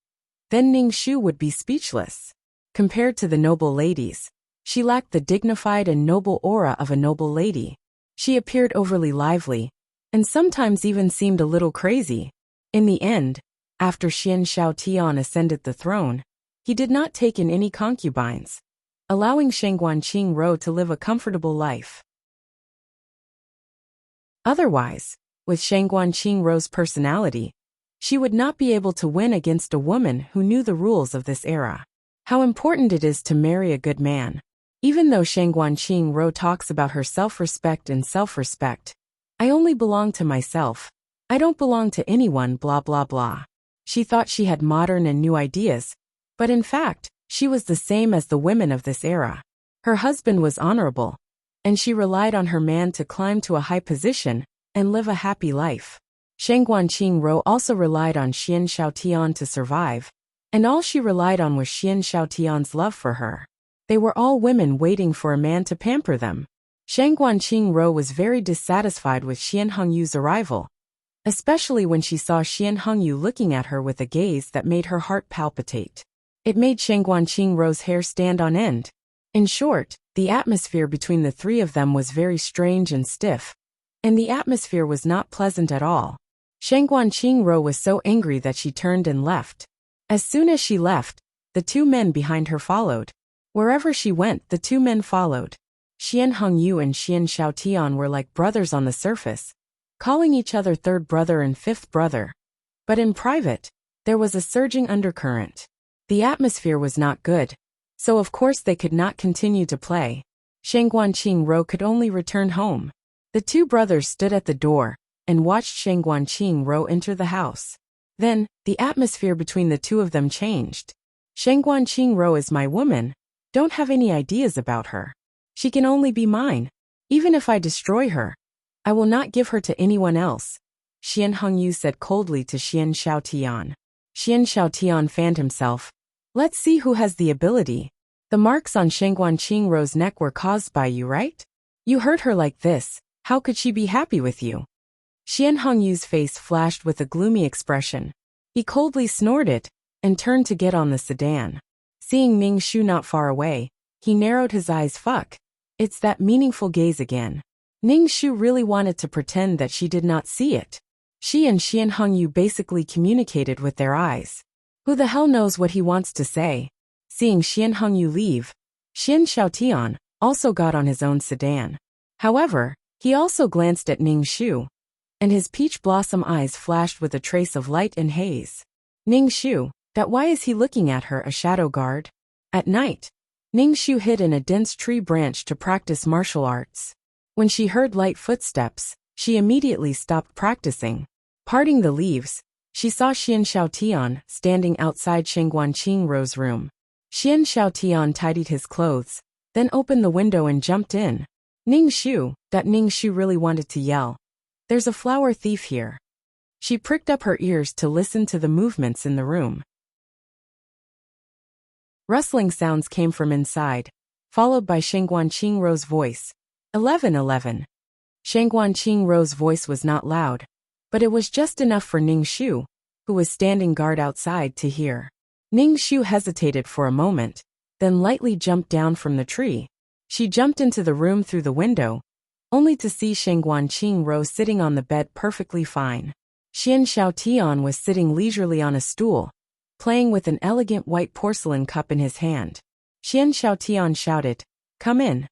then Ning Shu would be speechless. Compared to the noble ladies, she lacked the dignified and noble aura of a noble lady. She appeared overly lively, and sometimes even seemed a little crazy. In the end, after Xian Xiaotian ascended the throne, he did not take in any concubines, allowing Shengguan Qingro to live a comfortable life. Otherwise, with Shengguan Qingro's personality, she would not be able to win against a woman who knew the rules of this era. How important it is to marry a good man. Even though Shengguan Qingro talks about her self-respect and self-respect, I only belong to myself. I don't belong to anyone, blah blah blah. She thought she had modern and new ideas, but in fact, she was the same as the women of this era. Her husband was honorable, and she relied on her man to climb to a high position and live a happy life. Sheng Guanqing also relied on Xian Xiaotian to survive, and all she relied on was Xian Xiaotian's love for her. They were all women waiting for a man to pamper them. Sheng Guanqing was very dissatisfied with Xian Hongyu's arrival, especially when she saw Xian Hongyu looking at her with a gaze that made her heart palpitate. It made Sheng Guanqing's hair stand on end. In short, the atmosphere between the three of them was very strange and stiff, and the atmosphere was not pleasant at all. Sheng Guanqing was so angry that she turned and left. As soon as she left, the two men behind her followed. Wherever she went, the two men followed. Xian Hongyu and Xian Xiaotian were like brothers on the surface, calling each other third brother and fifth brother. But in private, there was a surging undercurrent. The atmosphere was not good, so of course they could not continue to play. Sheng Guanqing could only return home. The two brothers stood at the door and watched Sheng Guanqing enter the house. Then, the atmosphere between the two of them changed. Sheng Guanqing is my woman. Don't have any ideas about her. She can only be mine. Even if I destroy her, I will not give her to anyone else, Xian Hongyu said coldly to Xian Xiaotian. Xian Xiaotian fanned himself. Let's see who has the ability. The marks on Sheng Guanqing's neck were caused by you, right? You hurt her like this, how could she be happy with you? Xian Hongyu's face flashed with a gloomy expression. He coldly snorted and turned to get on the sedan. Seeing Ning Shu not far away, he narrowed his eyes. Fuck. It's that meaningful gaze again. Ning Shu really wanted to pretend that she did not see it. She and Xian Hongyu basically communicated with their eyes. Who the hell knows what he wants to say? Seeing Xian Hongyu leave, Xian Xiaotian also got on his own sedan. However, he also glanced at Ning Shu, and his peach blossom eyes flashed with a trace of light and haze. Ning Shu, that why is he looking at her, a shadow guard? At night, Ning Shu hid in a dense tree branch to practice martial arts. When she heard light footsteps, she immediately stopped practicing. Parting the leaves, she saw Xian Xiaotian standing outside Sheng Guanqing's room. Xian Xiaotian tidied his clothes, then opened the window and jumped in. Ning Shu, that Ning Shu really wanted to yell. There's a flower thief here. She pricked up her ears to listen to the movements in the room. Rustling sounds came from inside, followed by Sheng Guanqing's voice. 11:11. Sheng Guanqing's voice was not loud, but it was just enough for Ning Shu, who was standing guard outside, to hear. Ning Shu hesitated for a moment, then lightly jumped down from the tree. She jumped into the room through the window, only to see Sheng Guanqing sitting on the bed perfectly fine. Xian Xiaotian was sitting leisurely on a stool, playing with an elegant white porcelain cup in his hand. Xian Xiaotian shouted, "Come in."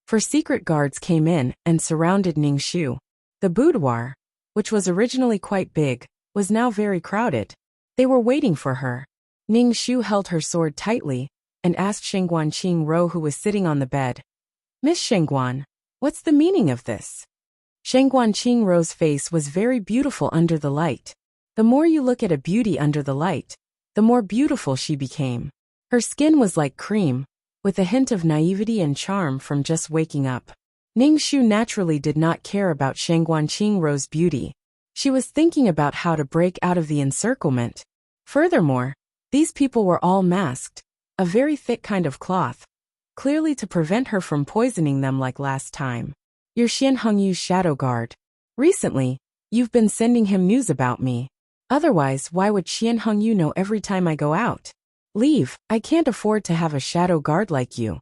Four secret guards came in and surrounded Ning Shu. The boudoir, which was originally quite big, was now very crowded. They were waiting for her. Ning Shu held her sword tightly and asked Sheng Guanqing, who was sitting on the bed, "Miss Shengguan, what's the meaning of this?" Sheng Guanqing's face was very beautiful under the light. The more you look at a beauty under the light, the more beautiful she became. Her skin was like cream, with a hint of naivety and charm from just waking up. Ning Shu naturally did not care about Sheng Guanqing's beauty. She was thinking about how to break out of the encirclement. Furthermore, these people were all masked, a very thick kind of cloth, clearly to prevent her from poisoning them like last time. "You're Xian Hongyu's shadow guard. Recently, you've been sending him news about me. Otherwise, why would Xian Hongyu know every time I go out? Leave, I can't afford to have a shadow guard like you."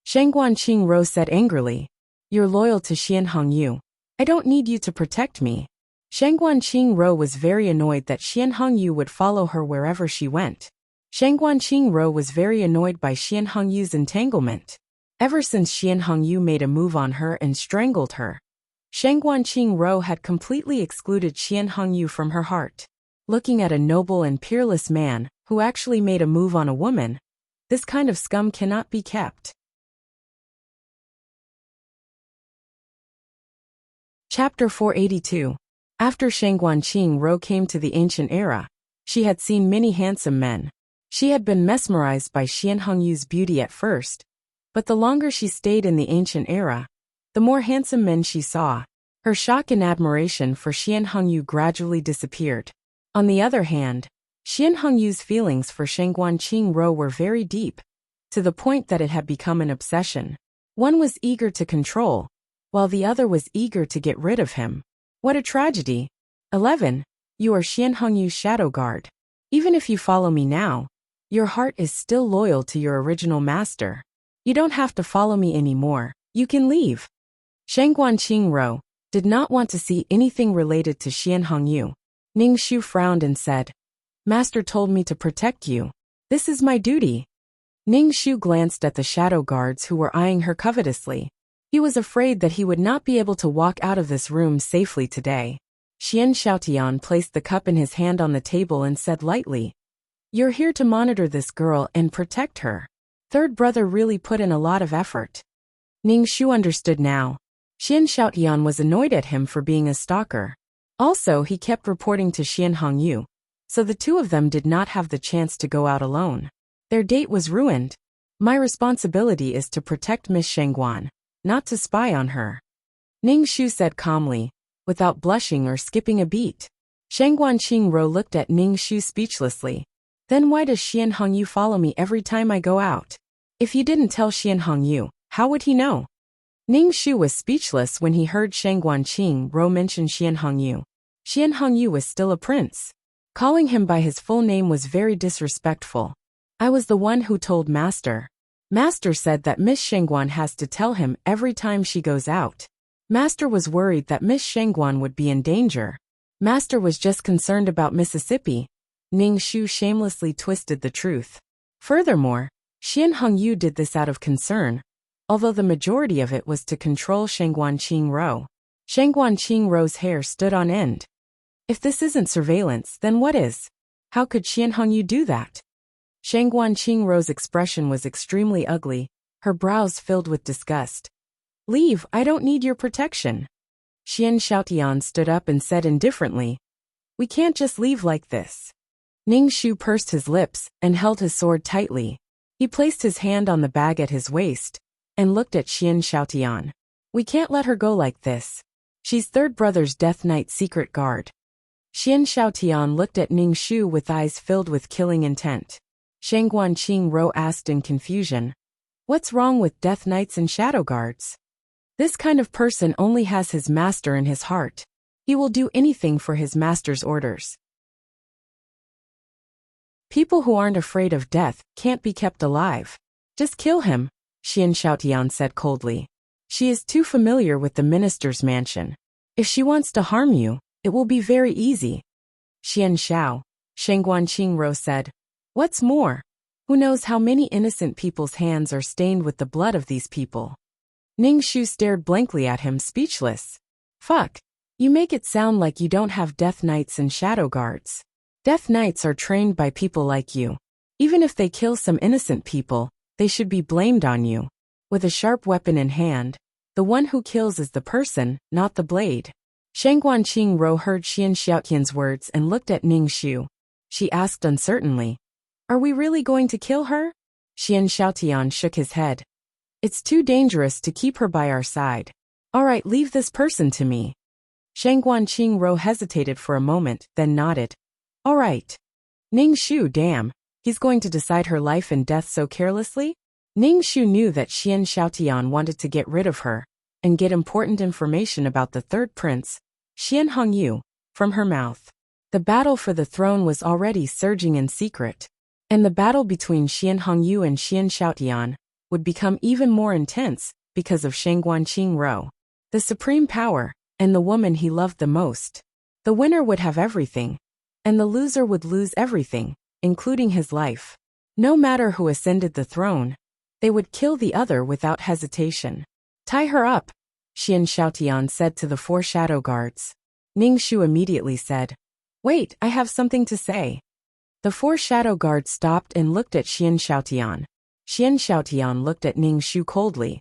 Sheng Guanqing said angrily. "You're loyal to Xian Hongyu. I don't need you to protect me." Sheng Guanqing was very annoyed that Xian Hongyu would follow her wherever she went. Sheng Guanqing was very annoyed by Xian Hongyu's entanglement. Ever since Xian Hongyu made a move on her and strangled her, Sheng Guanqing had completely excluded Xian Hongyu from her heart. Looking at a noble and peerless man who actually made a move on a woman, this kind of scum cannot be kept. Chapter 482. After Sheng Guanqing came to the ancient era, she had seen many handsome men. She had been mesmerized by Xian Hongyu's beauty at first, but the longer she stayed in the ancient era, the more handsome men she saw. Her shock and admiration for Xian Hongyu gradually disappeared. On the other hand, Xian Hongyu's feelings for Shengguan Qingro were very deep, to the point that it had become an obsession. One was eager to control, while the other was eager to get rid of him. What a tragedy. 11. You are Xian Hongyu's shadow guard. Even if you follow me now, your heart is still loyal to your original master. You don't have to follow me anymore. You can leave. Shengguan Qingro did not want to see anything related to Xian Hongyu. Ning Shu frowned and said, Master told me to protect you. This is my duty. Ning Shu glanced at the shadow guards who were eyeing her covetously. He was afraid that he would not be able to walk out of this room safely today. Xian Xiaotian placed the cup in his hand on the table and said lightly, You're here to monitor this girl and protect her. Third brother really put in a lot of effort. Ning Shu understood now. Xian Xiaotian was annoyed at him for being a stalker. Also, he kept reporting to Xian Hongyu, so the two of them did not have the chance to go out alone. Their date was ruined. My responsibility is to protect Miss Shengguan, not to spy on her. Ning Shu said calmly, without blushing or skipping a beat. Shengguan Qingro looked at Ning Shu speechlessly. Then why does Xian Hongyu follow me every time I go out? If you didn't tell Xian Hongyu, how would he know? Ning Shu was speechless when he heard Shengguan Qingro mention Xian Hongyu. Xian Hongyu was still a prince. Calling him by his full name was very disrespectful. I was the one who told Master. Master said that Miss Shengguan has to tell him every time she goes out. Master was worried that Miss Shengguan would be in danger. Master was just concerned about Mississippi. Ning Shu shamelessly twisted the truth. Furthermore, Xian Hongyu did this out of concern, although the majority of it was to control Shengguan Qingro. Shengguan Qingro's hair stood on end. If this isn't surveillance, then what is? How could Xian Hongyu do that? Shengguan Qingro's expression was extremely ugly, her brows filled with disgust. Leave, I don't need your protection. Xian Xiaotian stood up and said indifferently, We can't just leave like this. Ning Shu pursed his lips and held his sword tightly. He placed his hand on the bag at his waist and looked at Xian Xiaotian. We can't let her go like this. She's third brother's Death Knight's secret guard. Xian Xiaotian looked at Ning Shu with eyes filled with killing intent. Shengguan Qingro asked in confusion, What's wrong with Death Knights and Shadow Guards? This kind of person only has his master in his heart. He will do anything for his master's orders. People who aren't afraid of death can't be kept alive. Just kill him, Xian Xiaotian said coldly. She is too familiar with the minister's mansion. If she wants to harm you, it will be very easy. Xian Xiao, Shengguan Qingro said. What's more? Who knows how many innocent people's hands are stained with the blood of these people? Ning Shu stared blankly at him, speechless. Fuck. You make it sound like you don't have Death Knights and Shadow Guards. Death Knights are trained by people like you. Even if they kill some innocent people, they should be blamed on you. With a sharp weapon in hand, the one who kills is the person, not the blade. Shengguan Qingro heard Xian Xiaotian's words and looked at Ning Shu. She asked uncertainly, Are we really going to kill her? Xian Xiaotian shook his head. It's too dangerous to keep her by our side. All right, leave this person to me. Shengguan Qingro hesitated for a moment, then nodded. All right. Ning Shu, damn, he's going to decide her life and death so carelessly? Ning Shu knew that Xian Xiaotian wanted to get rid of her and get important information about the third prince, Xian Hongyu, from her mouth. The battle for the throne was already surging in secret, and the battle between Xian Hongyu and Xian Xiaotian would become even more intense because of Shengguan Qingro, the supreme power, and the woman he loved the most. The winner would have everything, and the loser would lose everything, including his life. No matter who ascended the throne, they would kill the other without hesitation. Tie her up, Xian Xiaotian said to the 4 shadow guards. Ning Shu immediately said, Wait, I have something to say. The 4 shadow guards stopped and looked at Xian Xiaotian. Xian Xiaotian looked at Ning Shu coldly.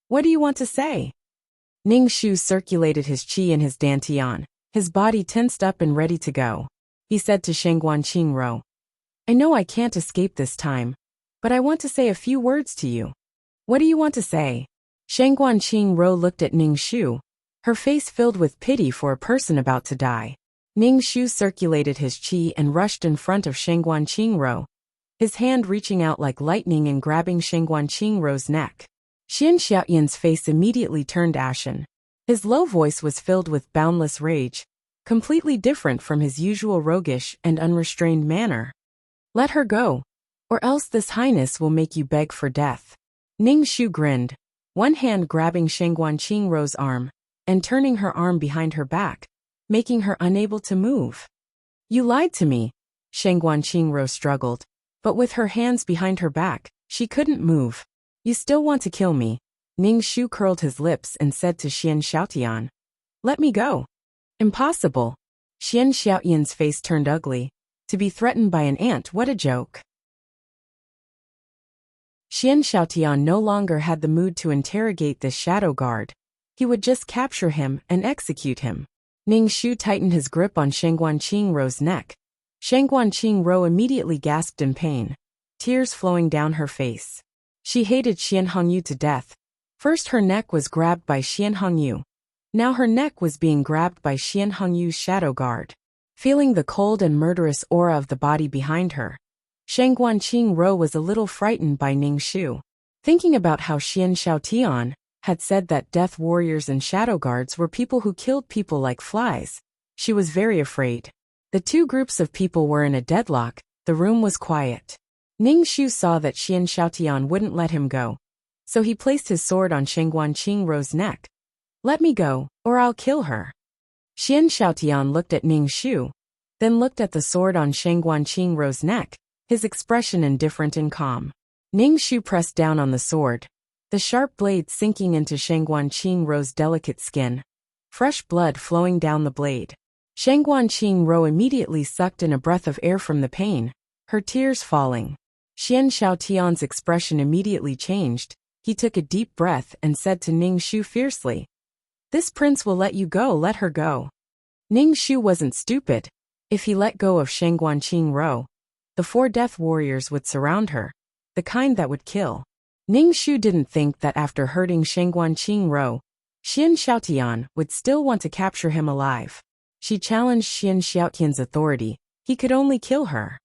What do you want to say? Ning Shu circulated his qi in his dantian, his body tensed up and ready to go. He said to Shengguan Qingro, I know I can't escape this time, but I want to say a few words to you. What do you want to say? Shangguanqing Ro looked at Ning Shu, her face filled with pity for a person about to die. Ning Shu circulated his qi and rushed in front of Shangguanqing Ro, his hand reaching out like lightning and grabbing Shangguanqing Ro's neck. Xian Xiaoyan's face immediately turned ashen. His low voice was filled with boundless rage, completely different from his usual roguish and unrestrained manner. Let her go, or else this highness will make you beg for death. Ning Shu grinned, one hand grabbing Shangguanqing Ro's arm, and turning her arm behind her back, making her unable to move. You lied to me, Shangguanqing Ro struggled, but with her hands behind her back, she couldn't move. You still want to kill me? Ning Shu curled his lips and said to Xian Xiaotian. Let me go. Impossible. Xian Xiaotian's face turned ugly. To be threatened by an ant, what a joke. Xian Xiaotian no longer had the mood to interrogate this shadow guard. He would just capture him and execute him. Ning Shu tightened his grip on Shangguanqing Ro's neck. Shangguanqing Ro immediately gasped in pain, tears flowing down her face. She hated Xian Hongyu to death. First her neck was grabbed by Xian Hongyu. Now her neck was being grabbed by Xian Hongyu's shadow guard. Feeling the cold and murderous aura of the body behind her, Shangguanqing Ro was a little frightened by Ning Shu. Thinking about how Xian Xiaotian had said that death warriors and shadow guards were people who killed people like flies, she was very afraid. The two groups of people were in a deadlock. The room was quiet. Ning Shu saw that Xian Xiaotian wouldn't let him go, so he placed his sword on Shangguanqing Ro's neck. Let me go, or I'll kill her. Xian Xiaotian looked at Ning Shu, then looked at the sword on Shangguanqing Ro's neck, his expression indifferent and calm. Ning Shu pressed down on the sword, the sharp blade sinking into Shangguanqing Ro's delicate skin, fresh blood flowing down the blade. Shangguanqing Ro immediately sucked in a breath of air from the pain, her tears falling. Xian Xiaotian's expression immediately changed. He took a deep breath and said to Ning Shu fiercely, "This prince will let you go, let her go." Ning Shu wasn't stupid. If he let go of Shangguanqing Ro, the 4 death warriors would surround her, the kind that would kill. Ning Shu didn't think that after hurting Shangguanqing Ro, Xian Xiaotian would still want to capture him alive. She challenged Xian Xiaotian's authority. He could only kill her.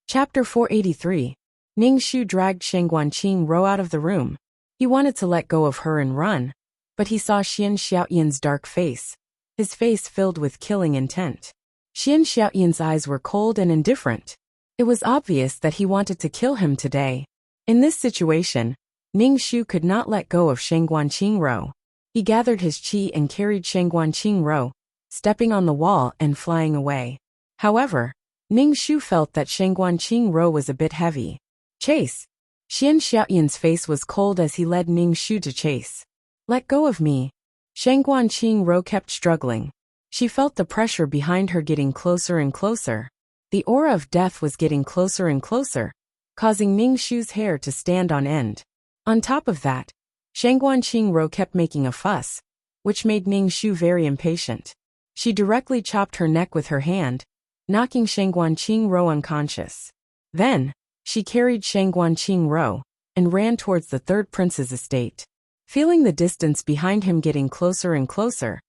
Chapter 483. Ning Shu dragged Shangguanqing Ro out of the room. He wanted to let go of her and run, but he saw Xian Xiaotian's dark face, his face filled with killing intent. Xian Xiaotian's eyes were cold and indifferent. It was obvious that he wanted to kill him today. In this situation, Ning Shu could not let go of Shangguanqing Ro. He gathered his qi and carried Shangguanqing Ro, stepping on the wall and flying away. However, Ning Shu felt that Shangguanqing Ro was a bit heavy. Chase! Xian Xiaotian's face was cold as he led Ning Shu to chase. Let go of me. Shangguanqing Ro kept struggling. She felt the pressure behind her getting closer and closer. The aura of death was getting closer and closer, causing Ning Shu's hair to stand on end. On top of that, Shangguanqing Ro kept making a fuss, which made Ning Shu very impatient. She directly chopped her neck with her hand, knocking Shangguanqing Ro unconscious. Then, she carried Shangguanqing Ro and ran towards the 3rd prince's estate. Feeling the distance behind him getting closer and closer,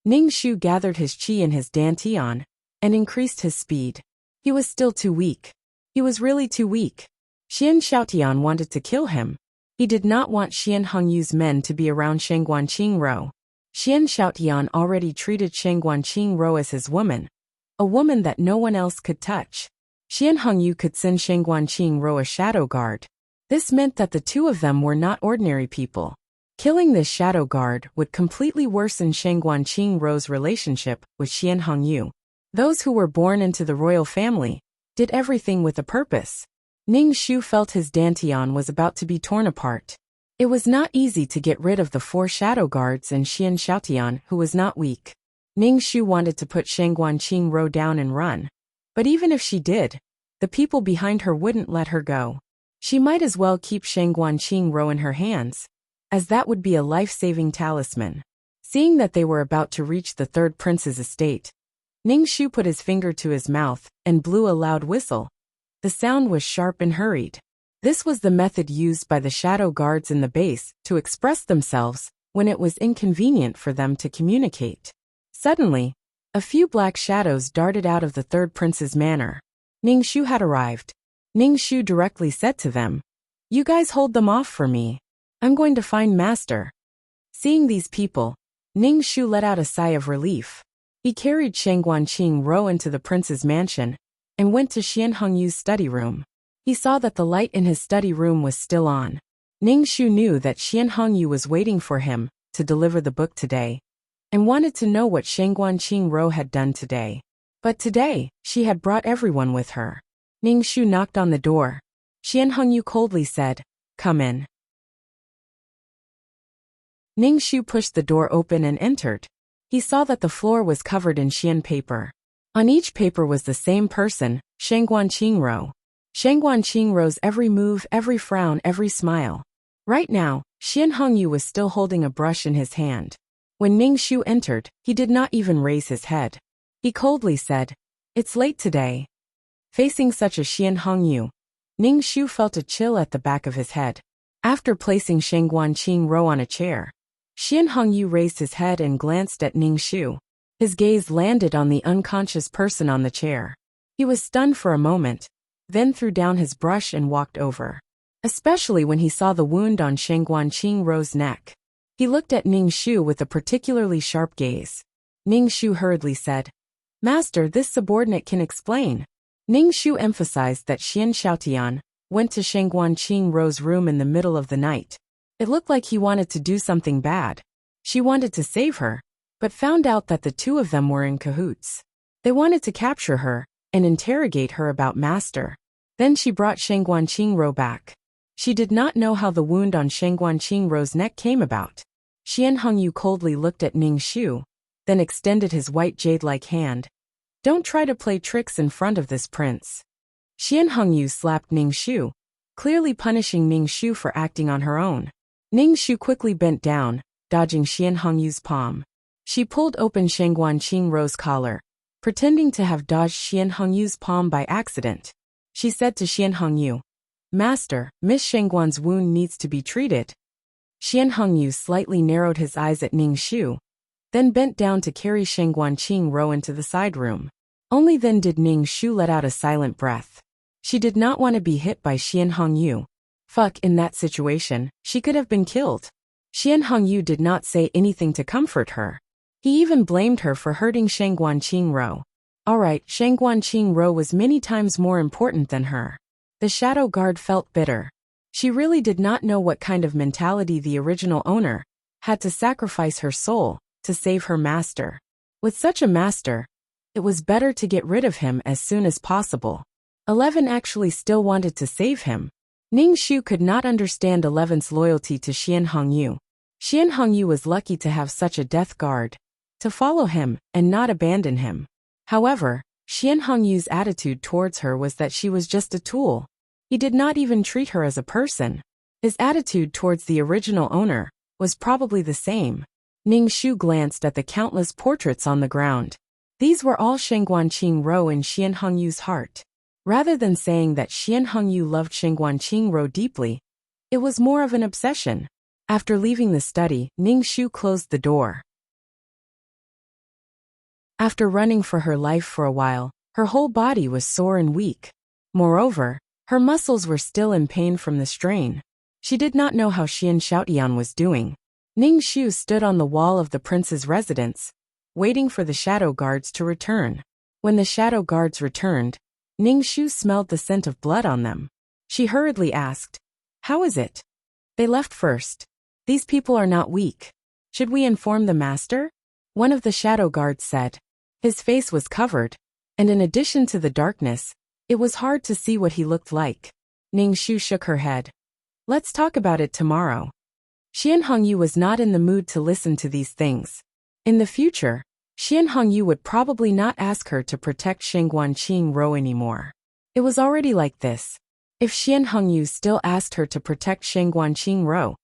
Ning Shu gathered his qi in his dantian and increased his speed. He was still too weak. He was really too weak. Xian Xiaotian wanted to kill him. He did not want Xian Hongyu's men to be around Shangguanqing Ro. Xian Xiaotian already treated Shangguanqing Ro as his woman, a woman that no one else could touch. Xian Hongyu could send Shangguanqing Ro a shadow guard. This meant that the two of them were not ordinary people. Killing this shadow guard would completely worsen Shangguanqing Ro's relationship with Xian Hongyu. Those who were born into the royal family did everything with a purpose. Ning Shu felt his dantian was about to be torn apart. It was not easy to get rid of the 4 shadow guards and Xian Xiaotian, who was not weak. Ning Shu wanted to put Shangguanqing Ro down and run. But even if she did, the people behind her wouldn't let her go. She might as well keep Shangguanqing Ro in her hands, as that would be a life-saving talisman. Seeing that they were about to reach the 3rd prince's estate, Ning Shu put his finger to his mouth and blew a loud whistle. The sound was sharp and hurried. This was the method used by the shadow guards in the base to express themselves when it was inconvenient for them to communicate. Suddenly, a few black shadows darted out of the third prince's manor. Ningxu had arrived. Ningxu directly said to them, "You guys hold them off for me. I'm going to find Master." Seeing these people, Ningxu let out a sigh of relief. He carried Shengguanqing Ro into the prince's mansion and went to Xian Hongyu's study room. He saw that the light in his study room was still on. Ningxu knew that Xian Hongyu was waiting for him to deliver the book today and wanted to know what Shengguanqing Ro had done today. But today, she had brought everyone with her. Ningxu knocked on the door. Xian Hongyu coldly said, "Come in." Ningxu pushed the door open and entered. He saw that the floor was covered in Xian paper. On each paper was the same person, Shengguanqing Ro. Shengguanqing Ro's every move, every frown, every smile. Right now, Xian Hongyu was still holding a brush in his hand. When Ningxu entered, he did not even raise his head. He coldly said, "It's late today." Facing such a Xian Hongyu, Ningxu felt a chill at the back of his head. After placing Shengguanqing Ro on a chair, Xian Hongyu raised his head and glanced at Ningxu. His gaze landed on the unconscious person on the chair. He was stunned for a moment, then threw down his brush and walked over. Especially when he saw the wound on Shengguanqing Ro's neck. He looked at Ningxu with a particularly sharp gaze. Ningxu hurriedly said, "Master, this subordinate can explain." Ningxu emphasized that Xian Xiaotian went to Shengguanqing Ro's room in the middle of the night. It looked like he wanted to do something bad. She wanted to save her, but found out that the two of them were in cahoots. They wanted to capture her and interrogate her about Master. Then she brought Shengguanqing Ro back. She did not know how the wound on Shengguanqing Ro's neck came about. Xian Hongyu coldly looked at Ningxu, then extended his white jade-like hand. "Don't try to play tricks in front of this prince." Xian Hongyu slapped Ningxu, clearly punishing Ningxu for acting on her own. Ningxu quickly bent down, dodging Xian Hongyu's palm. She pulled open Shengguanqing Ro's collar, pretending to have dodged Xian Hongyu's palm by accident. She said to Xian Hongyu, "Master, Miss Shengguan's wound needs to be treated." Xian Hongyu slightly narrowed his eyes at Ningxu, then bent down to carry Shengguanqing Ro into the side room. Only then did Ningxu let out a silent breath. She did not want to be hit by Xian Hongyu. Fuck, in that situation, she could have been killed. Xian Hongyu did not say anything to comfort her. He even blamed her for hurting Shengguanqing Ro. Alright, Shengguanqing Ro was many times more important than her. The shadow guard felt bitter. She really did not know what kind of mentality the original owner had to sacrifice her soul to save her master. With such a master, it was better to get rid of him as soon as possible. 11 actually still wanted to save him. Ningxu could not understand 11's loyalty to Xian Hongyu. Xian Hongyu was lucky to have such a death guard to follow him and not abandon him. However, Xian Hongyu's attitude towards her was that she was just a tool. He did not even treat her as a person. His attitude towards the original owner was probably the same. Ningxu glanced at the countless portraits on the ground. These were all Shengguanqing Ro in Xian Hongyu's heart. Rather than saying that Xian Hongyu loved Shengguanqing Ro deeply, it was more of an obsession. After leaving the study, Ningxu closed the door. After running for her life for a while, her whole body was sore and weak. Moreover, her muscles were still in pain from the strain. She did not know how Xian Xiaotian was doing. Ningxu stood on the wall of the prince's residence, waiting for the shadow guards to return. When the shadow guards returned, Ningxu smelled the scent of blood on them. She hurriedly asked, "How is it?" "They left first. These people are not weak. Should we inform the master?" One of the shadow guards said. His face was covered, and in addition to the darkness, it was hard to see what he looked like. Ningxu shook her head. "Let's talk about it tomorrow." Xian Hongyu was not in the mood to listen to these things. In the future, Xian Hongyu would probably not ask her to protect Shengguanqing Ro anymore. It was already like this. If Xian Hongyu still asked her to protect Shengguanqing Ro,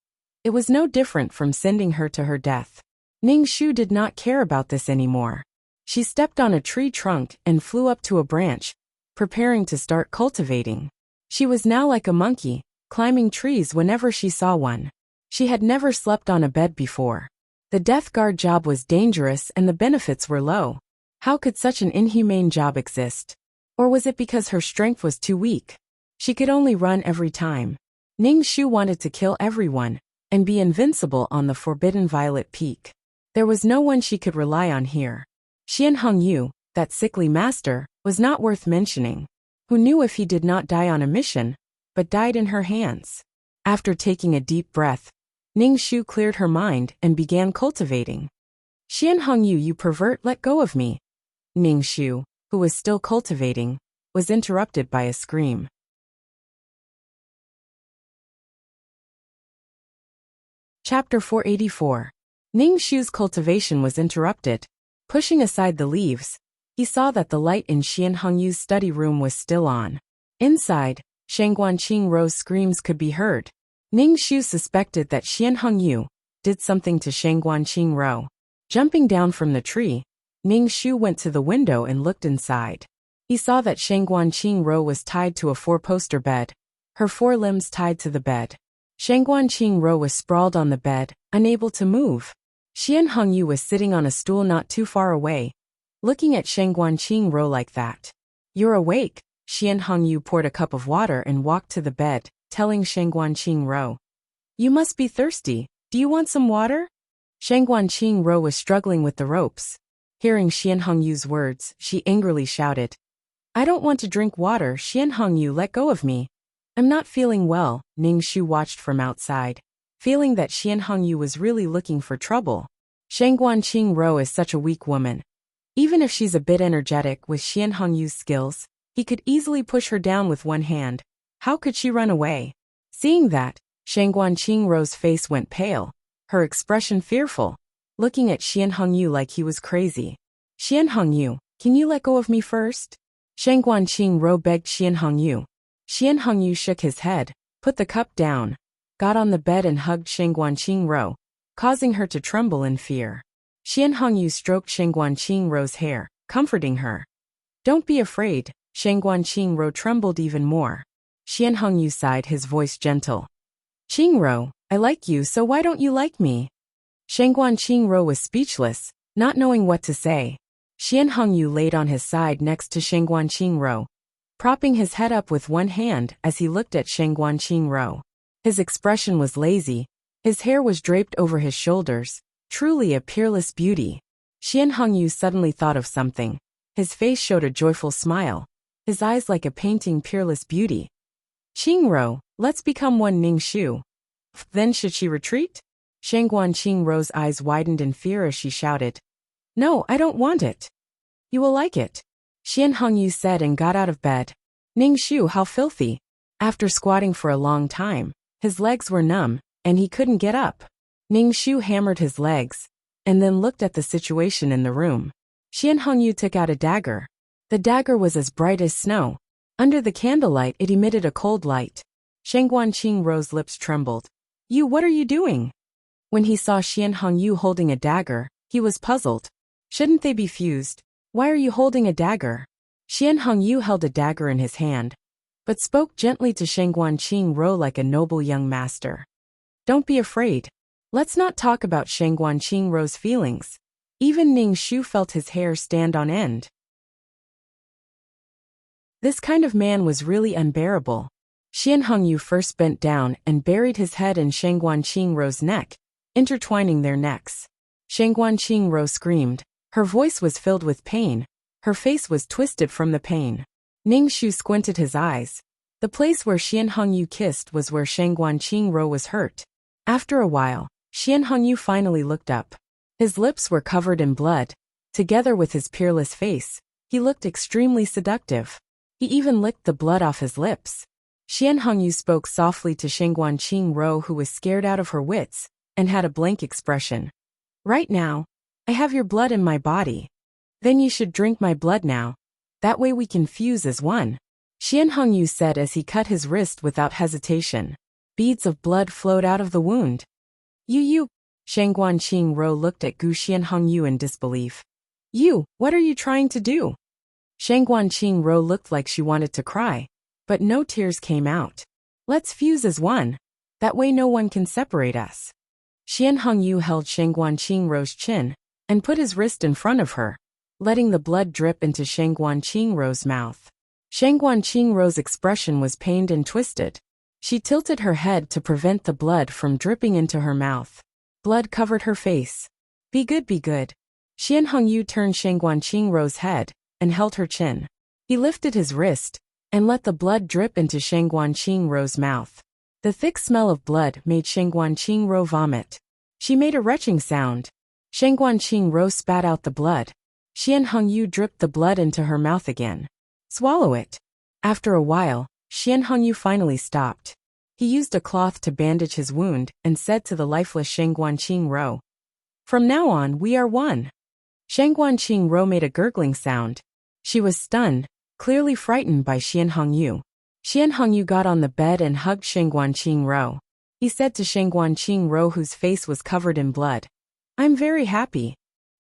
it was no different from sending her to her death. Ningxu did not care about this anymore. She stepped on a tree trunk and flew up to a branch, preparing to start cultivating. She was now like a monkey, climbing trees whenever she saw one. She had never slept on a bed before. The death guard job was dangerous and the benefits were low. How could such an inhumane job exist? Or was it because her strength was too weak? She could only run every time. Ning Shu wanted to kill everyone and be invincible on the forbidden Violet Peak. There was no one she could rely on here. Xian Hongyu, that sickly master, was not worth mentioning. Who knew if he did not die on a mission, but died in her hands? After taking a deep breath, Ning Shu cleared her mind and began cultivating. Xian Hongyu, you pervert, let go of me. Ning Shu, who was still cultivating, was interrupted by a scream. Chapter 484. Ning Shu's cultivation was interrupted. Pushing aside the leaves, he saw that the light in Xian Hongyu's study room was still on. Inside, Shangguanqing Ro's screams could be heard. Ning Shu suspected that Xian Hongyu did something to Shangguanqing Ro. Jumping down from the tree, Ning Shu went to the window and looked inside. He saw that Shangguanqing Ro was tied to a four-poster bed, her four limbs tied to the bed. Shangguanqing Ro was sprawled on the bed, unable to move. Xian Hongyu was sitting on a stool not too far away, looking at Shangguanqing Ro like that. You're awake. Xian Hongyu poured a cup of water and walked to the bed, telling Shangguanqing Ro. You must be thirsty. Do you want some water? Shangguanqing Ro was struggling with the ropes. Hearing Xian Hongyu's words, she angrily shouted. I don't want to drink water. Xian Hongyu, let go of me. I'm not feeling well. Ning Shu watched from outside, feeling that Xian Hongyu was really looking for trouble. Shangguanqing Ro is such a weak woman. Even if she's a bit energetic with Xian Hongyu's skills, he could easily push her down with one hand. How could she run away? Seeing that, Shangguanqing Ro's face went pale, her expression fearful, looking at Xian Hongyu like he was crazy. Xian Hongyu, can you let go of me first? Shangguanqing Ro begged Xian Hongyu. Xian Hongyu shook his head, put the cup down, got on the bed and hugged Shangguanqing Ro, causing her to tremble in fear. Xian Hongyu stroked Shangguanqing Ro's hair, comforting her. Don't be afraid. Shangguanqing Ro trembled even more. Xian Hongyu sighed, his voice gentle. Qing Ro, I like you, so why don't you like me? Shangguanqing Ro was speechless, not knowing what to say. Xian Hongyu laid on his side next to Shangguanqing Ro, propping his head up with one hand as he looked at Shangguanqing Ro. His expression was lazy, his hair was draped over his shoulders, truly a peerless beauty. Xian Hongyu suddenly thought of something. His face showed a joyful smile, his eyes like a painting peerless beauty. Qing Ro, let's become one. Ning Shu. Then should she retreat? Shangguanqing Ro's eyes widened in fear as she shouted. No, I don't want it. You will like it. Xian Hongyu said and got out of bed. Ning Shu, how filthy. After squatting for a long time, his legs were numb, and he couldn't get up. Ning Shu hammered his legs, and then looked at the situation in the room. Xian Hongyu took out a dagger. The dagger was as bright as snow. Under the candlelight it emitted a cold light. Shangguanqing Ro's lips trembled. What are you doing? When he saw Xian Hongyu holding a dagger, he was puzzled. Shouldn't they be fused? Why are you holding a dagger? Xian Hongyu held a dagger in his hand, but spoke gently to Shangguanqing Ro like a noble young master. Don't be afraid. Let's not talk about Shangguanqing Ro's feelings. Even Ning Shu felt his hair stand on end. This kind of man was really unbearable. Xian Hongyu first bent down and buried his head in Shangguanqing Ro's neck, intertwining their necks. Shangguanqing Ro screamed. Her voice was filled with pain. Her face was twisted from the pain. Ning Shu squinted his eyes. The place where Xian Hongyu kissed was where Shangguanqing Ro was hurt. After a while, Xian Hongyu finally looked up. His lips were covered in blood. Together with his peerless face, he looked extremely seductive. He even licked the blood off his lips. Xian Hongyu spoke softly to Shangguanqing Ro, who was scared out of her wits and had a blank expression. Right now, I have your blood in my body. Then you should drink my blood now. That way we can fuse as one. Xian Hongyu said as he cut his wrist without hesitation. Beads of blood flowed out of the wound. You. Shangguanqing Ro looked at Xian Hongyu in disbelief. What are you trying to do? Shangguanqing Ro looked like she wanted to cry. but no tears came out. Let's fuse as one. That way no one can separate us. Xian Hongyu held Shang Guanqingrou's chin and put his wrist in front of her, letting the blood drip into Shang Guanqingrou's mouth. Shang Guanqingrou's expression was pained and twisted. She tilted her head to prevent the blood from dripping into her mouth. Blood covered her face. Be good, be good. Xian Hongyu turned Shang Guanqingrou's head and held her chin. He lifted his wrist and let the blood drip into Shang Guanqingrou's mouth. The thick smell of blood made Shang Guanqingrou vomit. She made a retching sound. Shang Guanqingrou spat out the blood. Xian Hongyu dripped the blood into her mouth again. Swallow it. After a while, Xian Hongyu finally stopped. He used a cloth to bandage his wound and said to the lifeless Shang Guanqingrou, "From now on, we are one." Shang Guanqingrou made a gurgling sound. She was stunned, clearly frightened by Xian Hongyu. Xian Hongyu got on the bed and hugged Shang Guanqingrou. He said to Shang Guanqingrou, whose face was covered in blood, "I'm very happy."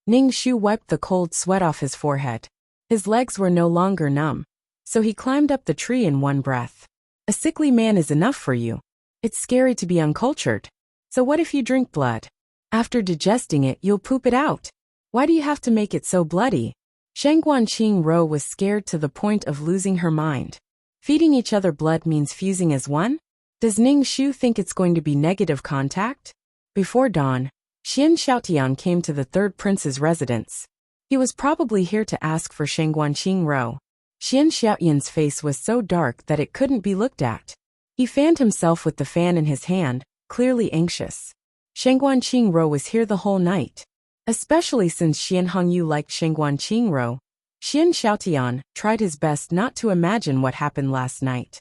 Ning Shu wiped the cold sweat off his forehead. His legs were no longer numb, so he climbed up the tree in one breath. A sickly man is enough for you. It's scary to be uncultured. So what if you drink blood? After digesting it, you'll poop it out. Why do you have to make it so bloody? Shang Guanqingrou was scared to the point of losing her mind. Feeding each other blood means fusing as one? Does Ning Shu think it's going to be negative contact? Before dawn, Xian Xiaotian came to the third prince's residence. He was probably here to ask for Shang Guanqingrou. Xian Xiaotian's face was so dark that it couldn't be looked at. He fanned himself with the fan in his hand, clearly anxious. Shang Guanqingrou was here the whole night. Especially since Xian Hongyu liked Shang Guanqingrou, Xian Xiaotian tried his best not to imagine what happened last night.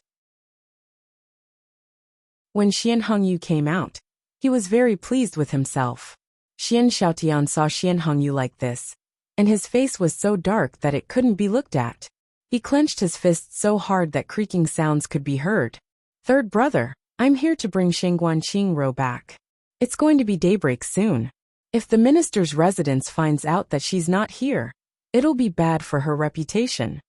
When Xian Hongyu came out, he was very pleased with himself. Xian Xiaotian saw Xian Hongyu like this, and his face was so dark that it couldn't be looked at. He clenched his fists so hard that creaking sounds could be heard. "Third brother, I'm here to bring Shang Guanqingrou back. It's going to be daybreak soon. If the minister's residence finds out that she's not here, it'll be bad for her reputation."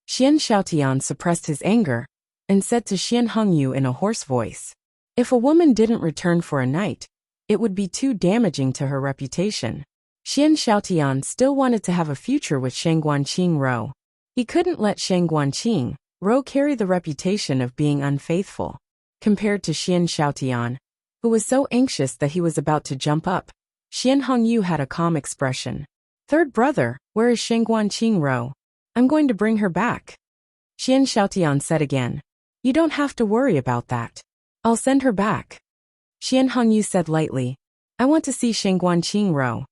Xian Xiaotian suppressed his anger and said to Xian Hongyu in a hoarse voice, "If a woman didn't return for a night, it would be too damaging to her reputation." Xian Xiaotian still wanted to have a future with Shang Guanqingrou. He couldn't let Shang Guanqingrou carry the reputation of being unfaithful. Compared to Xian Xiaotian, who was so anxious that he was about to jump up, Xian Hongyu had a calm expression. "Third brother, where is Shang Guanqingrou? I'm going to bring her back." Xian Xiaotian said again, "You don't have to worry about that. I'll send her back." Xian Hongyu said lightly, "I want to see Shang Guanqingrou."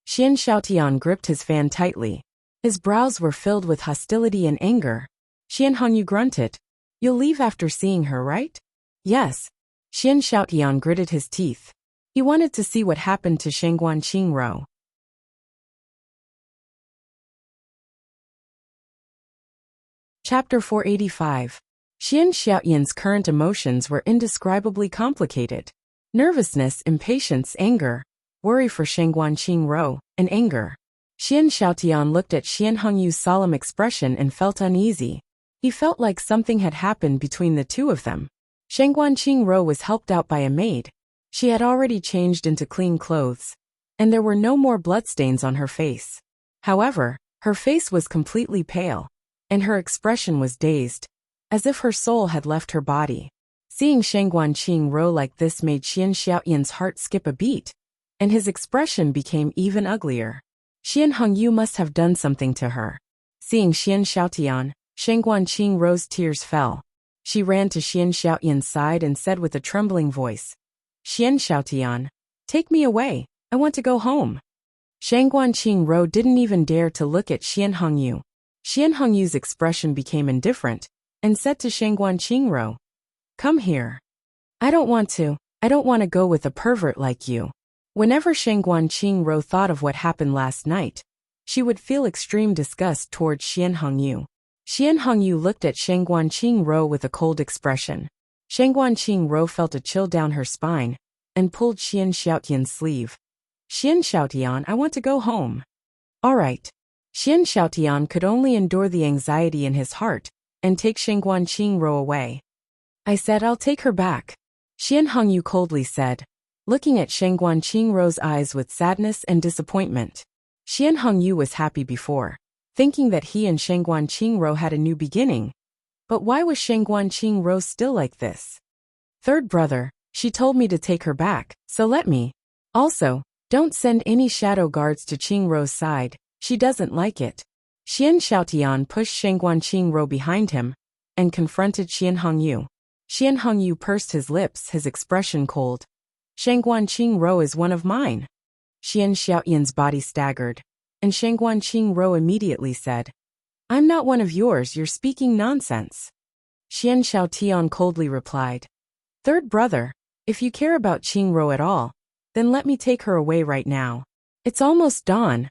Xian Xiaotian gripped his fan tightly. His brows were filled with hostility and anger. Xian Hongyu grunted, "You'll leave after seeing her, right?" "Yes." Xian Xiaotian gritted his teeth. He wanted to see what happened to Shang Guanqingrou. Chapter 485. Xian Xiaotian's current emotions were indescribably complicated. Nervousness, impatience, anger, worry for Shang Guanqingrou, and anger. Xian Xiaotian looked at Xian Hongyu's solemn expression and felt uneasy. He felt like something had happened between the two of them. Shang Guanqingrou was helped out by a maid. She had already changed into clean clothes, and there were no more bloodstains on her face. However, her face was completely pale, and her expression was dazed, as if her soul had left her body. Seeing Shang Guanqingrou like this made Xian Xiaotian's heart skip a beat, and his expression became even uglier. Xian Hongyu must have done something to her. Seeing Xian Xiaotian, Shang Guanqingrou's tears fell. She ran to Xian Xiaotian's side and said with a trembling voice, "Xian Xiaotian, take me away, I want to go home." Shang Guanqingrou didn't even dare to look at Xian Hongyu. Xian Hongyu's expression became indifferent, and said to Shang Guanqingrou, "Come here. I don't want to go with a pervert like you." Whenever Shang Guanqingrou thought of what happened last night, she would feel extreme disgust towards Xian Hongyu. Xian Hongyu looked at Shang Guanqingrou with a cold expression. Shang Guanqingrou felt a chill down her spine, and pulled Xian Xiaotian's sleeve. "Xian Xiaotian, I want to go home." "All right." Xian Xiaotian could only endure the anxiety in his heart, and take Shengguan Qingro away. I said I'll take her back. Xian Hongyu coldly said, looking at Shengguan Qingro's eyes with sadness and disappointment. Xian Hongyu was happy before, thinking that he and Shengguan Qingro had a new beginning. But why was Shengguan Qingro still like this? Third brother, she told me to take her back, so let me. Also, don't send any shadow guards to Qingro's side, she doesn't like it. Xian Xiaotian pushed Shengguan Qingro behind him and confronted Xian Hongyu. Xian Hongyu pursed his lips, his expression cold. Shengguan Qingro is one of mine. Xian Xiaotian's body staggered, and Shengguan Qingro immediately said, I'm not one of yours, you're speaking nonsense. Xian Xiaotian coldly replied, Third brother, if you care about Qingro at all, then let me take her away right now. It's almost dawn.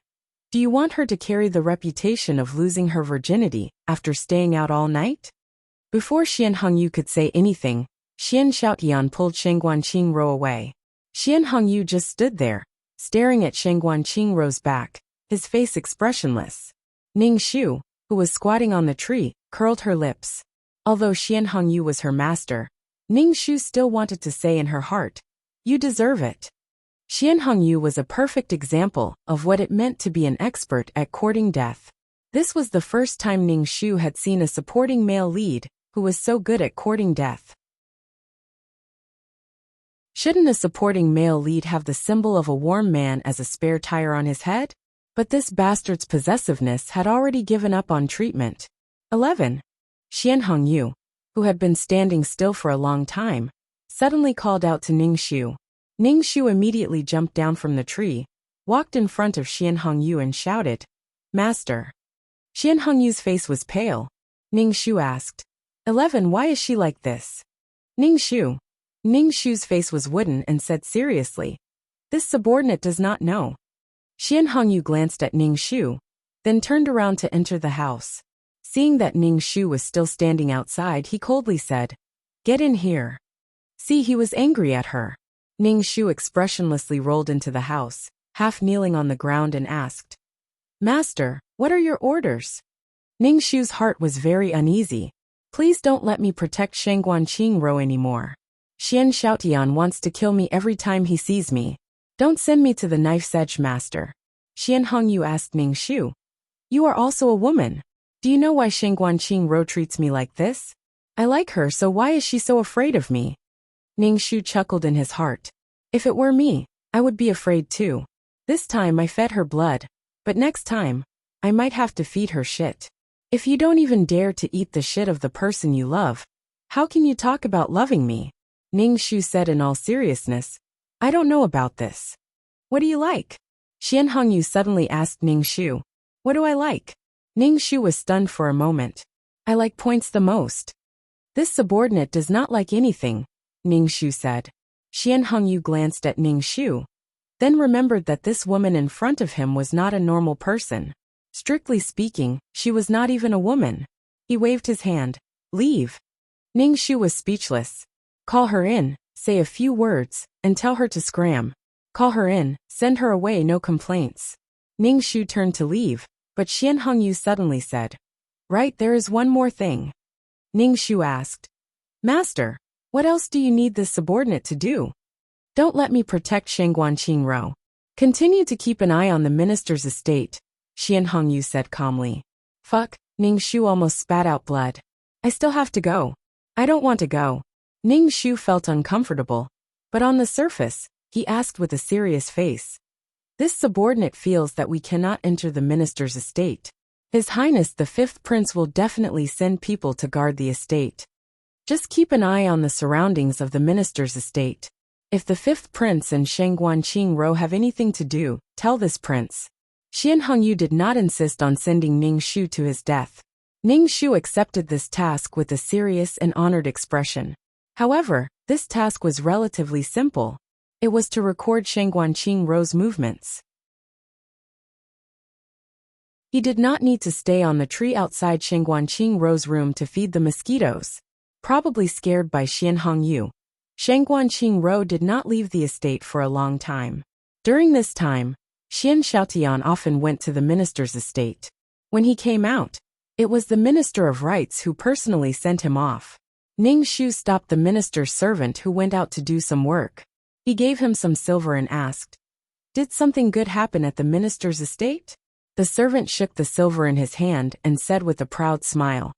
Do you want her to carry the reputation of losing her virginity after staying out all night? Before Xian Hongyu could say anything, Xian Xiaotian pulled Shengguan Qingro away. Xian Hongyu just stood there, staring at Shengguan Qingro's back, his face expressionless. Ning Xu, who was squatting on the tree, curled her lips. Although Xian Hongyu was her master, Ning Xu still wanted to say in her heart, You deserve it. Xian Hongyu was a perfect example of what it meant to be an expert at courting death. This was the first time Ning Xu had seen a supporting male lead who was so good at courting death. Shouldn't a supporting male lead have the symbol of a warm man as a spare tire on his head? But this bastard's possessiveness had already given up on treatment. 11. Xian Hongyu, who had been standing still for a long time, suddenly called out to Ning Xu. Ning Xu immediately jumped down from the tree, walked in front of Xian Hongyu and shouted, Master. Xian Hongyu's face was pale. Ning Xu asked, 11, why is she like this? Ning Xu's face was wooden and said seriously, This subordinate does not know. Xian Hongyu glanced at Ning Xu, then turned around to enter the house. Seeing that Ning Xu was still standing outside, he coldly said, Get in here. See, he was angry at her. Ning Xu expressionlessly rolled into the house, half kneeling on the ground and asked, Master, what are your orders? Ning Xu's heart was very uneasy. Please don't let me protect Shengguan Qingro anymore. Xian Xiaotian wants to kill me every time he sees me. Don't send me to the knife's edge, master. Xian Hongyu asked Ning Xu. You are also a woman. Do you know why Shengguan Qingro treats me like this? I like her, so why is she so afraid of me? Ning Xu chuckled in his heart. If it were me, I would be afraid too. This time I fed her blood, but next time, I might have to feed her shit. If you don't even dare to eat the shit of the person you love, how can you talk about loving me? Ning Xu said in all seriousness, I don't know about this. What do you like? Xian Hongyu suddenly asked Ning Xu. What do I like? Ning Xu was stunned for a moment. I like points the most. This subordinate does not like anything, Ning Xu said. Xian Hongyu glanced at Ning Xu, then remembered that this woman in front of him was not a normal person. Strictly speaking, she was not even a woman. He waved his hand. Leave. Ning Xu was speechless. Call her in, say a few words, and tell her to scram. Call her in, send her away, no complaints. Ning Xu turned to leave, but Xian Hongyu suddenly said, Right, there is one more thing. Ning Xu asked, Master, what else do you need this subordinate to do? Don't let me protect Shengguan Qingro. Continue to keep an eye on the minister's estate, Xian Hongyu said calmly. Fuck, Ning Xu almost spat out blood. I still have to go. I don't want to go. Ning Xu felt uncomfortable, but on the surface, he asked with a serious face. This subordinate feels that we cannot enter the minister's estate. His Highness the Fifth Prince will definitely send people to guard the estate. Just keep an eye on the surroundings of the minister's estate. If the Fifth Prince and Shengguan Qingro have anything to do, tell this prince. Xian Hongyu did not insist on sending Ning Xu to his death. Ning Xu accepted this task with a serious and honored expression. However, this task was relatively simple. It was to record Shengguan Qingro's movements. He did not need to stay on the tree outside Shengguan Qingro's room to feed the mosquitoes. Probably scared by Xian Hongyu, Shengguan Qingro did not leave the estate for a long time. During this time, Xian Xiaotian often went to the minister's estate. When he came out, It was the Minister of Rites who personally sent him off. Ning Shu stopped the minister's servant who went out to do some work. He gave him some silver and asked, "Did something good happen at the minister's estate?" The servant shook the silver in his hand and said with a proud smile,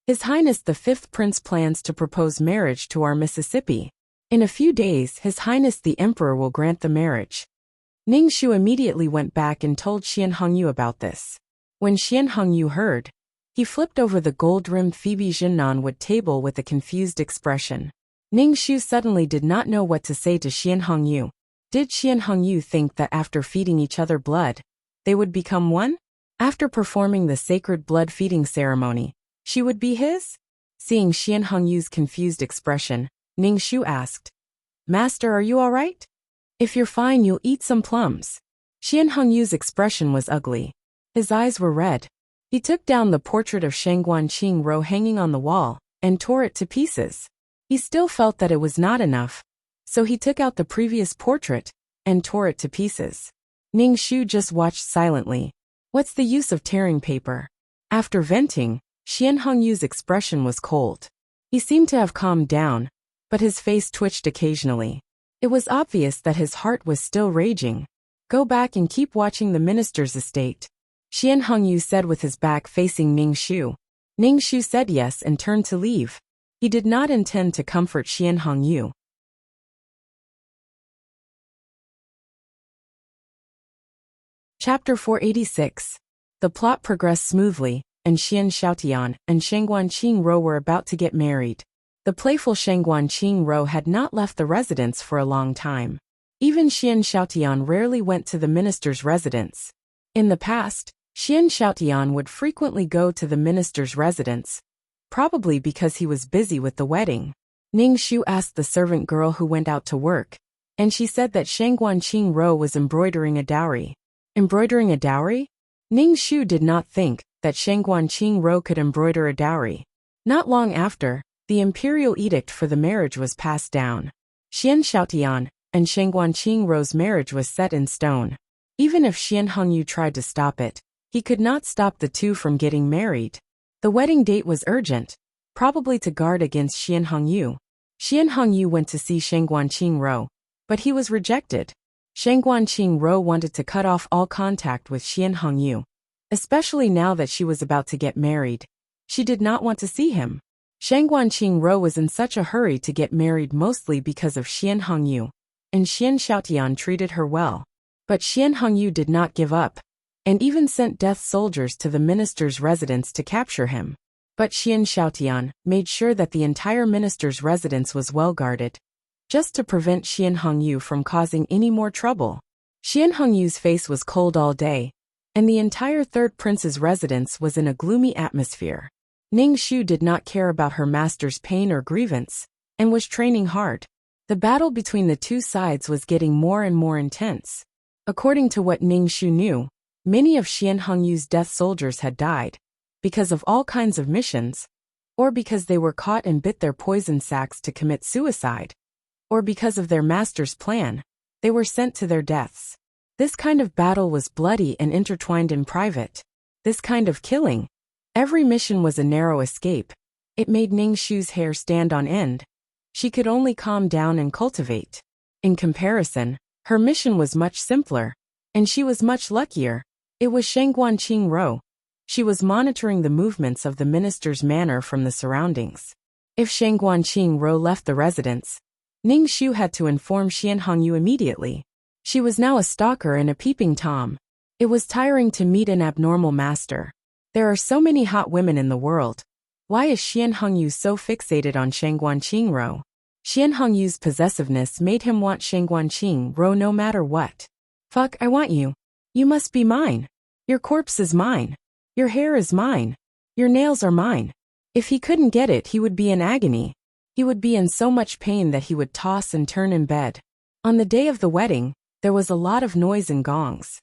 "His Highness the Fifth Prince plans to propose marriage to our Mississippi. In a few days, His Highness the Emperor will grant the marriage." Ning Shu immediately went back and told Xian Hongyu about this. When Xian Hongyu heard, he flipped over the gold-rimmed Phoebe Jinnan wood table with a confused expression. Ning Shu suddenly did not know what to say to Xian Hongyu. Did Xian Hongyu think that after feeding each other blood, they would become one? After performing the sacred blood-feeding ceremony, she would be his? Seeing Xian Hongyu's confused expression, Ning Shu asked, "Master, are you all right? If you're fine, you'll eat some plums." Xian Hongyu's expression was ugly. His eyes were red. He took down the portrait of Shangguan Qingro hanging on the wall and tore it to pieces. He still felt that it was not enough, so he took out the previous portrait and tore it to pieces. Ning Shu just watched silently. What's the use of tearing paper? After venting, Xian Hongyu's expression was cold. He seemed to have calmed down, but his face twitched occasionally. It was obvious that his heart was still raging. "Go back and keep watching the minister's estate," Xian Hongyu said with his back facing Ning Shu. Ning Shu said yes and turned to leave. He did not intend to comfort Xian Hongyu. Chapter 486. The plot progressed smoothly, and Xian Xiaotian and Shangguan Qingro were about to get married. The playful Shangguan Qingro had not left the residence for a long time. Even Xian Xiaotian rarely went to the minister's residence. In the past, Xian Xiaotian would frequently go to the minister's residence, probably because he was busy with the wedding. Ning Shu asked the servant girl who went out to work, and she said that Shangguan Qingro was embroidering a dowry. Embroidering a dowry? Ning Shu did not think that Shangguan Qingro could embroider a dowry. Not long after, the imperial edict for the marriage was passed down. Xian Xiaotian and Shangguan Qingro's marriage was set in stone. Even if Xian Hongyu tried to stop it, he could not stop the two from getting married. The wedding date was urgent, probably to guard against Xian Hongyu. Xian Hongyu went to see Shangguan Qingro, but he was rejected. Shangguan Qingro wanted to cut off all contact with Xian Hongyu, especially now that she was about to get married. She did not want to see him. Shangguan Qingro was in such a hurry to get married mostly because of Xian Hongyu, and Xian Xiaotian treated her well. But Xian Hongyu did not give up, and even sent death soldiers to the minister's residence to capture him. But Xian Xiaotian made sure that the entire minister's residence was well guarded, just to prevent Xian Hongyu from causing any more trouble. Xian Hongyu's face was cold all day, and the entire third prince's residence was in a gloomy atmosphere. Ning Shu did not care about her master's pain or grievance, and was training hard. The battle between the two sides was getting more and more intense. According to what Ning Shu knew, many of Xian Hongyu's death soldiers had died, because of all kinds of missions, or because they were caught and bit their poison sacs to commit suicide, or because of their master's plan, they were sent to their deaths. This kind of battle was bloody and intertwined in private. This kind of killing, every mission was a narrow escape. It made Ning Shu's hair stand on end. She could only calm down and cultivate. In comparison, her mission was much simpler, and she was much luckier. It was Shangguan Qingro. She was monitoring the movements of the minister's manor from the surroundings. If Shangguan Qingro left the residence, Ning Shu had to inform Xian Hongyu immediately. She was now a stalker and a peeping Tom. It was tiring to meet an abnormal master. There are so many hot women in the world. Why is Xian Hongyu so fixated on Shangguan Qingro? Xian Hongyu's possessiveness made him want Shangguan Qingro no matter what. "Fuck, I want you. You must be mine. Your corpse is mine. Your hair is mine. Your nails are mine." If he couldn't get it, he would be in agony. He would be in so much pain that he would toss and turn in bed. On the day of the wedding, there was a lot of noise and gongs.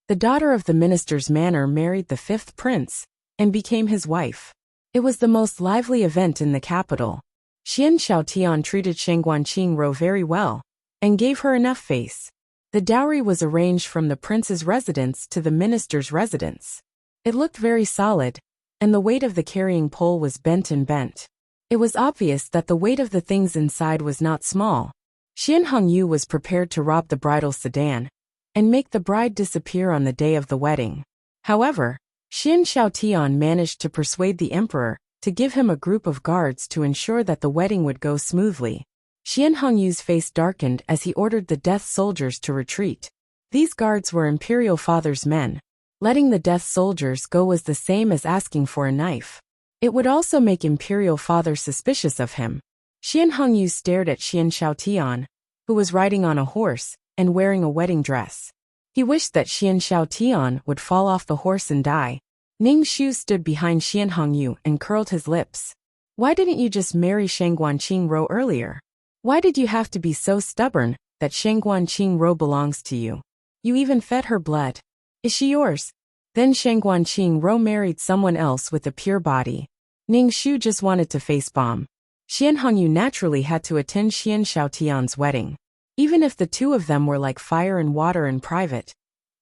The daughter of the minister's manor married the fifth prince, and became his wife. It was the most lively event in the capital. Xian Xiaotian treated Shangguan Qingro very well, and gave her enough face. The dowry was arranged from the prince's residence to the minister's residence. It looked very solid, and the weight of the carrying pole was bent and bent. It was obvious that the weight of the things inside was not small. Xian Hongyu was prepared to rob the bridal sedan and make the bride disappear on the day of the wedding. However, Xian Xiaotian managed to persuade the emperor to give him a group of guards to ensure that the wedding would go smoothly. Xian Hongyu's face darkened as he ordered the death soldiers to retreat. These guards were Imperial Father's men. Letting the death soldiers go was the same as asking for a knife. It would also make Imperial Father suspicious of him. Xian Hongyu stared at Xian Xiaotian, who was riding on a horse and wearing a wedding dress. He wished that Xian Xiaotian would fall off the horse and die. Ning Shu stood behind Xian Hongyu and curled his lips. Why didn't you just marry Shangguan Qingro earlier? Why did you have to be so stubborn that Shangguan Qingro belongs to you? You even fed her blood. Is she yours? Then Shangguan Qingro married someone else with a pure body. Ning Shu just wanted to face-bomb. Xian Hongyu naturally had to attend Xian Xiaotian's wedding. Even if the two of them were like fire and water in private,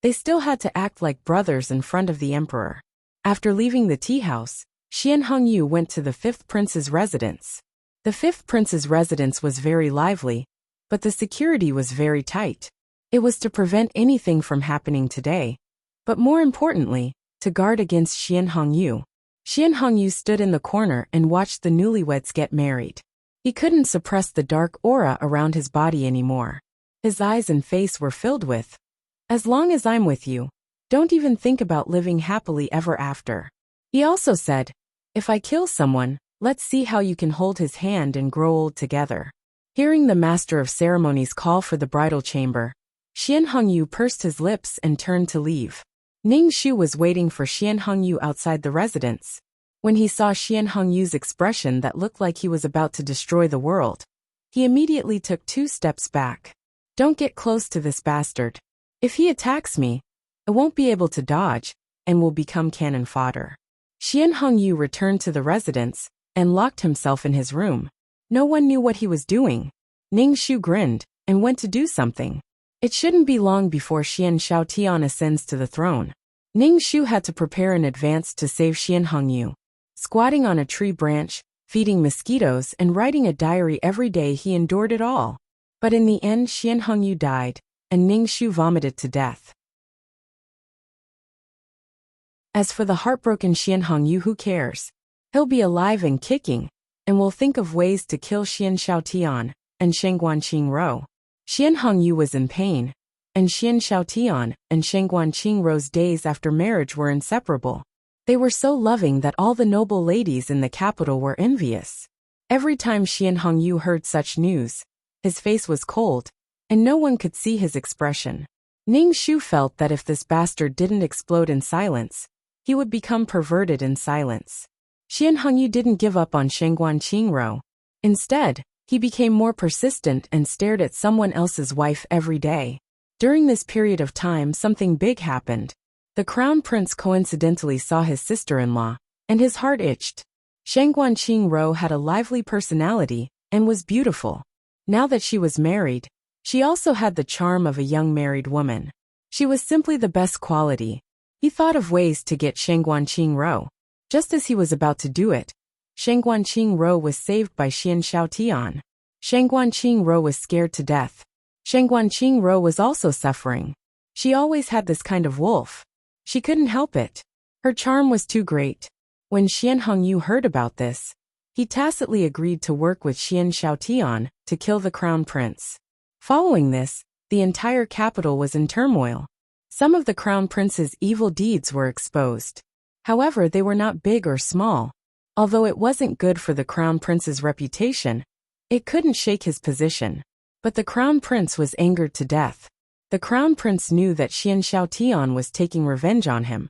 they still had to act like brothers in front of the emperor. After leaving the tea house, Xian Hongyu went to the fifth prince's residence. The fifth prince's residence was very lively, but the security was very tight. It was to prevent anything from happening today, but more importantly, to guard against Xian Hongyu. Xian Hongyu stood in the corner and watched the newlyweds get married. He couldn't suppress the dark aura around his body anymore. His eyes and face were filled with, "As long as I'm with you, don't even think about living happily ever after." He also said, "If I kill someone, let's see how you can hold his hand and grow old together." Hearing the master of ceremonies call for the bridal chamber, Xian Hongyu pursed his lips and turned to leave. Ning Shu was waiting for Xian Hongyu outside the residence. When he saw Xian Hongyu's expression that looked like he was about to destroy the world, he immediately took 2 steps back. "Don't get close to this bastard. If he attacks me, I won't be able to dodge and will become cannon fodder." Xian Hongyu returned to the residence and locked himself in his room. No one knew what he was doing. Ning Shu grinned and went to do something. It shouldn't be long before Xian Xiaotian ascends to the throne. Ning Shu had to prepare in advance to save Xian Hongyu. Squatting on a tree branch, feeding mosquitoes and writing a diary every day, he endured it all. But in the end Xian Hongyu died, and Ning Shu vomited to death. As for the heartbroken Xian Hongyu, who cares? He'll be alive and kicking, and will think of ways to kill Xian Xiaotian and Shangguan Qingro. Xian Hongyu was in pain, and Xian Xiaotian and Shangguan Qingro's days after marriage were inseparable. They were so loving that all the noble ladies in the capital were envious. Every time Xian Hongyu heard such news, his face was cold, and no one could see his expression. Ning Shu felt that if this bastard didn't explode in silence, he would become perverted in silence. Xian Hongyu didn't give up on Shangguan Qingro. Instead, he became more persistent and stared at someone else's wife every day. During this period of time, something big happened. The crown prince coincidentally saw his sister-in-law, and his heart itched. Shangguan Qingro had a lively personality and was beautiful. Now that she was married, she also had the charm of a young married woman. She was simply the best quality. He thought of ways to get Shangguan Qingro. Just as he was about to do it, Shangguan Qingro was saved by Xian Xiaotian. Shangguan Qingro was scared to death. Shangguan Qingro was also suffering. She always had this kind of wolf. She couldn't help it. Her charm was too great. When Xian Hongyu heard about this, he tacitly agreed to work with Xian Xiaotian to kill the crown prince. Following this, the entire capital was in turmoil. Some of the crown prince's evil deeds were exposed. However, they were not big or small. Although it wasn't good for the crown prince's reputation, it couldn't shake his position. But the crown prince was angered to death. The crown prince knew that Xian Xiaotian was taking revenge on him,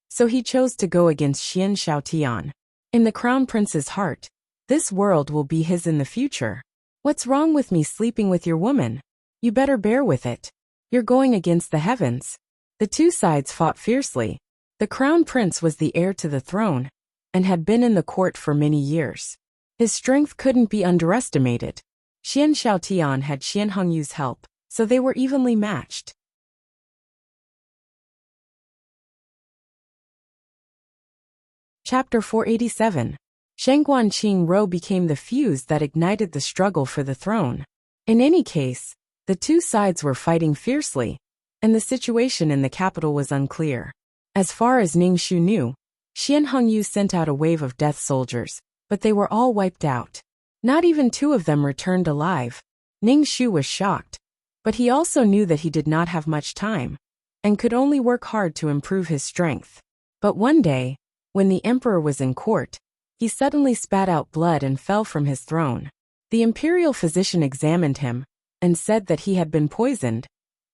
so he chose to go against Xian Xiaotian. In the crown prince's heart, this world will be his in the future. "What's wrong with me sleeping with your woman? You better bear with it. You're going against the heavens." The two sides fought fiercely. The crown prince was the heir to the throne, and had been in the court for many years. His strength couldn't be underestimated. Xian Xiaotian had Xian Hongyu's help, so they were evenly matched. Chapter 487. Shengguanqing Rou became the fuse that ignited the struggle for the throne. In any case, the two sides were fighting fiercely, and the situation in the capital was unclear. As far as Ningxu knew, Xian Hongyu sent out a wave of death soldiers, but they were all wiped out. Not even 2 of them returned alive. Ningxu was shocked, but he also knew that he did not have much time, and could only work hard to improve his strength. But one day, when the emperor was in court, he suddenly spat out blood and fell from his throne. The imperial physician examined him, and said that he had been poisoned,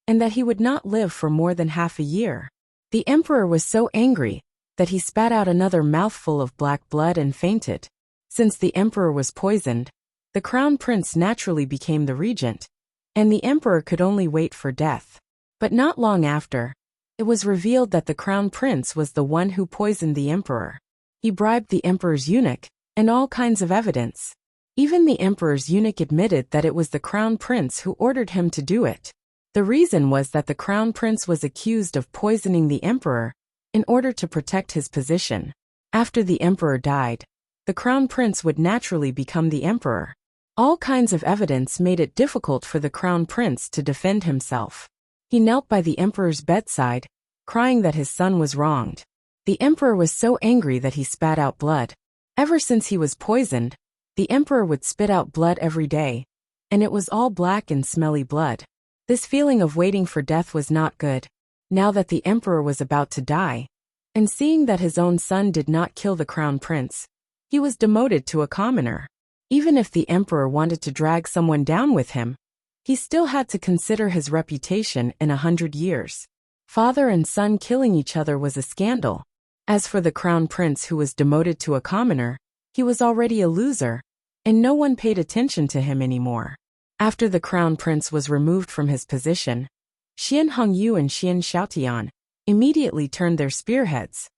and that he would not live for more than half a year. The emperor was so angry that he spat out another mouthful of black blood and fainted. Since the emperor was poisoned, the crown prince naturally became the regent, and the emperor could only wait for death. But not long after, it was revealed that the crown prince was the one who poisoned the emperor. He bribed the emperor's eunuch, and all kinds of evidence. Even the emperor's eunuch admitted that it was the crown prince who ordered him to do it. The reason was that the crown prince was accused of poisoning the emperor in order to protect his position. After the emperor died, the crown prince would naturally become the emperor. All kinds of evidence made it difficult for the crown prince to defend himself. He knelt by the emperor's bedside, crying that his son was wronged. The emperor was so angry that he spat out blood. Ever since he was poisoned, the emperor would spit out blood every day, and it was all black and smelly blood. This feeling of waiting for death was not good. Now that the emperor was about to die, and seeing that his own son did not kill the crown prince, he was demoted to a commoner. Even if the emperor wanted to drag someone down with him, he still had to consider his reputation in 100 years. Father and son killing each other was a scandal. As for the crown prince who was demoted to a commoner, he was already a loser, and no one paid attention to him anymore. After the crown prince was removed from his position, Xian Hongyu and Xian Xiaotian immediately turned their spearheads,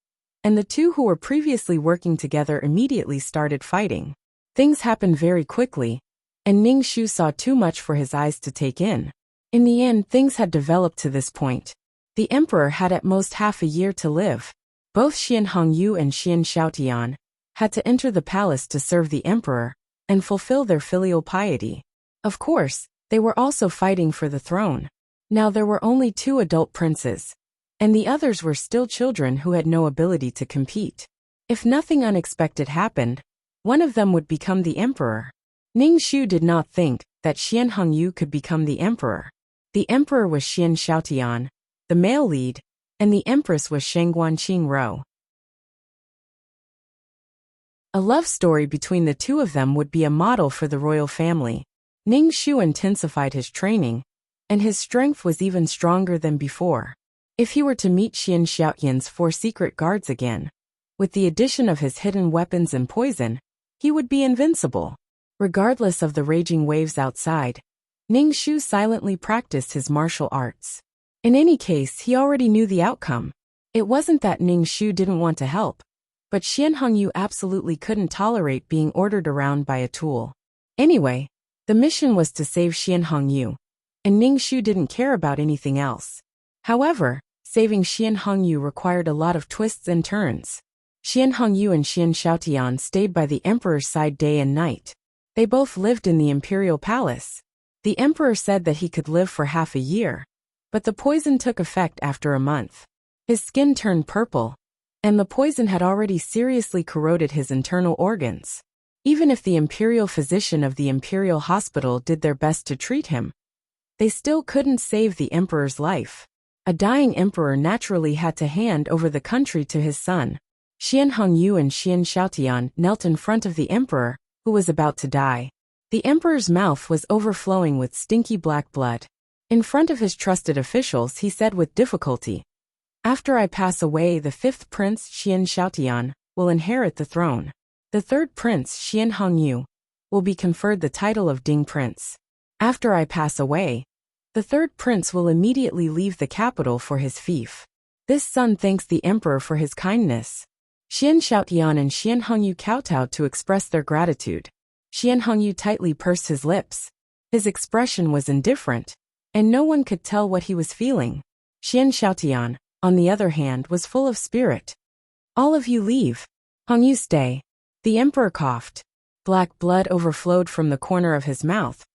and the two who were previously working together immediately started fighting. Things happened very quickly, and Ningxu saw too much for his eyes to take in. In the end, things had developed to this point. The emperor had at most half a year to live. Both Xian Hongyu and Xian Xiaotian had to enter the palace to serve the emperor and fulfill their filial piety. Of course, they were also fighting for the throne. Now there were only 2 adult princes, and the others were still children who had no ability to compete. If nothing unexpected happened, one of them would become the emperor. Ningxu did not think that Xian Hongyu could become the emperor. The emperor was Xian Xiaotian, the male lead, and the empress was Shengguanqing Rou. A love story between the 2 of them would be a model for the royal family. Ningxu intensified his training, and his strength was even stronger than before. If he were to meet Xian Xiaotian's 4 secret guards again, with the addition of his hidden weapons and poison, he would be invincible. Regardless of the raging waves outside, Ningxu silently practiced his martial arts. In any case, he already knew the outcome. It wasn't that Ningxu didn't want to help, but Xian Hongyu absolutely couldn't tolerate being ordered around by a tool. Anyway, the mission was to save Xian Hongyu, and Ningxu didn't care about anything else. However, saving Xian Hongyu required a lot of twists and turns. Xian Hongyu and Xian Xiaotian stayed by the emperor's side day and night. They both lived in the imperial palace. The emperor said that he could live for half a year, but the poison took effect after a month. His skin turned purple, and the poison had already seriously corroded his internal organs. Even if the imperial physician of the imperial hospital did their best to treat him, they still couldn't save the emperor's life. A dying emperor naturally had to hand over the country to his son. Xian Hongyu and Xian Xiaotian knelt in front of the emperor, who was about to die. The emperor's mouth was overflowing with stinky black blood. In front of his trusted officials, he said with difficulty, "After I pass away, the 5th prince, Xian Xiaotian, will inherit the throne. The 3rd prince, Xian Hongyu, will be conferred the title of Ding Prince. After I pass away, the 3rd prince will immediately leave the capital for his fief. This son thanks the emperor for his kindness." Xian Xiaotian and Xian Hongyu kowtowed to express their gratitude. Xian Hongyu tightly pursed his lips. His expression was indifferent, and no one could tell what he was feeling. Xian Xiaotian, on the other hand, was full of spirit. "All of you leave. Hongyu, stay. The emperor coughed. Black blood overflowed from the corner of his mouth,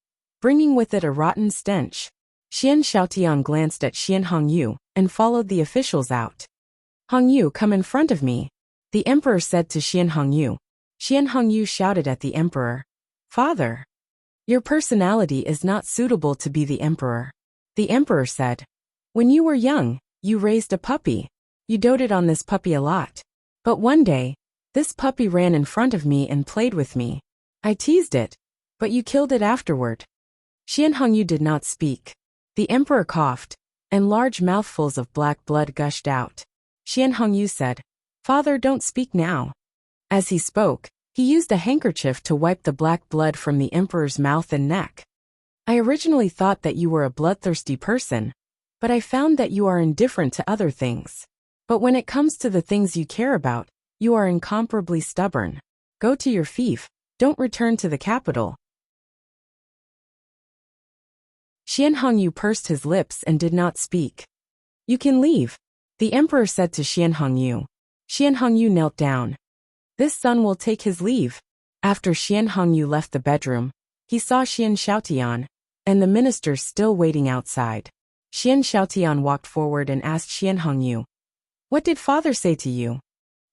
bringing with it a rotten stench. Xian Xiaotian glanced at Xian Hongyu and followed the officials out. Hongyu, come in front of me, the emperor said to Xian Hongyu. Xian Hongyu shouted at the emperor, Father, your personality is not suitable to be the emperor. The emperor said, when you were young, you raised a puppy. You doted on this puppy a lot. But one day, this puppy ran in front of me and played with me. I teased it, but you killed it afterward. Xian Hongyu did not speak. The emperor coughed, and large mouthfuls of black blood gushed out. Xian Hongyu said, Father, don't speak now. As he spoke, he used a handkerchief to wipe the black blood from the emperor's mouth and neck. I originally thought that you were a bloodthirsty person, but I found that you are indifferent to other things. But when it comes to the things you care about, you are incomparably stubborn. Go to your fief, don't return to the capital. Xian Hongyu pursed his lips and did not speak. You can leave, the emperor said to Xian Hongyu. Xian Hongyu knelt down. This son will take his leave. After Xian Hongyu left the bedroom, he saw Xian Xiaotian and the ministers still waiting outside. Xian Xiaotian walked forward and asked Xian Hongyu, what did father say to you?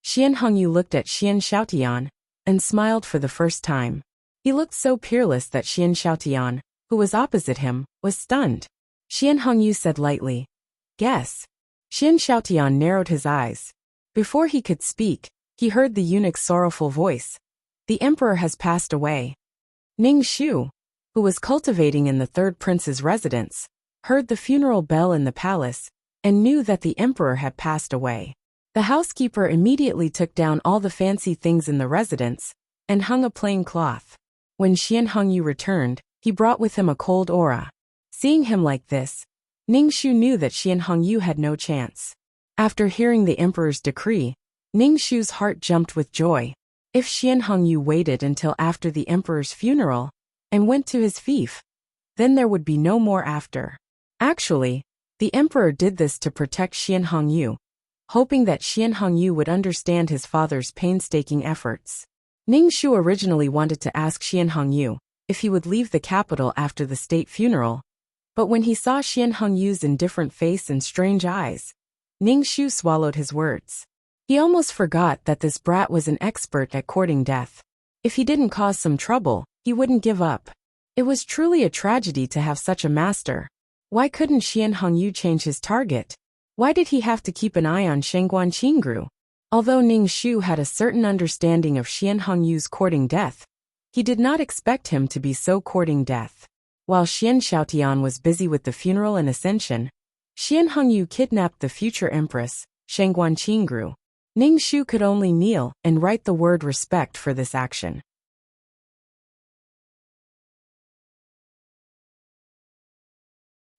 Xian Hongyu looked at Xian Xiaotian and smiled for the first time. He looked so peerless that Xian Xiaotian, who was opposite him, was stunned. Xian Hongyu said lightly, guess. Xian Xiaotian narrowed his eyes. Before he could speak, he heard the eunuch's sorrowful voice. The emperor has passed away. Ning Shu, who was cultivating in the third prince's residence, heard the funeral bell in the palace and knew that the emperor had passed away. The housekeeper immediately took down all the fancy things in the residence and hung a plain cloth. When Xian Hongyu returned, he brought with him a cold aura. Seeing him like this, Ning Shu knew that Xian Hongyu had no chance. After hearing the emperor's decree, Ning Shu's heart jumped with joy. If Xian Hongyu waited until after the emperor's funeral and went to his fief, then there would be no more after. Actually, the emperor did this to protect Xian Hongyu, hoping that Xian Hongyu would understand his father's painstaking efforts. Ning Shu originally wanted to ask Xian Hongyu if he would leave the capital after the state funeral, but when he saw Xian Hongyu's indifferent face and strange eyes, Ning Shu swallowed his words. He almost forgot that this brat was an expert at courting death. If he didn't cause some trouble, he wouldn't give up. It was truly a tragedy to have such a master. Why couldn't Xian Hongyu change his target? Why did he have to keep an eye on Shengguan Qingru? Although Ning Shu had a certain understanding of Xian Hongyu's courting death, he did not expect him to be so courting death. While Xian Xiaotian was busy with the funeral and ascension, Xian Hongyu kidnapped the future empress, Shengguan Qingru. Ning Shu could only kneel and write the word respect for this action.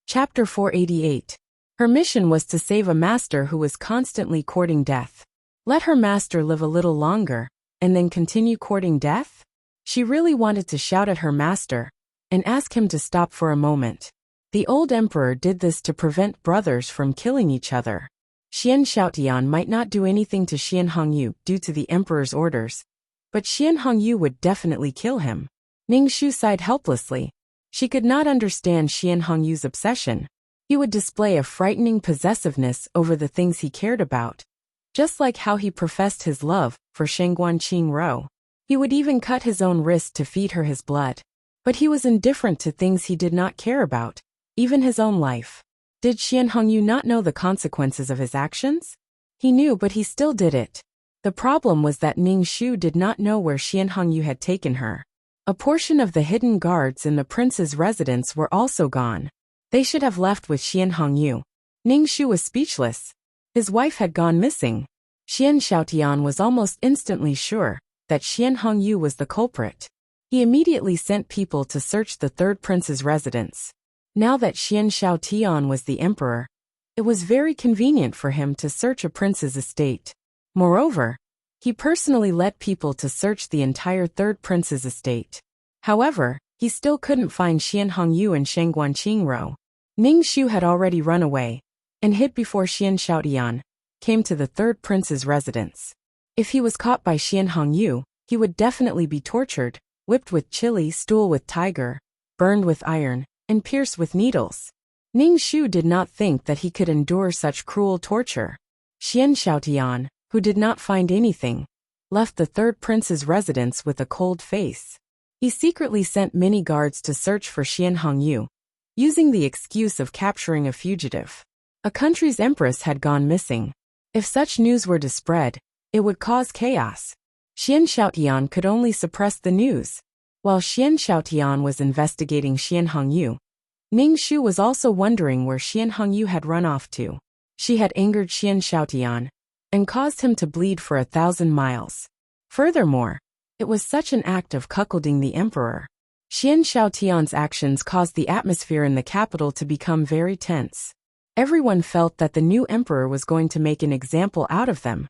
Chapter 488. Her mission was to save a master who was constantly courting death. Let her master live a little longer, and then continue courting death? She really wanted to shout at her master and ask him to stop for a moment. The old emperor did this to prevent brothers from killing each other. Xian Xiaotian might not do anything to Xian Hongyu due to the emperor's orders, but Xian Hongyu would definitely kill him. Ning Shu sighed helplessly. She could not understand Xian Hongyu's obsession. He would display a frightening possessiveness over the things he cared about, just like how he professed his love for Shengguan Qingru. He would even cut his own wrist to feed her his blood. But he was indifferent to things he did not care about, even his own life. Did Xian Hongyu not know the consequences of his actions? He knew, but he still did it. The problem was that Ning Shu did not know where Xian Hongyu had taken her. A portion of the hidden guards in the prince's residence were also gone. They should have left with Xian Hongyu. Ning Shu was speechless. His wife had gone missing. Xian Xiaotian was almost instantly sure that Xian Hongyu was the culprit. He immediately sent people to search the third prince's residence. Now that Xian Xiaotian was the emperor, it was very convenient for him to search a prince's estate. Moreover, he personally led people to search the entire third prince's estate. However, he still couldn't find Xian Hongyu and Shengguan Qingru. Ning Shu had already run away and hid before Xian Xiaotian came to the third prince's residence. If he was caught by Xian Hongyu, he would definitely be tortured, whipped with chili, stool with tiger, burned with iron, and pierced with needles. Ning Shu did not think that he could endure such cruel torture. Xian Xiaotian, who did not find anything, left the third prince's residence with a cold face. He secretly sent many guards to search for Xian Hongyu, using the excuse of capturing a fugitive. A country's empress had gone missing. If such news were to spread, it would cause chaos. Xian Xiaotian could only suppress the news. While Xian Xiaotian was investigating Xian Hongyu, Ning Shu was also wondering where Xian Hongyu had run off to. She had angered Xian Xiaotian and caused him to bleed for 1,000 miles. Furthermore, it was such an act of cuckolding the emperor. Xian Xiaotian's actions caused the atmosphere in the capital to become very tense. Everyone felt that the new emperor was going to make an example out of them,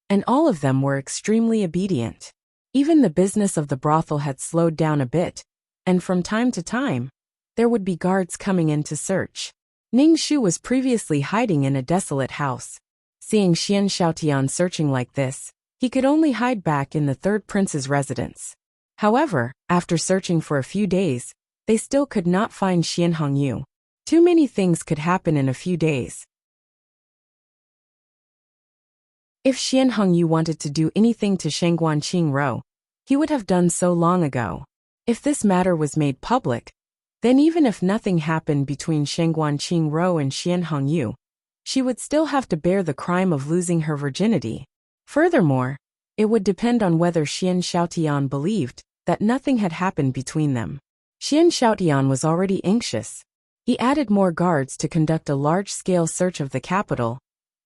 and all of them were extremely obedient. Even the business of the brothel had slowed down a bit, and from time to time, there would be guards coming in to search. Ning Shu was previously hiding in a desolate house. Seeing Xian Xiaotian searching like this, he could only hide back in the third prince's residence. However, after searching for a few days, they still could not find Xian Hongyu. Too many things could happen in a few days. If Xian Hongyu wanted to do anything to Shengguan Qingro, he would have done so long ago. If this matter was made public, then even if nothing happened between Shengguan Qingro and Xian Hongyu, she would still have to bear the crime of losing her virginity. Furthermore, it would depend on whether Xian Xiaotian believed that nothing had happened between them. Xian Xiaotian was already anxious. He added more guards to conduct a large-scale search of the capital,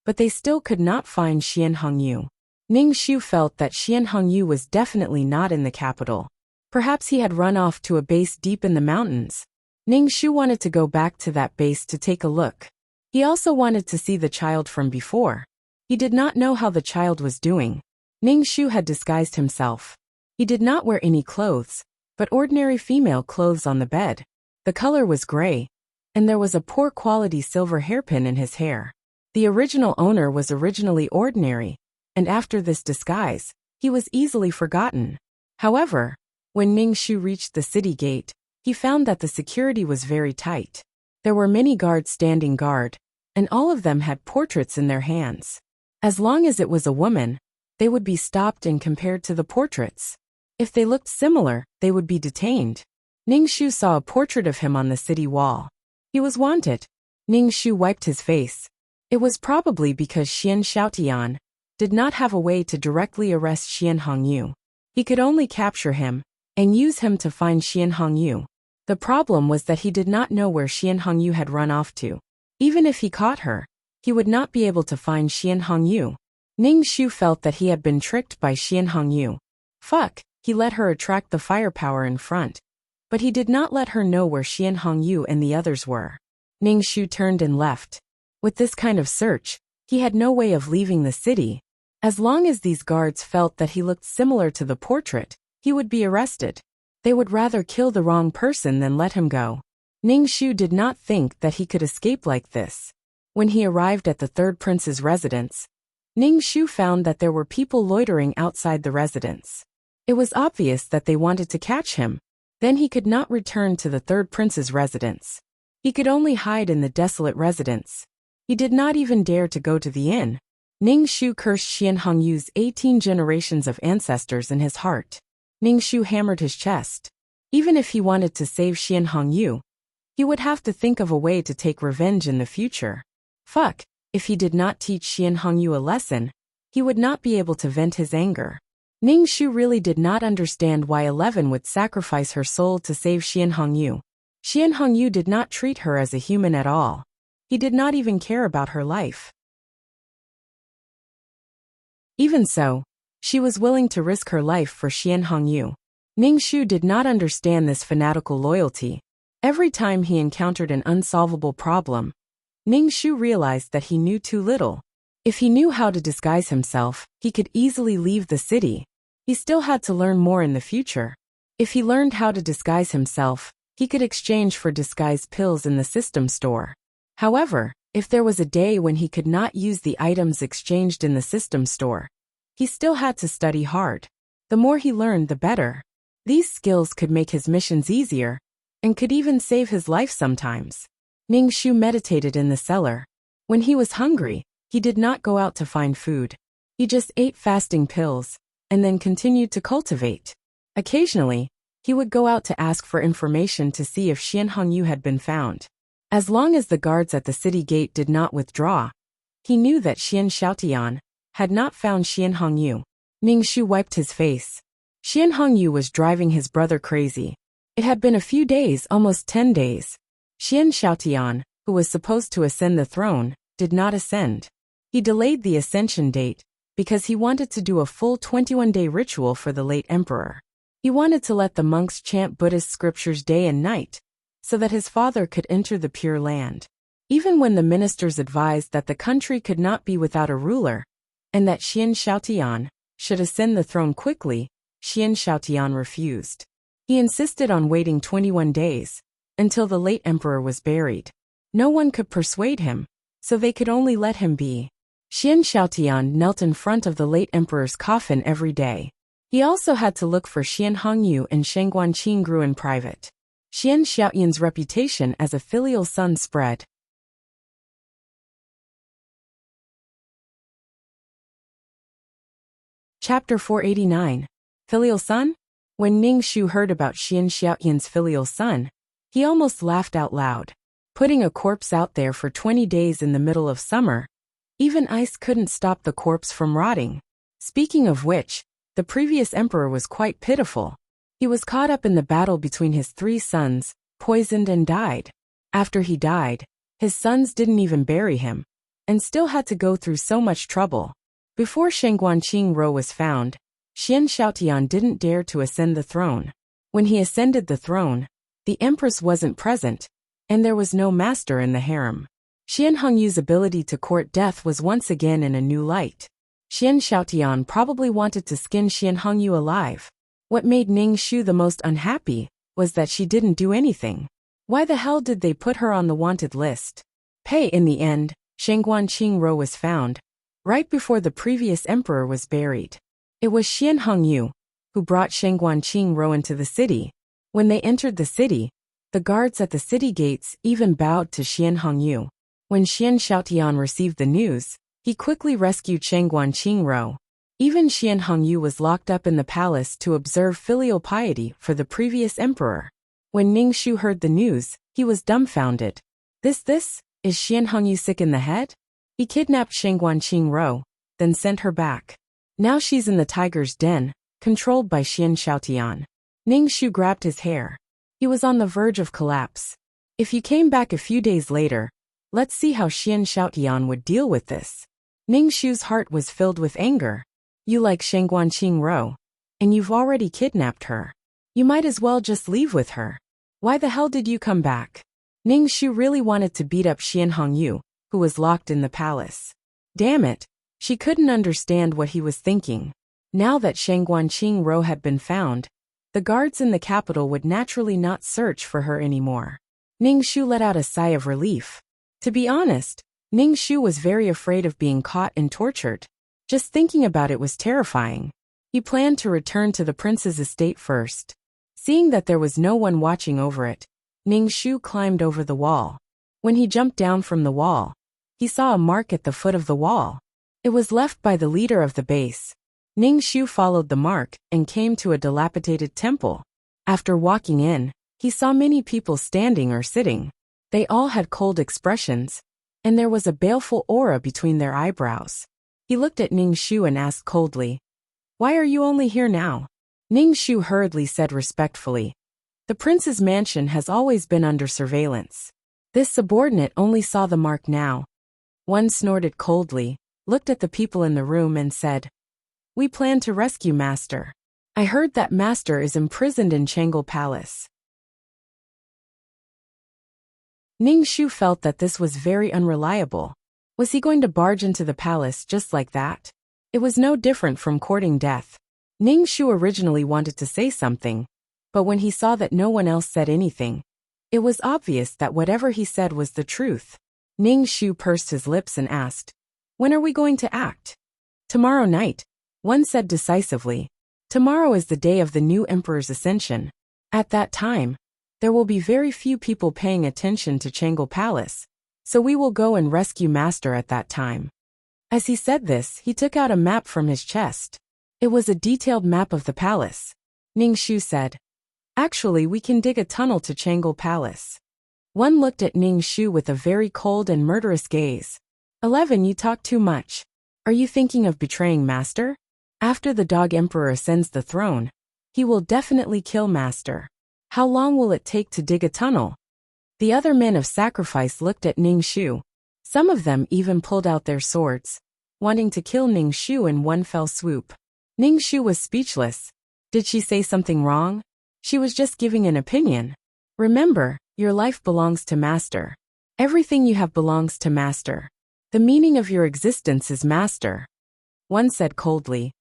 but they still could not find Xian Hongyu. Ning Shu felt that Xian Hongyu was definitely not in the capital. Perhaps he had run off to a base deep in the mountains. Ning Shu wanted to go back to that base to take a look. He also wanted to see the child from before. He did not know how the child was doing. Ning Shu had disguised himself. He did not wear any clothes, but ordinary female clothes on the bed. The color was gray, and there was a poor quality silver hairpin in his hair. The original owner was originally ordinary, and after this disguise, he was easily forgotten. However, when Ning Shu reached the city gate, he found that the security was very tight. There were many guards standing guard, and all of them had portraits in their hands. As long as it was a woman, they would be stopped and compared to the portraits. If they looked similar, they would be detained. Ning Shu saw a portrait of him on the city wall. He was wanted. Ning Shu wiped his face. It was probably because Xian Xiaotian did not have a way to directly arrest Xian Hongyu. He could only capture him and use him to find Xian Hongyu. The problem was that he did not know where Xian Hongyu had run off to. Even if he caught her, he would not be able to find Xian Hongyu. Ning Shu felt that he had been tricked by Xian Hongyu. Fuck, he let her attract the firepower in front. But he did not let her know where Xian Hongyu and the others were. Ning Shu turned and left. With this kind of search, he had no way of leaving the city. As long as these guards felt that he looked similar to the portrait, he would be arrested. They would rather kill the wrong person than let him go. Ning Shu did not think that he could escape like this. When he arrived at the third prince's residence, Ning Shu found that there were people loitering outside the residence. It was obvious that they wanted to catch him. Then he could not return to the third prince's residence. He could only hide in the desolate residence. He did not even dare to go to the inn. Ning Shu cursed Xian Hongyu's 18 generations of ancestors in his heart. Ning Shu hammered his chest. Even if he wanted to save Xian Hongyu, he would have to think of a way to take revenge in the future. Fuck, if he did not teach Xian Hongyu a lesson, he would not be able to vent his anger. Ning Shu really did not understand why 11 would sacrifice her soul to save Xian Hongyu. Xian Hongyu did not treat her as a human at all. He did not even care about her life. Even so, she was willing to risk her life for Xian Hongyu. Ning Shu did not understand this fanatical loyalty. Every time he encountered an unsolvable problem, Ning Shu realized that he knew too little. If he knew how to disguise himself, he could easily leave the city. He still had to learn more in the future. If he learned how to disguise himself, he could exchange for disguise pills in the system store. However, if there was a day when he could not use the items exchanged in the system store, He still had to study hard. The more he learned, the better. These skills could make his missions easier, and could even save his life sometimes. Ning Shu meditated in the cellar. When he was hungry, he did not go out to find food. He just ate fasting pills, and then continued to cultivate. Occasionally, he would go out to ask for information to see if Xian Hongyu had been found. As long as the guards at the city gate did not withdraw, he knew that Xian Xiaotian had not found Xian Hongyu. Ning Shu wiped his face. Xian Hongyu was driving his brother crazy. It had been a few days, almost 10 days. Xian Xiaotian, who was supposed to ascend the throne, did not ascend. He delayed the ascension date because he wanted to do a full 21-day ritual for the late emperor. He wanted to let the monks chant Buddhist scriptures day and night, so that his father could enter the Pure Land. Even when the ministers advised that the country could not be without a ruler, and that Xian Xiaotian should ascend the throne quickly, Xian Xiaotian refused. He insisted on waiting 21 days, until the late emperor was buried. No one could persuade him, so they could only let him be. Xian Xiaotian knelt in front of the late emperor's coffin every day. He also had to look for Xian Hongyu, and Sheng Guanqing grew in private. Xian Xiaotian's reputation as a filial son spread. Chapter 489. Filial son? When Ning Shu heard about Xian Xiaotian's filial son, he almost laughed out loud. Putting a corpse out there for 20 days in the middle of summer, even ice couldn't stop the corpse from rotting. Speaking of which, the previous emperor was quite pitiful. He was caught up in the battle between his 3 sons, poisoned and died. After he died, his sons didn't even bury him, and still had to go through so much trouble. Before Sheng Guanqing Ro was found, Xian Xiaotian didn't dare to ascend the throne. When he ascended the throne, the empress wasn't present, and there was no master in the harem. Xian Hongyu's ability to court death was once again in a new light. Xian Xiaotian probably wanted to skin Xian Hongyu alive. What made Ning Shu the most unhappy was that she didn't do anything. Why the hell did they put her on the wanted list? In the end, Sheng Guanqing Ro was found, right before the previous emperor was buried. It was Xian Hongyu who brought Sheng Guanqing Ro into the city. When they entered the city, the guards at the city gates even bowed to Xian Hongyu. When Xian Xiaotian received the news, he quickly rescued Sheng Guanqing Ro. Even Xian Hongyu was locked up in the palace to observe filial piety for the previous emperor. When Ning Shu heard the news, he was dumbfounded. Is Xian Hongyu sick in the head? He kidnapped Sheng Guanqing Ro, then sent her back. Now she's in the tiger's den, controlled by Xian Xiaotian. Ning Shu grabbed his hair. He was on the verge of collapse. If you came back a few days later, let's see how Xian Xiaotian would deal with this. Ning Shu's heart was filled with anger. You like Sheng Guanqing Ro, and you've already kidnapped her. You might as well just leave with her. Why the hell did you come back? Ning Shu really wanted to beat up Xian Hongyu, who was locked in the palace. Damn it, she couldn't understand what he was thinking. Now that Sheng Guanqing Ro had been found, the guards in the capital would naturally not search for her anymore. Ning Shu let out a sigh of relief. To be honest, Ning Shu was very afraid of being caught and tortured. Just thinking about it was terrifying. He planned to return to the prince's estate first. Seeing that there was no one watching over it, Ning Shu climbed over the wall. When he jumped down from the wall, he saw a mark at the foot of the wall. It was left by the leader of the base. Ning Shu followed the mark and came to a dilapidated temple. After walking in, he saw many people standing or sitting. They all had cold expressions, and there was a baleful aura between their eyebrows. He looked at Ning Shu and asked coldly, "Why are you only here now?" Ning Shu hurriedly said respectfully, "The prince's mansion has always been under surveillance." This subordinate only saw the mark now. One snorted coldly, looked at the people in the room and said, "We plan to rescue Master. I heard that Master is imprisoned in Changel Palace." Ning Shu felt that this was very unreliable. Was he going to barge into the palace just like that? It was no different from courting death. Ning Shu originally wanted to say something, but when he saw that no one else said anything, it was obvious that whatever he said was the truth. Ning Shu pursed his lips and asked, "When are we going to act?" "Tomorrow night, One said decisively, "Tomorrow is the day of the new emperor's ascension. At that time, there will be very few people paying attention to Changle Palace, so we will go and rescue Master at that time." As he said this, he took out a map from his chest. It was a detailed map of the palace. Ning Shu said, "Actually, we can dig a tunnel to Changle Palace." One looked at Ning Shu with a very cold and murderous gaze. 11. You talk too much. Are you thinking of betraying Master? After the Dog Emperor ascends the throne, he will definitely kill Master. How long will it take to dig a tunnel? The other men of sacrifice looked at Ning Shu. Some of them even pulled out their swords, wanting to kill Ning Shu in one fell swoop. Ning Shu was speechless. Did she say something wrong? She was just giving an opinion. Remember, your life belongs to Master. Everything you have belongs to Master. The meaning of your existence is Master. One said coldly,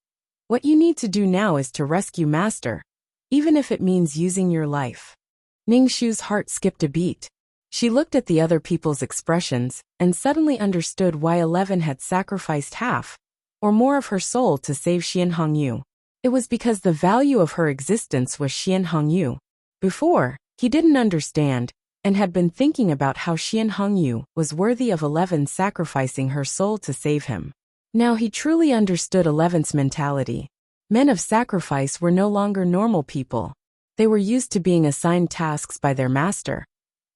"What you need to do now is to rescue Master, even if it means using your life." Ning Shu's heart skipped a beat. She looked at the other people's expressions and suddenly understood why 11 had sacrificed half or more of her soul to save Xian Hongyu. It was because the value of her existence was Xian Hongyu. Before, he didn't understand and had been thinking about how Xian Hongyu was worthy of 11 sacrificing her soul to save him. Now he truly understood 11's mentality. Men of sacrifice were no longer normal people. They were used to being assigned tasks by their master,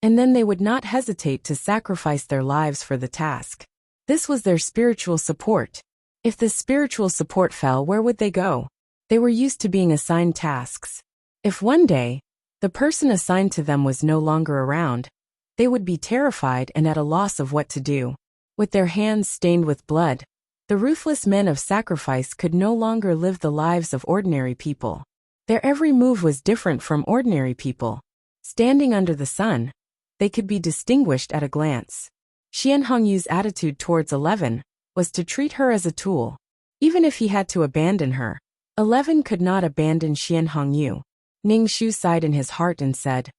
and then they would not hesitate to sacrifice their lives for the task. This was their spiritual support. If the spiritual support fell, where would they go? They were used to being assigned tasks. If one day, the person assigned to them was no longer around, they would be terrified and at a loss of what to do. With their hands stained with blood, the ruthless men of sacrifice could no longer live the lives of ordinary people. Their every move was different from ordinary people. Standing under the sun, they could be distinguished at a glance. Xian Hongyu's attitude towards 11 was to treat her as a tool. Even if he had to abandon her, 11 could not abandon Xian Hongyu. Ning Shu sighed in his heart and said,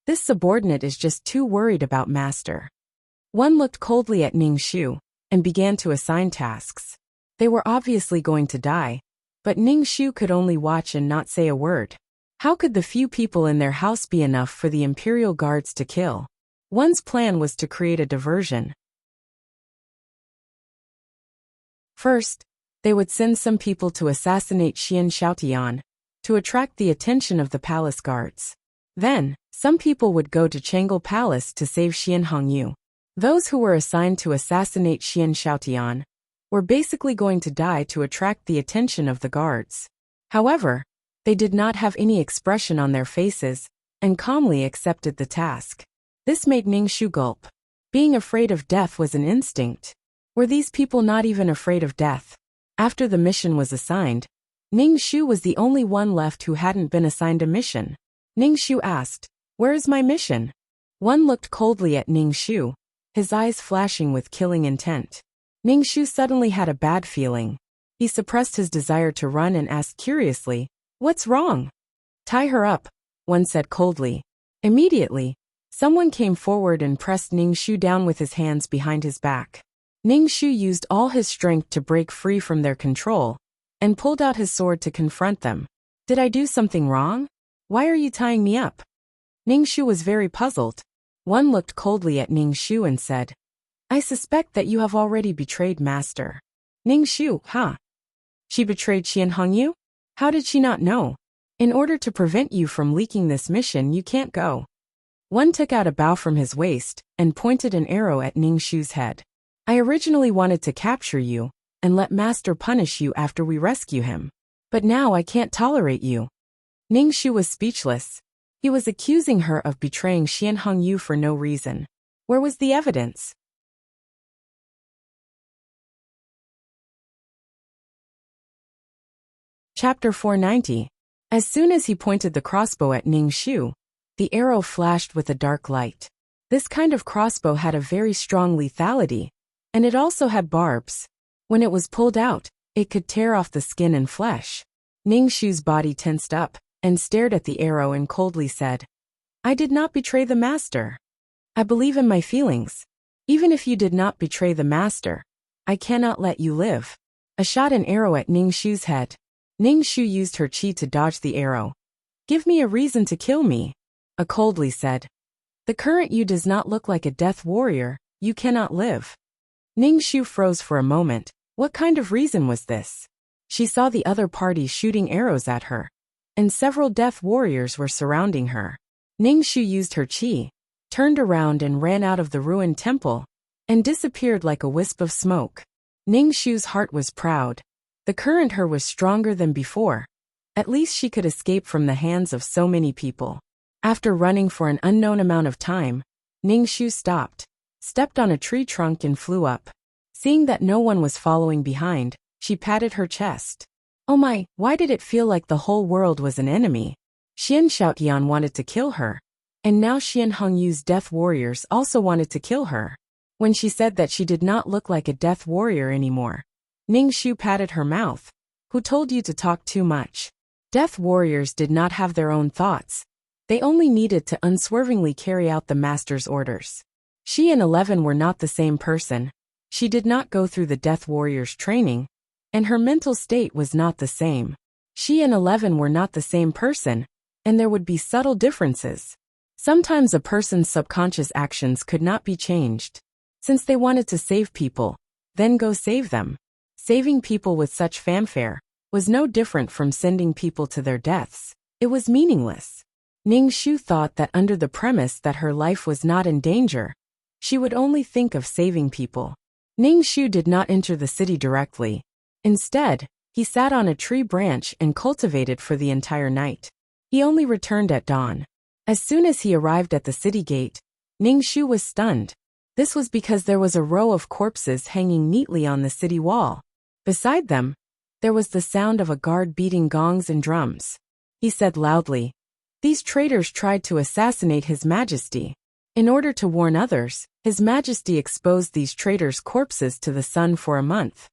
"This subordinate is just too worried about Master." One looked coldly at Ning Shu and began to assign tasks. They were obviously going to die, but Ning Shu could only watch and not say a word. How could the few people in their house be enough for the Imperial Guards to kill? One's plan was to create a diversion. First, they would send some people to assassinate Xian Xiaotian, to attract the attention of the palace guards. Then, some people would go to Changle Palace to save Xian Hongyu. Those who were assigned to assassinate Xian Xiaotian were basically going to die to attract the attention of the guards. However, they did not have any expression on their faces and calmly accepted the task. This made Ning Shu gulp. Being afraid of death was an instinct. Were these people not even afraid of death? After the mission was assigned, Ning Shu was the only one left who hadn't been assigned a mission. Ning Shu asked, "Where is my mission?" One looked coldly at Ning Shu, his eyes flashing with killing intent. Ning Shu suddenly had a bad feeling. He suppressed his desire to run and asked curiously, "What's wrong?" "Tie her up," one said coldly. Immediately, someone came forward and pressed Ning Shu down with his hands behind his back. Ning Shu used all his strength to break free from their control and pulled out his sword to confront them. "Did I do something wrong? Why are you tying me up?" Ning Shu was very puzzled. One looked coldly at Ning Shu and said, "I suspect that you have already betrayed Master." Ning Shu, huh? She betrayed Xian Hongyu? How did she not know? In order to prevent you from leaking this mission, you can't go. One took out a bow from his waist and pointed an arrow at Ning Shu's head. "I originally wanted to capture you and let Master punish you after we rescue him. But now I can't tolerate you." Ning Shu was speechless. He was accusing her of betraying Xian Hongyu for no reason. Where was the evidence? Chapter 490. As soon as he pointed the crossbow at Ning Shu, the arrow flashed with a dark light. This kind of crossbow had a very strong lethality, and it also had barbs. When it was pulled out, it could tear off the skin and flesh. Ning Shu's body tensed up and stared at the arrow and coldly said, "I did not betray the Master. I believe in my feelings. Even if you did not betray the Master, I cannot let you live." shot an arrow at Ning Shu's head. Ning Shu used her chi to dodge the arrow. Give me a reason to kill me, A coldly said. The current you does not look like a death warrior, you cannot live. Ning Shu froze for a moment. What kind of reason was this? She saw the other party shooting arrows at her, and several death warriors were surrounding her. Ning Shu used her chi, turned around and ran out of the ruined temple, and disappeared like a wisp of smoke. Ning Shu's heart was proud. The current her was stronger than before. At least she could escape from the hands of so many people. After running for an unknown amount of time, Ning Shu stopped, stepped on a tree trunk and flew up. Seeing that no one was following behind, she patted her chest. Oh my, why did it feel like the whole world was an enemy? Xian Shaoqian wanted to kill her, and now Xian Hongyu's death warriors also wanted to kill her. When she said that she did not look like a death warrior anymore, Ning Shu patted her mouth. Who told you to talk too much? Death warriors did not have their own thoughts. They only needed to unswervingly carry out the master's orders. She and 11 were not the same person. She did not go through the death warrior's training, and her mental state was not the same. She and 11 were not the same person, and there would be subtle differences. Sometimes a person's subconscious actions could not be changed. Since they wanted to save people, then go save them. Saving people with such fanfare was no different from sending people to their deaths. It was meaningless. Ning Shu thought that under the premise that her life was not in danger, she would only think of saving people. Ning Shu did not enter the city directly. Instead, he sat on a tree branch and cultivated for the entire night. He only returned at dawn. As soon as he arrived at the city gate, Ning Shu was stunned. This was because there was a row of corpses hanging neatly on the city wall. Beside them, there was the sound of a guard beating gongs and drums. He said loudly, "These traitors tried to assassinate His Majesty." In order to warn others, His Majesty exposed these traitors' corpses to the sun for a month.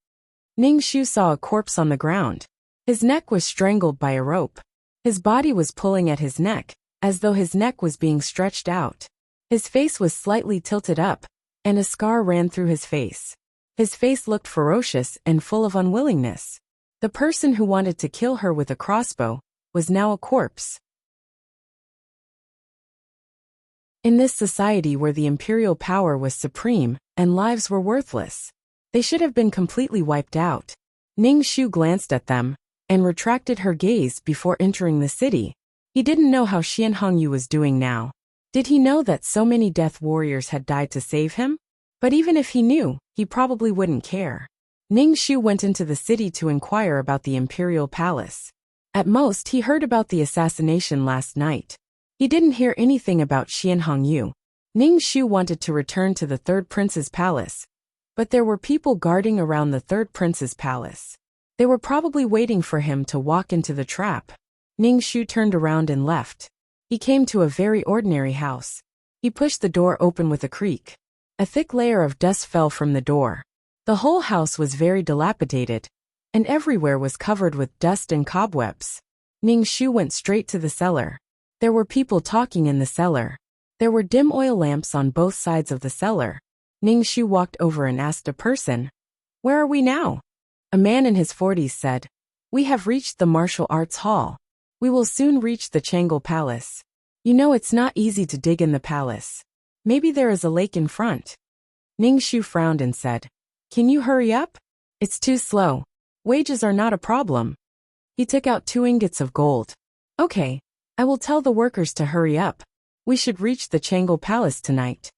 Ning Shu saw a corpse on the ground. His neck was strangled by a rope. His body was pulling at his neck, as though his neck was being stretched out. His face was slightly tilted up, and a scar ran through his face. His face looked ferocious and full of unwillingness. The person who wanted to kill her with a crossbow was now a corpse. In this society where the imperial power was supreme and lives were worthless, they should have been completely wiped out. Ning Shu glanced at them and retracted her gaze before entering the city. He didn't know how Xian Hongyu was doing now. Did he know that so many death warriors had died to save him? But even if he knew, he probably wouldn't care. Ning Shu went into the city to inquire about the imperial palace. At most, he heard about the assassination last night. He didn't hear anything about Xian Hongyu. Ning Shu wanted to return to the third prince's palace, but there were people guarding around the third prince's palace. They were probably waiting for him to walk into the trap. Ning Shu turned around and left. He came to a very ordinary house. He pushed the door open with a creak. A thick layer of dust fell from the door. The whole house was very dilapidated, and everywhere was covered with dust and cobwebs. Ning Shu went straight to the cellar. There were people talking in the cellar. There were dim oil lamps on both sides of the cellar. Ning Shu walked over and asked a person, "Where are we now?" A man in his 40s said, "We have reached the martial arts hall. We will soon reach the Changel Palace. You know it's not easy to dig in the palace. Maybe there is a lake in front." Ning Shu frowned and said, "Can you hurry up? It's too slow. Wages are not a problem." He took out 2 ingots of gold. "Okay, I will tell the workers to hurry up. We should reach the Changel Palace tonight."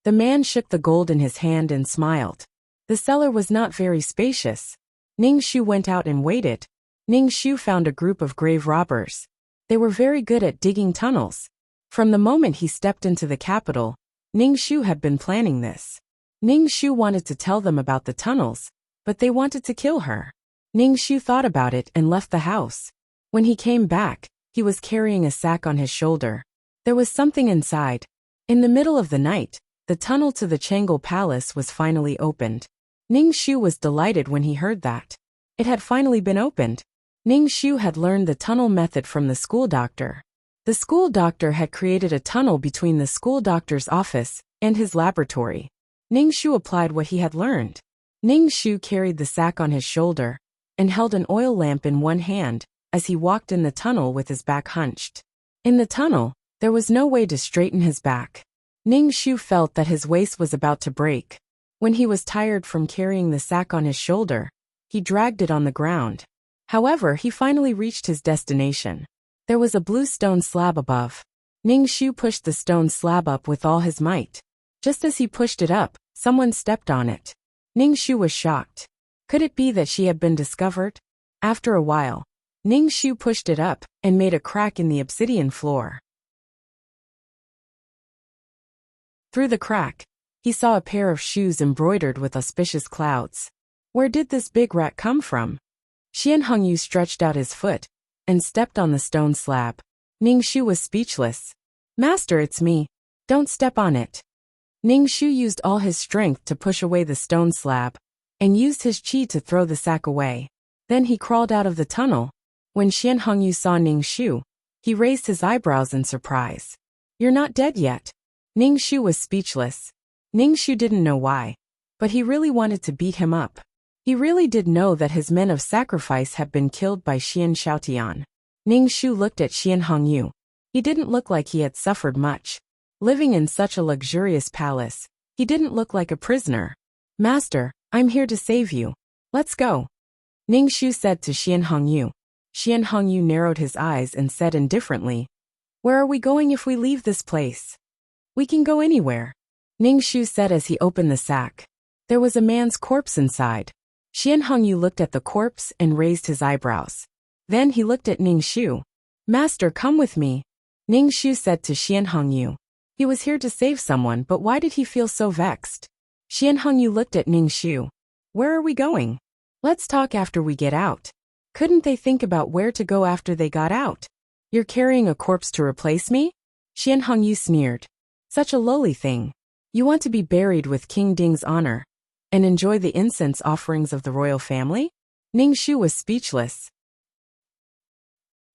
The man shook the gold in his hand and smiled. The cellar was not very spacious. Ning Shu went out and waited. Ning Shu found a group of grave robbers. They were very good at digging tunnels. From the moment he stepped into the capital, Ning Shu had been planning this. Ning Shu wanted to tell them about the tunnels, but they wanted to kill her. Ning Shu thought about it and left the house. When he came back, he was carrying a sack on his shoulder. There was something inside. In the middle of the night, the tunnel to the Changel Palace was finally opened. Ning Shu was delighted when he heard that. It had finally been opened. Ning Shu had learned the tunnel method from the school doctor. The school doctor had created a tunnel between the school doctor's office and his laboratory. Ning Shu applied what he had learned. Ning Shu carried the sack on his shoulder and held an oil lamp in one hand as he walked in the tunnel with his back hunched. In the tunnel, there was no way to straighten his back. Ning Shu felt that his waist was about to break. When he was tired from carrying the sack on his shoulder, he dragged it on the ground. However, he finally reached his destination. There was a blue stone slab above. Ning Shu pushed the stone slab up with all his might. Just as he pushed it up, someone stepped on it. Ning Shu was shocked. Could it be that she had been discovered? After a while, Ning Shu pushed it up and made a crack in the obsidian floor. Through the crack, he saw a pair of shoes embroidered with auspicious clouds. Where did this big rat come from? Xian Hongyu stretched out his foot and stepped on the stone slab. Ning Shu was speechless. Master, it's me. Don't step on it. Ning Shu used all his strength to push away the stone slab and used his qi to throw the sack away. Then he crawled out of the tunnel. When Xian Hongyu saw Ning Shu, he raised his eyebrows in surprise. You're not dead yet. Ning Shu was speechless. Ning Shu didn't know why, but he really wanted to beat him up. He really did know that his men of sacrifice had been killed by Xian Xiaotian. Ning Shu looked at Xian Hongyu. He didn't look like he had suffered much. Living in such a luxurious palace, he didn't look like a prisoner. Master, I'm here to save you. Let's go. Ning Shu said to Xian Hongyu. Xian Hongyu narrowed his eyes and said indifferently, Where are we going if we leave this place? We can go anywhere. Ning Shu said as he opened the sack. There was a man's corpse inside. Xian Hongyu looked at the corpse and raised his eyebrows. Then he looked at Ning Shu. Master, come with me. Ning Shu said to Xian Hongyu. He was here to save someone, but why did he feel so vexed? Xian Hongyu looked at Ning Shu. Where are we going? Let's talk after we get out. Couldn't they think about where to go after they got out? You're carrying a corpse to replace me? Xian Hongyu sneered. Such a lowly thing. You want to be buried with King Ding's honor and enjoy the incense offerings of the royal family? Ning Shu was speechless.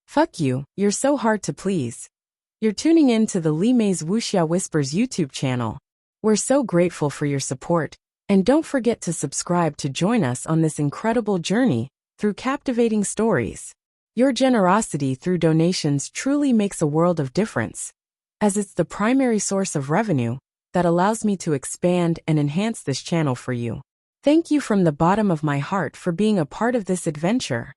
Fuck you, you're so hard to please. You're tuning in to the Li Mei's Wuxia Whispers YouTube channel. We're so grateful for your support, and don't forget to subscribe to join us on this incredible journey through captivating stories. Your generosity through donations truly makes a world of difference, as it's the primary source of revenue that allows me to expand and enhance this channel for you. Thank you from the bottom of my heart for being a part of this adventure.